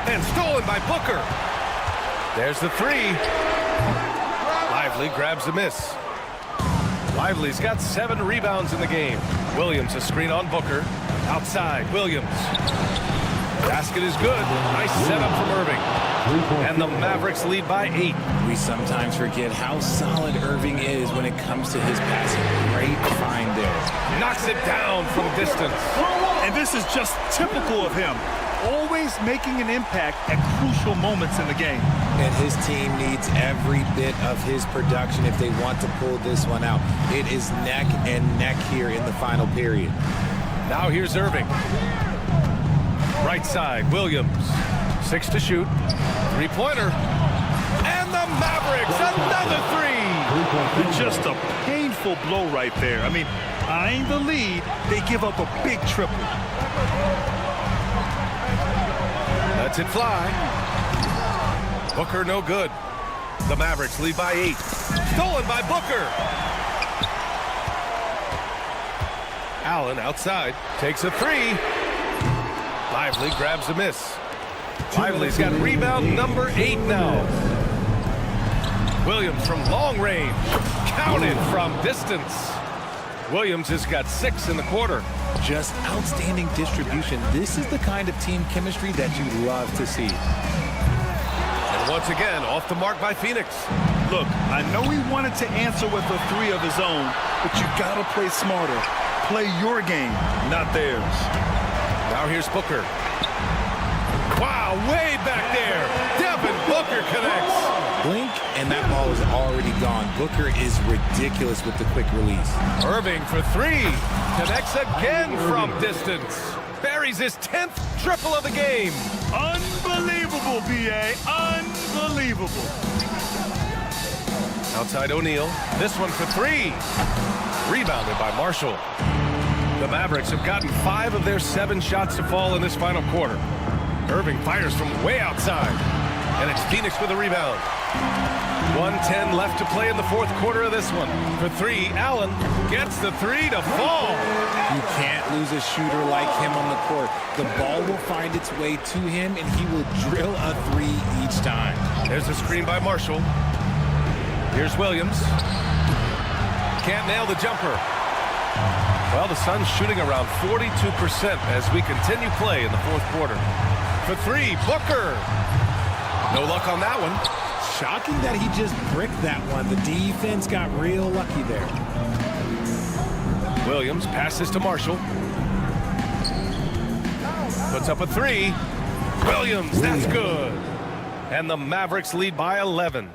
And stolen by Booker. There's the 3. Lively grabs the miss. Lively's got 7 rebounds in the game. Williams a screen on Booker. Outside, Williams. Basket is good. Nice setup from Irving. And the Mavericks lead by 8. We sometimes forget how solid Irving is when it comes to his passing. Great find there. Knocks it down from distance. And this is just typical of him. Always making an impact at crucial moments in the game. And his team needs every bit of his production if they want to pull this one out. It is neck and neck here in the final period. Now here's Irving. Right side, Williams. 6 to shoot. Three-pointer. And the Mavericks, another three. Just a painful blow right there. I mean, eyeing the lead, they give up a big triple. Lets it fly. Booker no good. The Mavericks lead by 8. Stolen by Booker. Allen outside. Takes a three. Lively grabs a miss. Lively's got rebound number 8 now. Williams from long range. Counted from distance. Williams has got 6 in the quarter. Just outstanding distribution. This is the kind of team chemistry that you love to see. And once again, off the mark by Phoenix. Look, I know he wanted to answer with a three of his own, but you gotta play smarter. Play your game, not theirs. Now here's Booker. Wow, way back there. Devin Booker connects. Blink, and that ball is already gone. Booker is ridiculous with the quick release. Irving for 3. Connects again from distance. Buries his 10th triple of the game. Unbelievable, B.A. Unbelievable. Outside O'Neal. This one for 3. Rebounded by Marshall. The Mavericks have gotten 5 of their 7 shots to fall in this final quarter. Irving fires from way outside. And it's Phoenix with a rebound. 1:10 left to play in the fourth quarter of this one. For 3, Allen gets the 3 to fall. You can't lose a shooter like him on the court. The ball will find its way to him, and he will drill a 3 each time. There's a screen by Marshall. Here's Williams. Can't nail the jumper. Well, the Suns shooting around 42% as we continue play in the fourth quarter. For 3, Booker. No luck on that one. Shocking that he just bricked that one. The defense got real lucky there. Williams passes to Marshall. Puts up a 3. Williams, that's good. And the Mavericks lead by 11.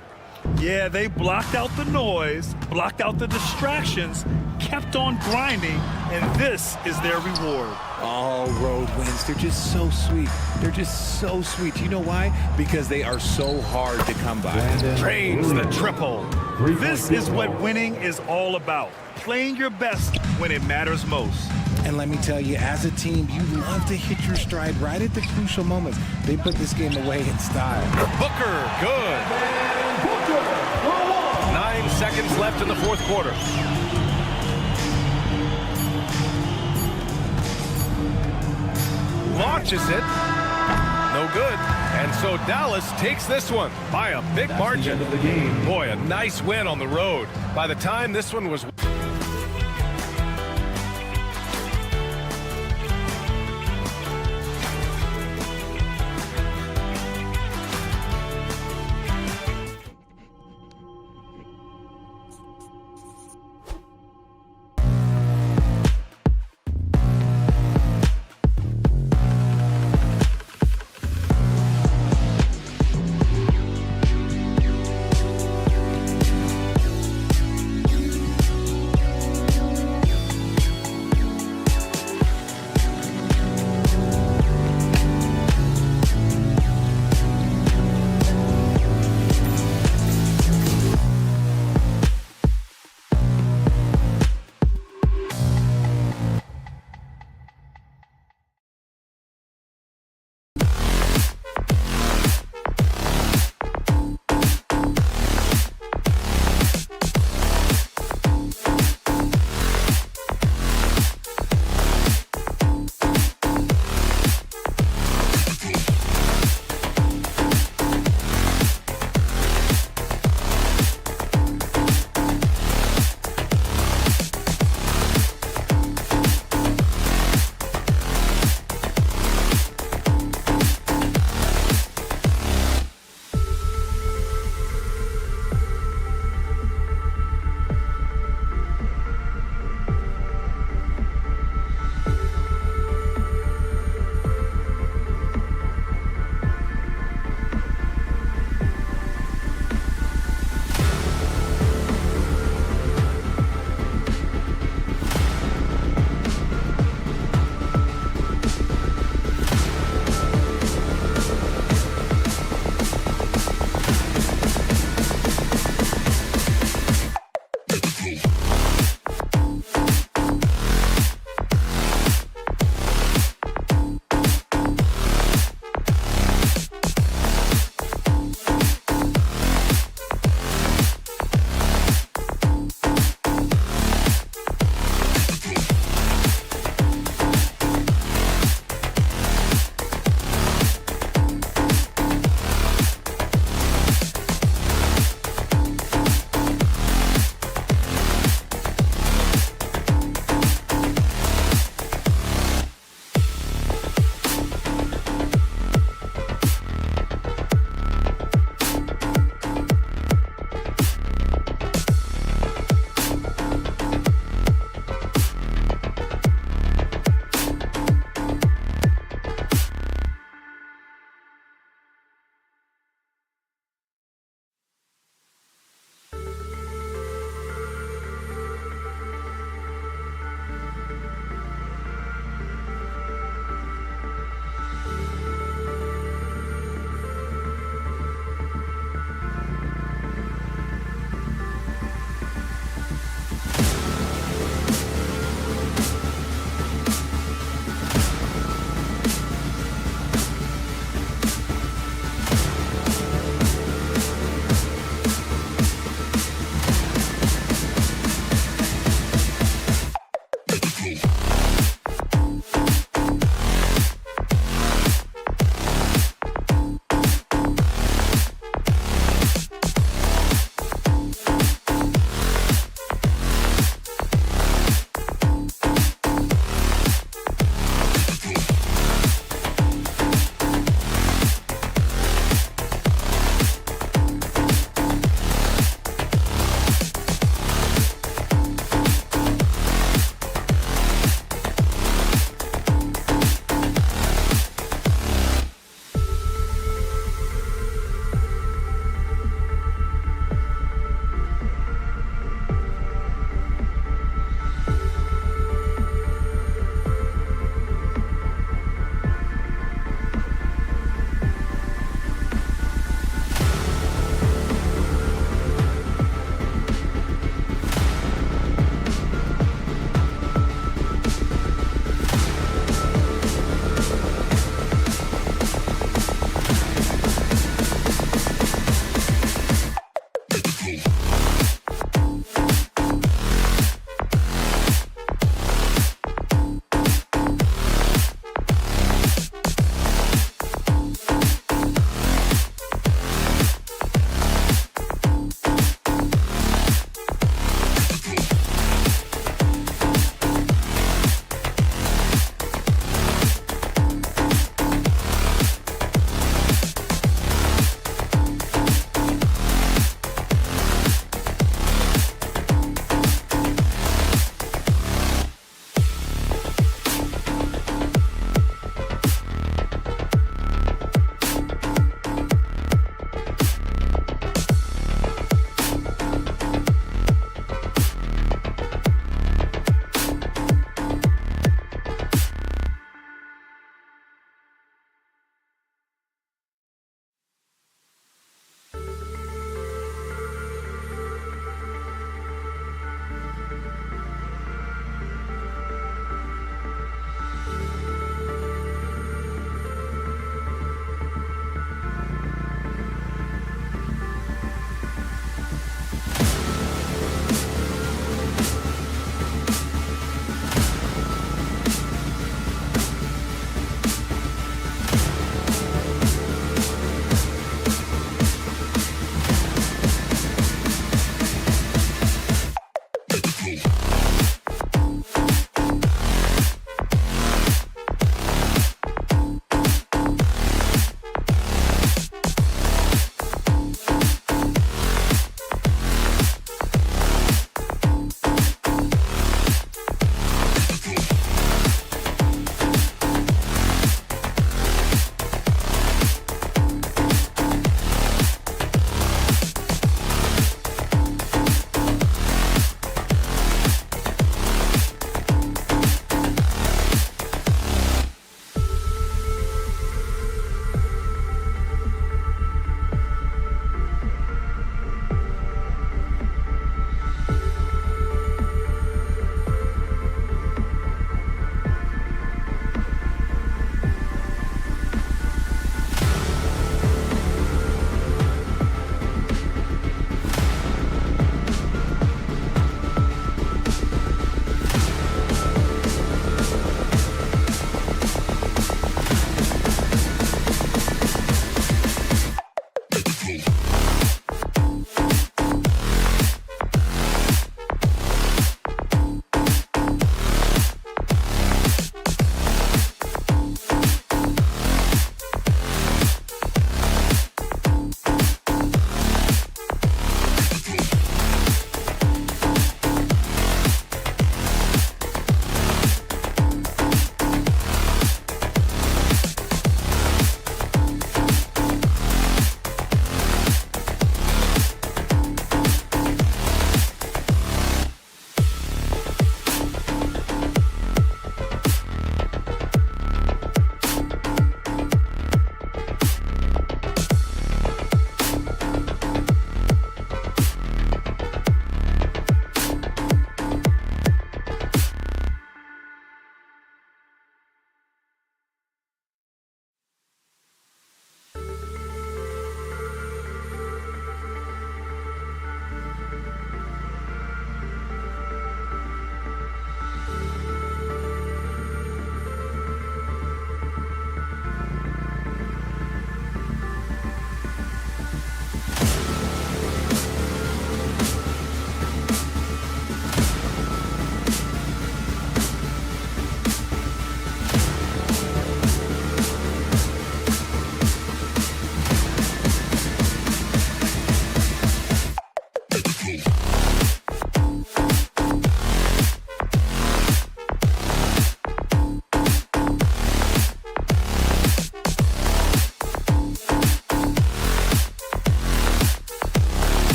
Yeah, they blocked out the noise, blocked out the distractions, kept on grinding, and this is their reward. All road wins. They're just so sweet. They're just so sweet. You know why? Because they are so hard to come by. Drains the triple. This is what winning is all about. Playing your best when it matters most. And let me tell you, as a team, you love to hit your stride right at the crucial moments. They put this game away in style. Booker, good. 9 seconds left in the fourth quarter. Launches it. No good. And so Dallas takes this one by a big margin. Boy, a nice win on the road. By the time this one was...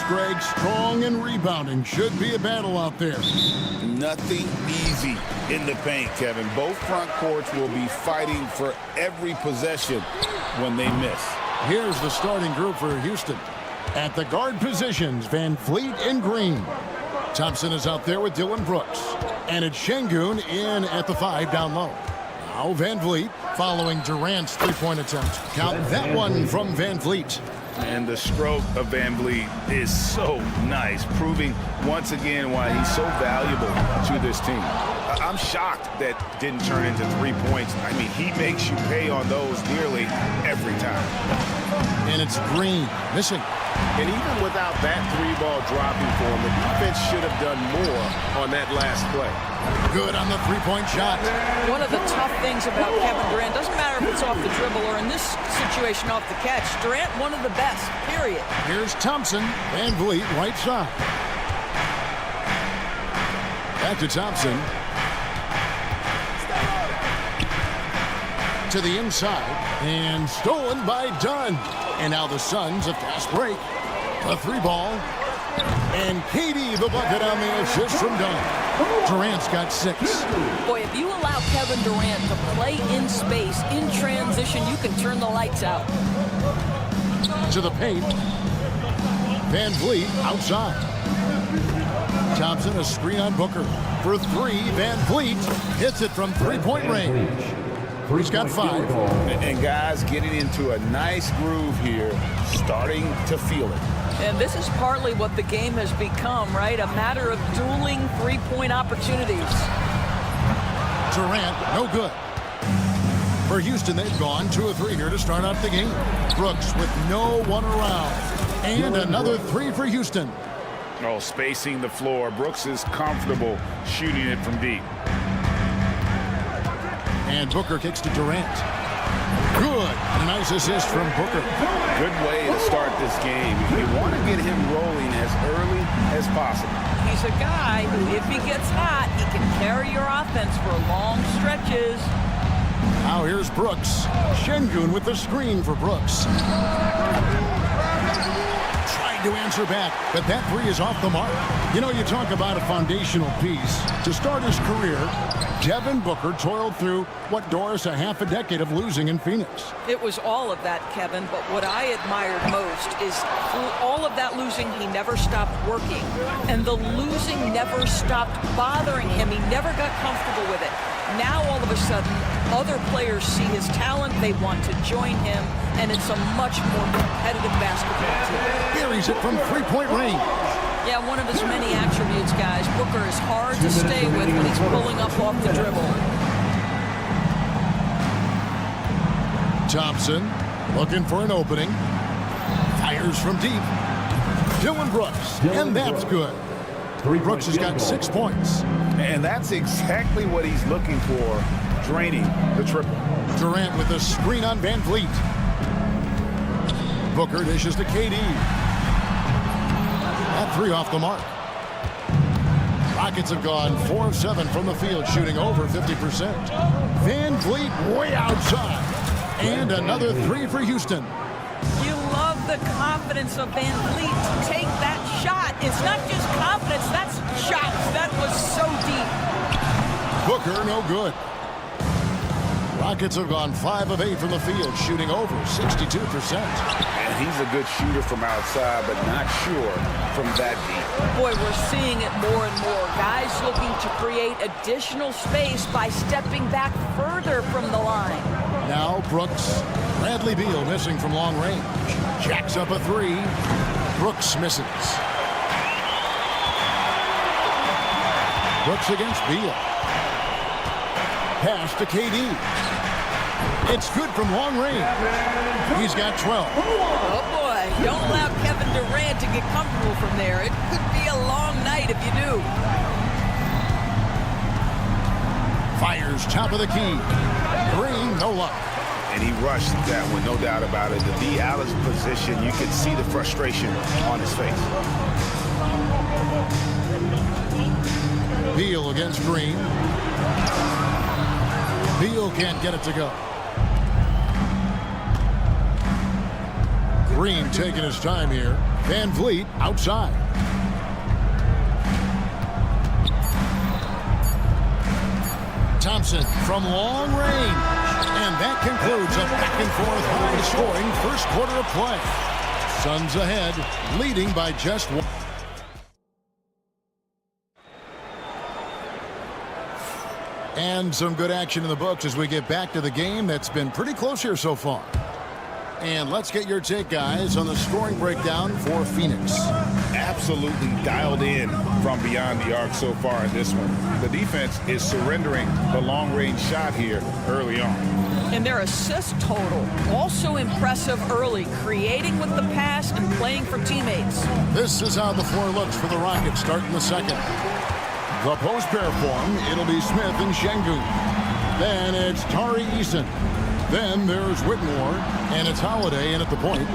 Greg. Strong and rebounding. Should be a battle out there. Nothing easy in the paint, Kevin. Both front courts will be fighting for every possession when they miss. Here's the starting group for Houston. At the guard positions, Van Vliet and Green. Thompson is out there with Dylan Brooks. And it's Şengün in at the 5 down low. Now Van Vliet following Durant's three-point attempt. Count that one from Van Vliet. And the stroke of Van Vliet is so nice, proving once again why he's so valuable to this team. I'm shocked that didn't turn into 3 points. I mean, he makes you pay on those nearly every time. And it's Green missing. And even without that 3-ball dropping for him, the defense should have done more on that last play. Good on the three-point shot. One of the tough things about Kevin Durant, doesn't matter if it's off the dribble or in this situation off the catch, Durant, one of the best, period. Here's Thompson. Van Vliet, right side. Back to Thompson. To the inside. And stolen by Dunn. And now the Suns, a fast break. A 3-ball. And KD, the bucket on the assist from Dunn. Durant's got 6. Boy, if you allow Kevin Durant to play in space, in transition, you can turn the lights out. To the paint. Van Vliet outside. Thompson, a screen on Booker. For 3, Van Vliet hits it from three-point range. He's got 5. And guys getting into a nice groove here, starting to feel it. And this is partly what the game has become, right? A matter of dueling three-point opportunities. Durant, no good. For Houston, they've gone 2 of 3 here to start out the game. Brooks with no one around. And another 3 for Houston. Oh, spacing the floor. Brooks is comfortable shooting it from deep. And Booker kicks to Durant. Good. A nice assist from Booker. Good way to start this game. You want to get him rolling as early as possible. He's a guy who, if he gets hot, he can carry your offense for long stretches. Now here's Brooks. Şengün with the screen for Brooks. Tried to answer back, but that 3 is off the mark. You know, you talk about a foundational piece. To start his career, Devin Booker toiled through what, Doris, a half a decade of losing in Phoenix. It was all of that, Kevin, but what I admired most is through all of that losing, he never stopped working. And the losing never stopped bothering him. He never got comfortable with it. Now, all of a sudden, other players see his talent, they want to join him, and it's a much more competitive basketball team. Buries it from three-point range. Yeah, one of his many attributes, guys. Booker is hard to stay with when he's pulling up off the dribble. Thompson looking for an opening. Fires from deep. Dylan Brooks, and that's good. Brooks has got 6 points. And that's exactly what he's looking for, draining the triple. Durant with a screen on Van Vliet. Booker dishes to KD. That 3 off the mark. Rockets have gone 4 of 7 from the field, shooting over 50%. Van Vliet way outside. And another 3 for Houston. You love the confidence of Van Vliet to take that shot. It's not just confidence, that's shots. That was so deep. Booker, no good. Rockets have gone 5 of 8 from the field, shooting over 62%. And he's a good shooter from outside, but not sure from that deep. Boy, we're seeing it more and more. Guys looking to create additional space by stepping back further from the line. Now Brooks. Bradley Beal missing from long range. Jacks up a 3. Brooks misses. Brooks against Beal. Pass to KD. It's good from long range. He's got 12. Oh, boy. Don't allow Kevin Durant to get comfortable from there. It could be a long night if you do. Fires top of the key. Green, no luck. And he rushed that one, no doubt about it. To be out of position, you could see the frustration on his face. Beal against Green. Beal can't get it to go. Green taking his time here. Van Vliet outside. Thompson from long range. And that concludes a back-and-forth high-scoring first quarter of play. Suns ahead, leading by just one. And some good action in the books as we get back to the game that's been pretty close here so far. And let's get your take, guys, on the scoring breakdown for Phoenix. Absolutely dialed in from beyond the arc so far in this one. The defense is surrendering the long-range shot here early on. And their assist total, also impressive early, creating with the pass and playing for teammates. This is how the floor looks for the Rockets starting the second. The post pair form, it'll be Smith and Şengün. Then it's Tari Eason. Then there's Whitmore, and it's Holiday in at the point.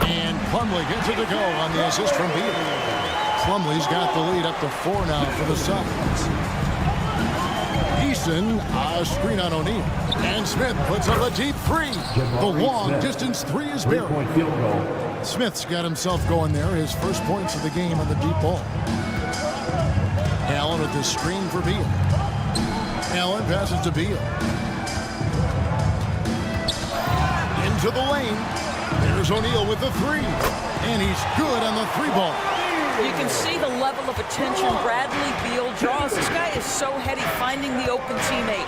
And Plumlee gets it to go on the assist from Beal. Plumlee's got the lead up to 4 now for the Suns. Eason, a screen on O'Neal. And Smith puts up a deep three. The long distance three is buried. Smith's got himself going there. His first points of the game on the deep ball. Allen with the screen for Beal. Allen passes to Beal. Into the lane. There's O'Neal with the three. And he's good on the three ball. You can see the level of attention Bradley Beal draws. This guy is so heady finding the open teammate.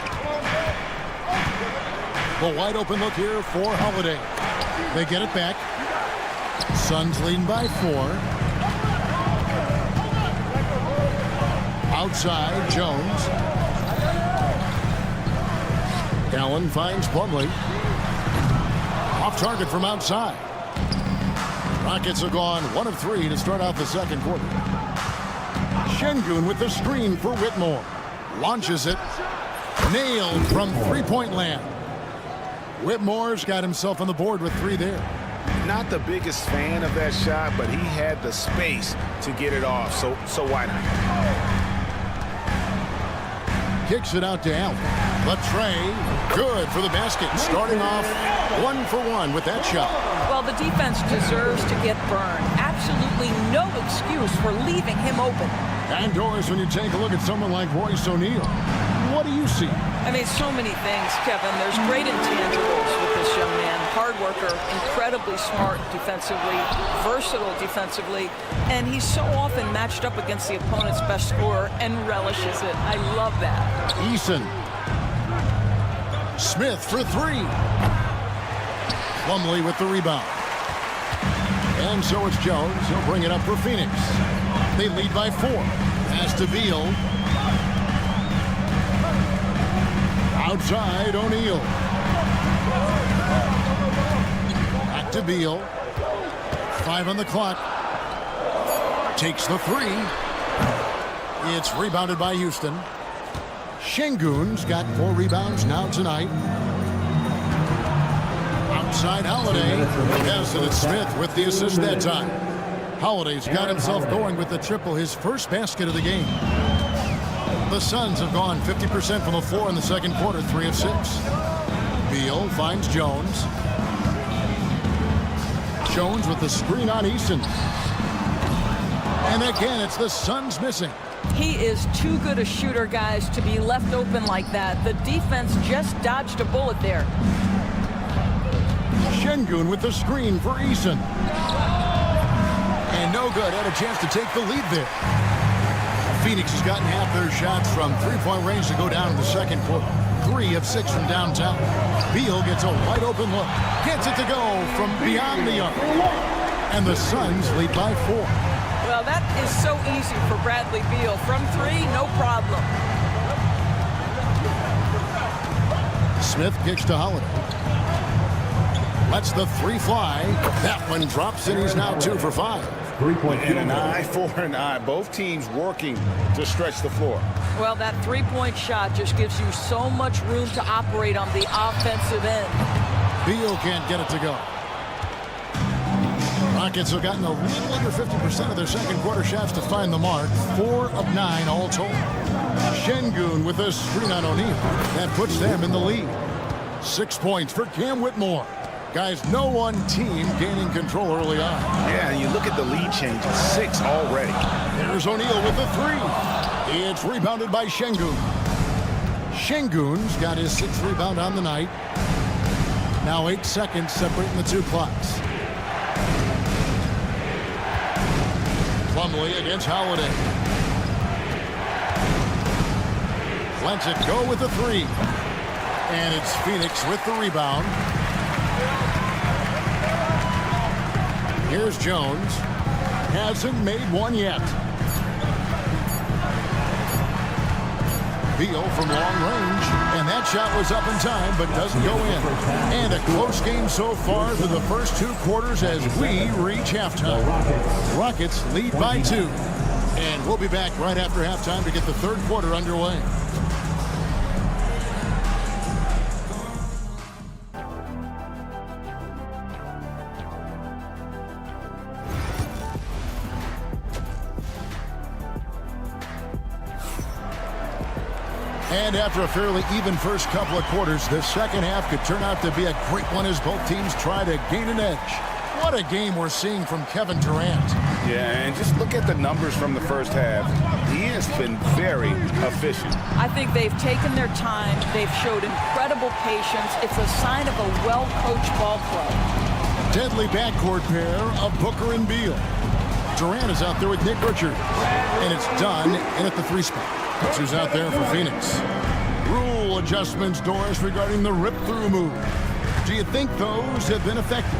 The wide open look here for Holiday. They get it back. Suns leading by 4. Outside, Jones. Allen finds Plumlee. Off target from outside. Rockets have gone 1 of 3 to start out the second quarter. Şengün with the screen for Whitmore. Launches it. Nailed from three-point land. Whitmore's got himself on the board with 3 there. Not the biggest fan of that shot, but he had the space to get it off, so why not? Kicks it out to Allen. The tray, good for the basket. Starting off 1 for 1 with that shot. Well, the defense deserves to get burned. Absolutely no excuse for leaving him open. And Doris, when you take a look at someone like Royce O'Neal, what do you see? I mean, so many things, Kevin. There's great intangibles with this young man. Hard worker, incredibly smart defensively, versatile defensively, and he's so often matched up against the opponent's best scorer and relishes it. I love that. Eason. Smith for 3. Plumlee with the rebound. And so it's Jones. He'll bring it up for Phoenix. They lead by 4. Pass to Beal. Outside, O'Neal. Back to Beal. 5 on the clock. Takes the 3. It's rebounded by Houston. Şengün's got 4 rebounds now tonight. Outside Holiday. Yes, and it's Smith with the assist that time. Holiday's got himself going with the triple, his first basket of the game. The Suns have gone 50% from the floor in the second quarter, 3 of 6. Beal finds Jones. Jones with the screen on Eason. And again, it's the Suns missing. He is too good a shooter, guys, to be left open like that. The defense just dodged a bullet there. Şengün with the screen for Eason. And no good. Had a chance to take the lead there. Phoenix has gotten half their shots from three-point range to go down in the second quarter. 3 of 6 from downtown. Beal gets a wide open look. Gets it to go from beyond the arc. And the Suns lead by 4. Well, that is so easy for Bradley Beal. From 3, no problem. Smith kicks to Holiday. Lets the 3 fly. That one drops, and he's now 2 for 5. And an eye for an eye. Both teams working to stretch the floor. Well, that three-point shot just gives you so much room to operate on the offensive end. Beal can't get it to go. Rockets have gotten a little under 50% of their second quarter shots to find the mark. 4 of 9 all told. Şengün with a screen on O'Neal. That puts them in the lead. 6 points for Cam Whitmore. Guys, no one team gaining control early on. Yeah, and you look at the lead change. It's 6 already. There's O'Neal with the 3. It's rebounded by Şengün. Şengün's got his 6th rebound on the night. Now 8 seconds separating the two clocks. Plumlee against Holiday. Lets it go with the 3. And it's Phoenix with the rebound. Here's Jones. Hasn't made one yet. Beal from long range. And that shot was up in time, but doesn't go in. And a close game so far through the first 2 quarters as we reach halftime. Rockets lead by 2. And we'll be back right after halftime to get the 3rd quarter underway. And after a fairly even first couple of quarters, the second half could turn out to be a great one as both teams try to gain an edge. What a game we're seeing from Kevin Durant. Yeah, and just look at the numbers from the first half. He has been very efficient. I think they've taken their time. They've showed incredible patience. It's a sign of a well-coached ball club. Deadly backcourt pair of Booker and Beal. Durant is out there with Nick Richard. And it's done in at the 3 spot. Who's out there for Phoenix. Rule adjustments, Doris, regarding the rip-through move. Do you think those have been effective?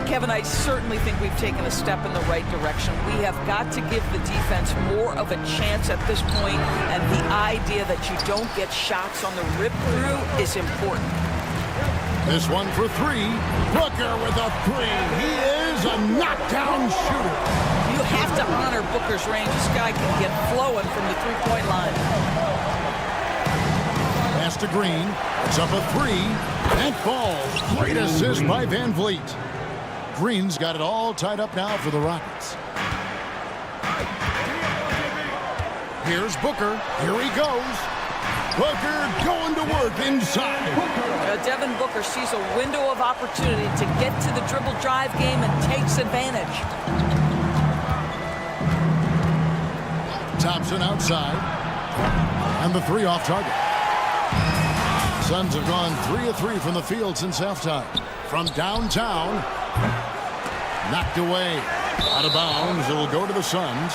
Kevin, I certainly think we've taken a step in the right direction. We have got to give the defense more of a chance at this point, and the idea that you don't get shots on the rip-through is important. This one for 3. Booker with a 3. He is a knockdown shooter. You have to honor Booker's range. This guy can get flowing from the three-point line. Pass to Green. It's up a 3. And falls. Great assist by Van Vliet. Green's got it all tied up now for the Rockets. Here's Booker. Here he goes. Booker going to work inside. Devin Booker sees a window of opportunity to get to the dribble drive game and takes advantage. Thompson outside. And the 3 off target. Suns have gone 3 of 3 from the field since halftime. From downtown. Knocked away. Out of bounds. It'll go to the Suns.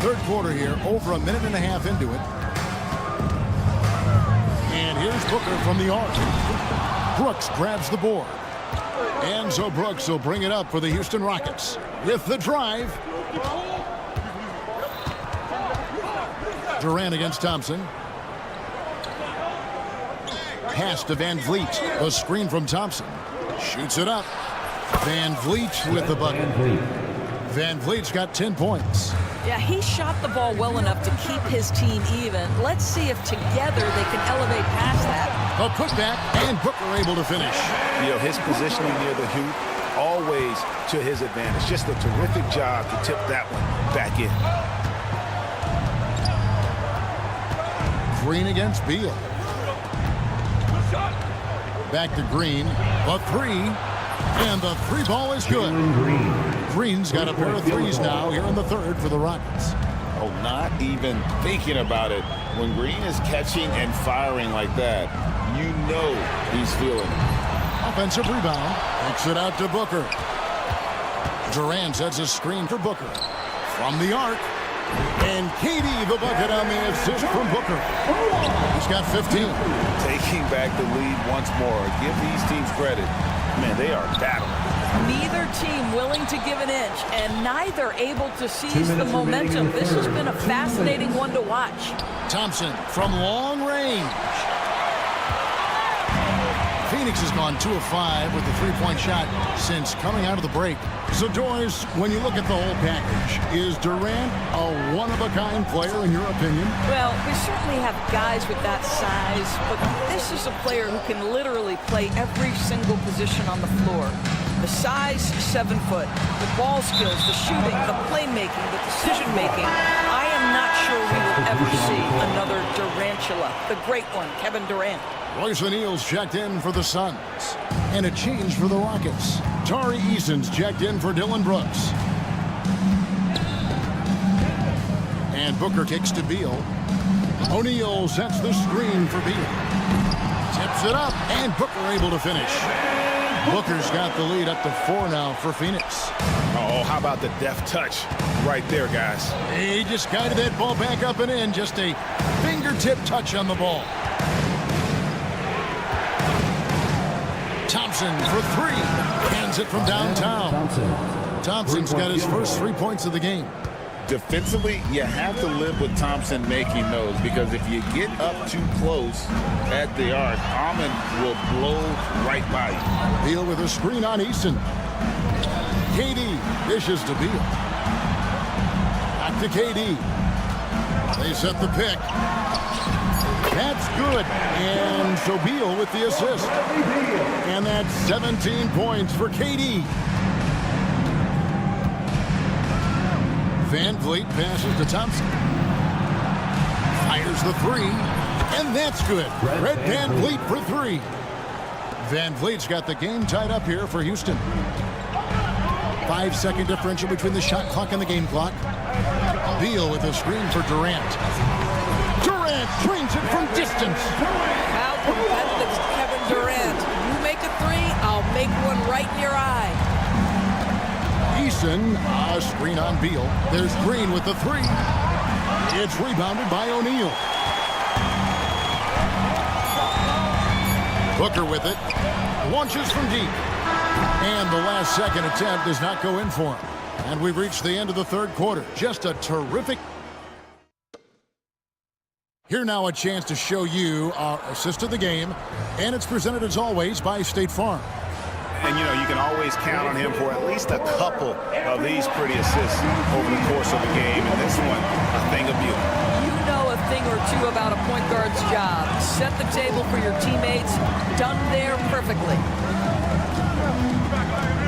Third quarter here, over a minute and a half into it. And here's Booker from the arc. Brooks grabs the board. And so Brooks will bring it up for the Houston Rockets with the drive. Durant against Thompson. Pass to Van Vliet. A screen from Thompson. Shoots it up. Van Vliet with the bucket. Van Vliet's got 10 points. Yeah, he shot the ball well enough to keep his team even. Let's see if together they can elevate past that. A putback, and Booker able to finish. You know, his positioning near the hoop, always to his advantage. Just a terrific job to tip that one back in. Green against Beal. Back to Green. A 3. And the 3 ball is good. Green's got a pair of 3s now here in the 3rd for the Rockets. Oh, not even thinking about it. When Green is catching and firing like that, you know he's feeling it. Offensive rebound. Kicks it out to Booker. Durant sets a screen for Booker. From the arc. And KD the bucket on the assist from Booker. He's got 15. Taking back the lead once more. Give these teams credit. Man, they are battling. Neither team willing to give an inch, and neither able to seize the momentum. This has been a fascinating one to watch. Thompson from long range. Phoenix has gone 2 of 5 with the 3-point shot since coming out of the break. So, Doris, when you look at the whole package, is Durant a one-of-a-kind player in your opinion? Well, we certainly have guys with that size, but this is a player who can literally play every single position on the floor. The size, 7 foot. The ball skills, the shooting, the playmaking, the decision-making. I am not sure we will ever see another Durantula. The great one, Kevin Durant. Royce O'Neal's checked in for the Suns. And a change for the Rockets. Tari Eason's checked in for Dylan Brooks. And Booker kicks to Beal. O'Neal sets the screen for Beal. Tips it up, and Booker able to finish. Booker's got the lead up to 4 now for Phoenix. Oh, how about the deft touch right there, guys? He just guided that ball back up and in. Just a fingertip touch on the ball. Thompson for 3. Hands it from downtown. Thompson's got his first 3 points of the game. Defensively, you have to live with Thompson making those, because if you get up too close at the arc, Almond will blow right by you. Beal with a screen on Eason. KD dishes to Beal. Back to KD. They set the pick. That's good. And so Beal with the assist. And that's 17 points for KD. Van Vliet passes to Thompson. Fires the 3. And that's good. Red Van Vliet for 3. Van Vliet's got the game tied up here for Houston. 5-second differential between the shot clock and the game clock. Beal with a screen for Durant. Durant drains it from distance. How competitive is Kevin Durant? You make a 3, I'll make one right in your eye. Eason, a screen on Beal. There's Green with the 3. It's rebounded by O'Neal. Booker with it. Launches from deep. And the last second attempt does not go in for him. And we've reached the end of the third quarter. Just a terrific... Here now a chance to show you our assist of the game. And it's presented as always by State Farm. And, you know, you can always count on him for at least a couple of these pretty assists over the course of the game. And this one, a thing of beauty. You know a thing or two about a point guard's job. Set the table for your teammates. Done there perfectly.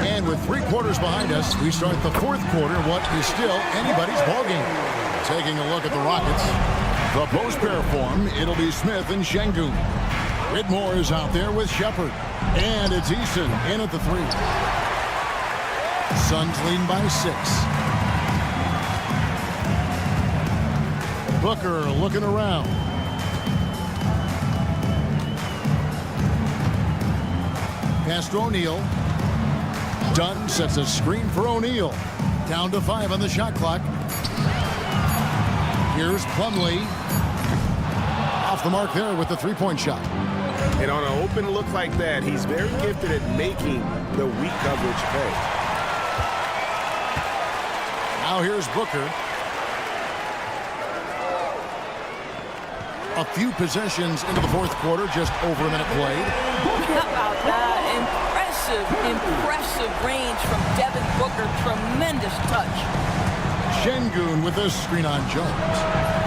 And with 3 quarters behind us, we start the fourth quarter, what is still anybody's ballgame. Taking a look at the Rockets. The post pair form, it'll be Smith and Şengün. Whitmore is out there with Shepard. And it's Eason in at the 3. Suns leading by 6. Booker looking around. Pass to O'Neal. Dunn sets a screen for O'Neal. Down to 5 on the shot clock. Here's Plumlee. Off the mark there with the 3-point shot. And on an open look like that, he's very gifted at making the weak coverage pay. Now here's Booker. A few possessions into the fourth quarter, just over a minute played. How about that? Impressive range from Devin Booker. Tremendous touch. Şengün with a screen on Jones.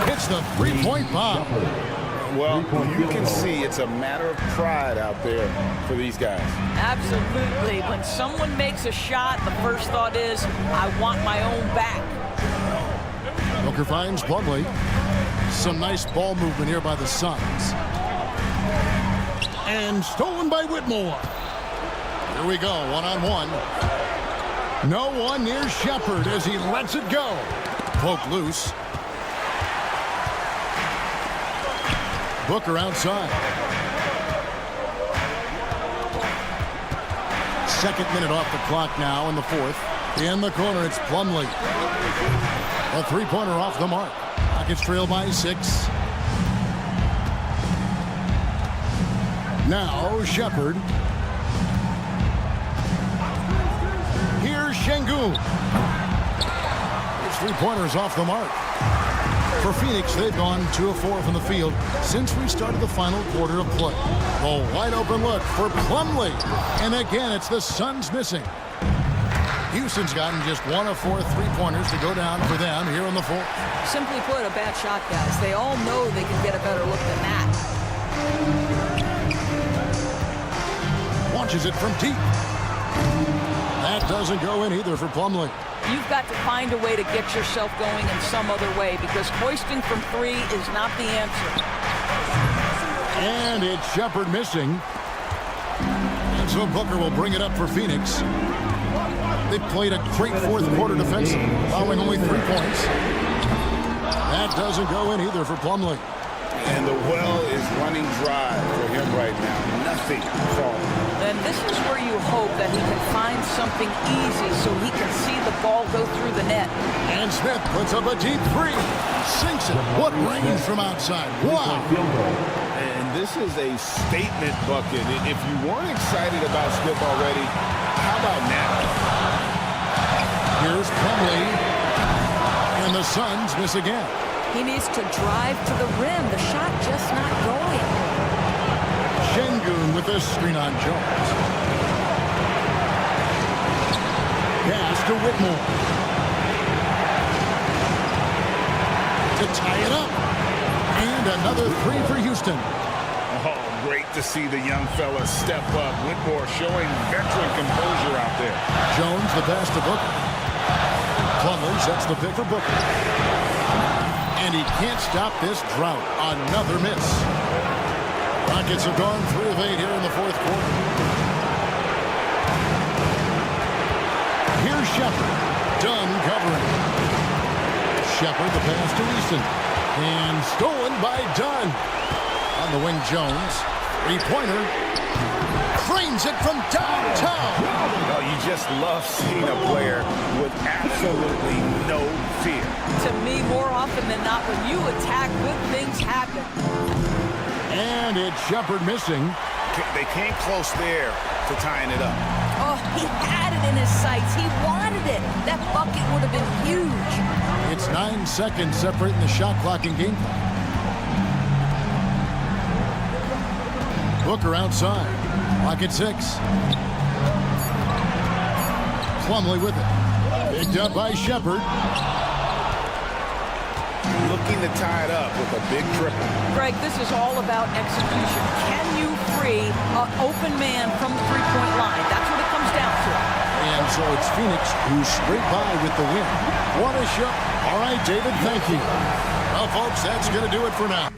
Hits the 3-point bomb. Well, you can see it's a matter of pride out there for these guys. Absolutely. When someone makes a shot, the first thought is, I want my own back. Booker finds Plumlee. Some nice ball movement here by the Suns. And stolen by Whitmore. Here we go, one-on-one. No one near Shepard as he lets it go. Poke loose. Booker outside. Second minute off the clock now in the fourth. In the corner, it's Plumlee. A 3-pointer off the mark. Rockets trail by 6. Now Shepard. Here's Şengün. His 3-pointers off the mark. For Phoenix, they've gone 2 of 4 from the field since we started the final quarter of play. A wide open look for Plumlee. And again, it's the Suns missing. Houston's gotten just 1 of 4 3-pointers to go down for them here in the fourth. Simply put, a bad shot, guys. They all know they can get a better look than that. Launches it from deep. That doesn't go in either for Plumlee. You've got to find a way to get yourself going in some other way because hoisting from 3 is not the answer. And it's Shepherd missing. And so Booker will bring it up for Phoenix. They played a great fourth quarter defensive, allowing only 3 points. That doesn't go in either for Plumlee. And the well is running dry for him right now. Nothing falling. And this is where you hope that he can find something easy so he can see the ball go through the net. And Smith puts up a deep 3. Sinks it. What range from outside. Wow. And this is a statement bucket. If you weren't excited about Smith already, how about now? Here's Plumlee. And the Suns miss again. He needs to drive to the rim. The shot just not going. Şengün with the screen on Jones. Pass to Whitmore. To tie it up. And another 3 for Houston. Oh, great to see the young fella step up. Whitmore showing veteran composure out there. Jones the pass to Booker. Plumlee sets the pick for Booker. And he can't stop this drought. Another miss. Rockets have gone 3 of 8 here in the fourth quarter. Here's Shepherd. Dunn covering. Shepherd the pass to Easton. And stolen by Dunn. On the wing, Jones. 3-pointer. Frames it from downtown. Oh, you just love seeing a player with absolutely no fear. To me, more often than not, when you attack, good things happen. And it's Shepherd missing. They came close there to tying it up. Oh, he had it in his sights. He wanted it. That bucket would have been huge. It's 9 seconds separating the shot clock and game clock. Booker outside. Clock at 6. Plumlee with it. Picked up by Shepherd. Looking to tie it up with a big triple. Greg, this is all about execution. Can you free an open man from the three-point line? That's what it comes down to. And so it's Phoenix who scrape by with the win. What a show. All right, David, thank you. Well, folks, that's going to do it for now.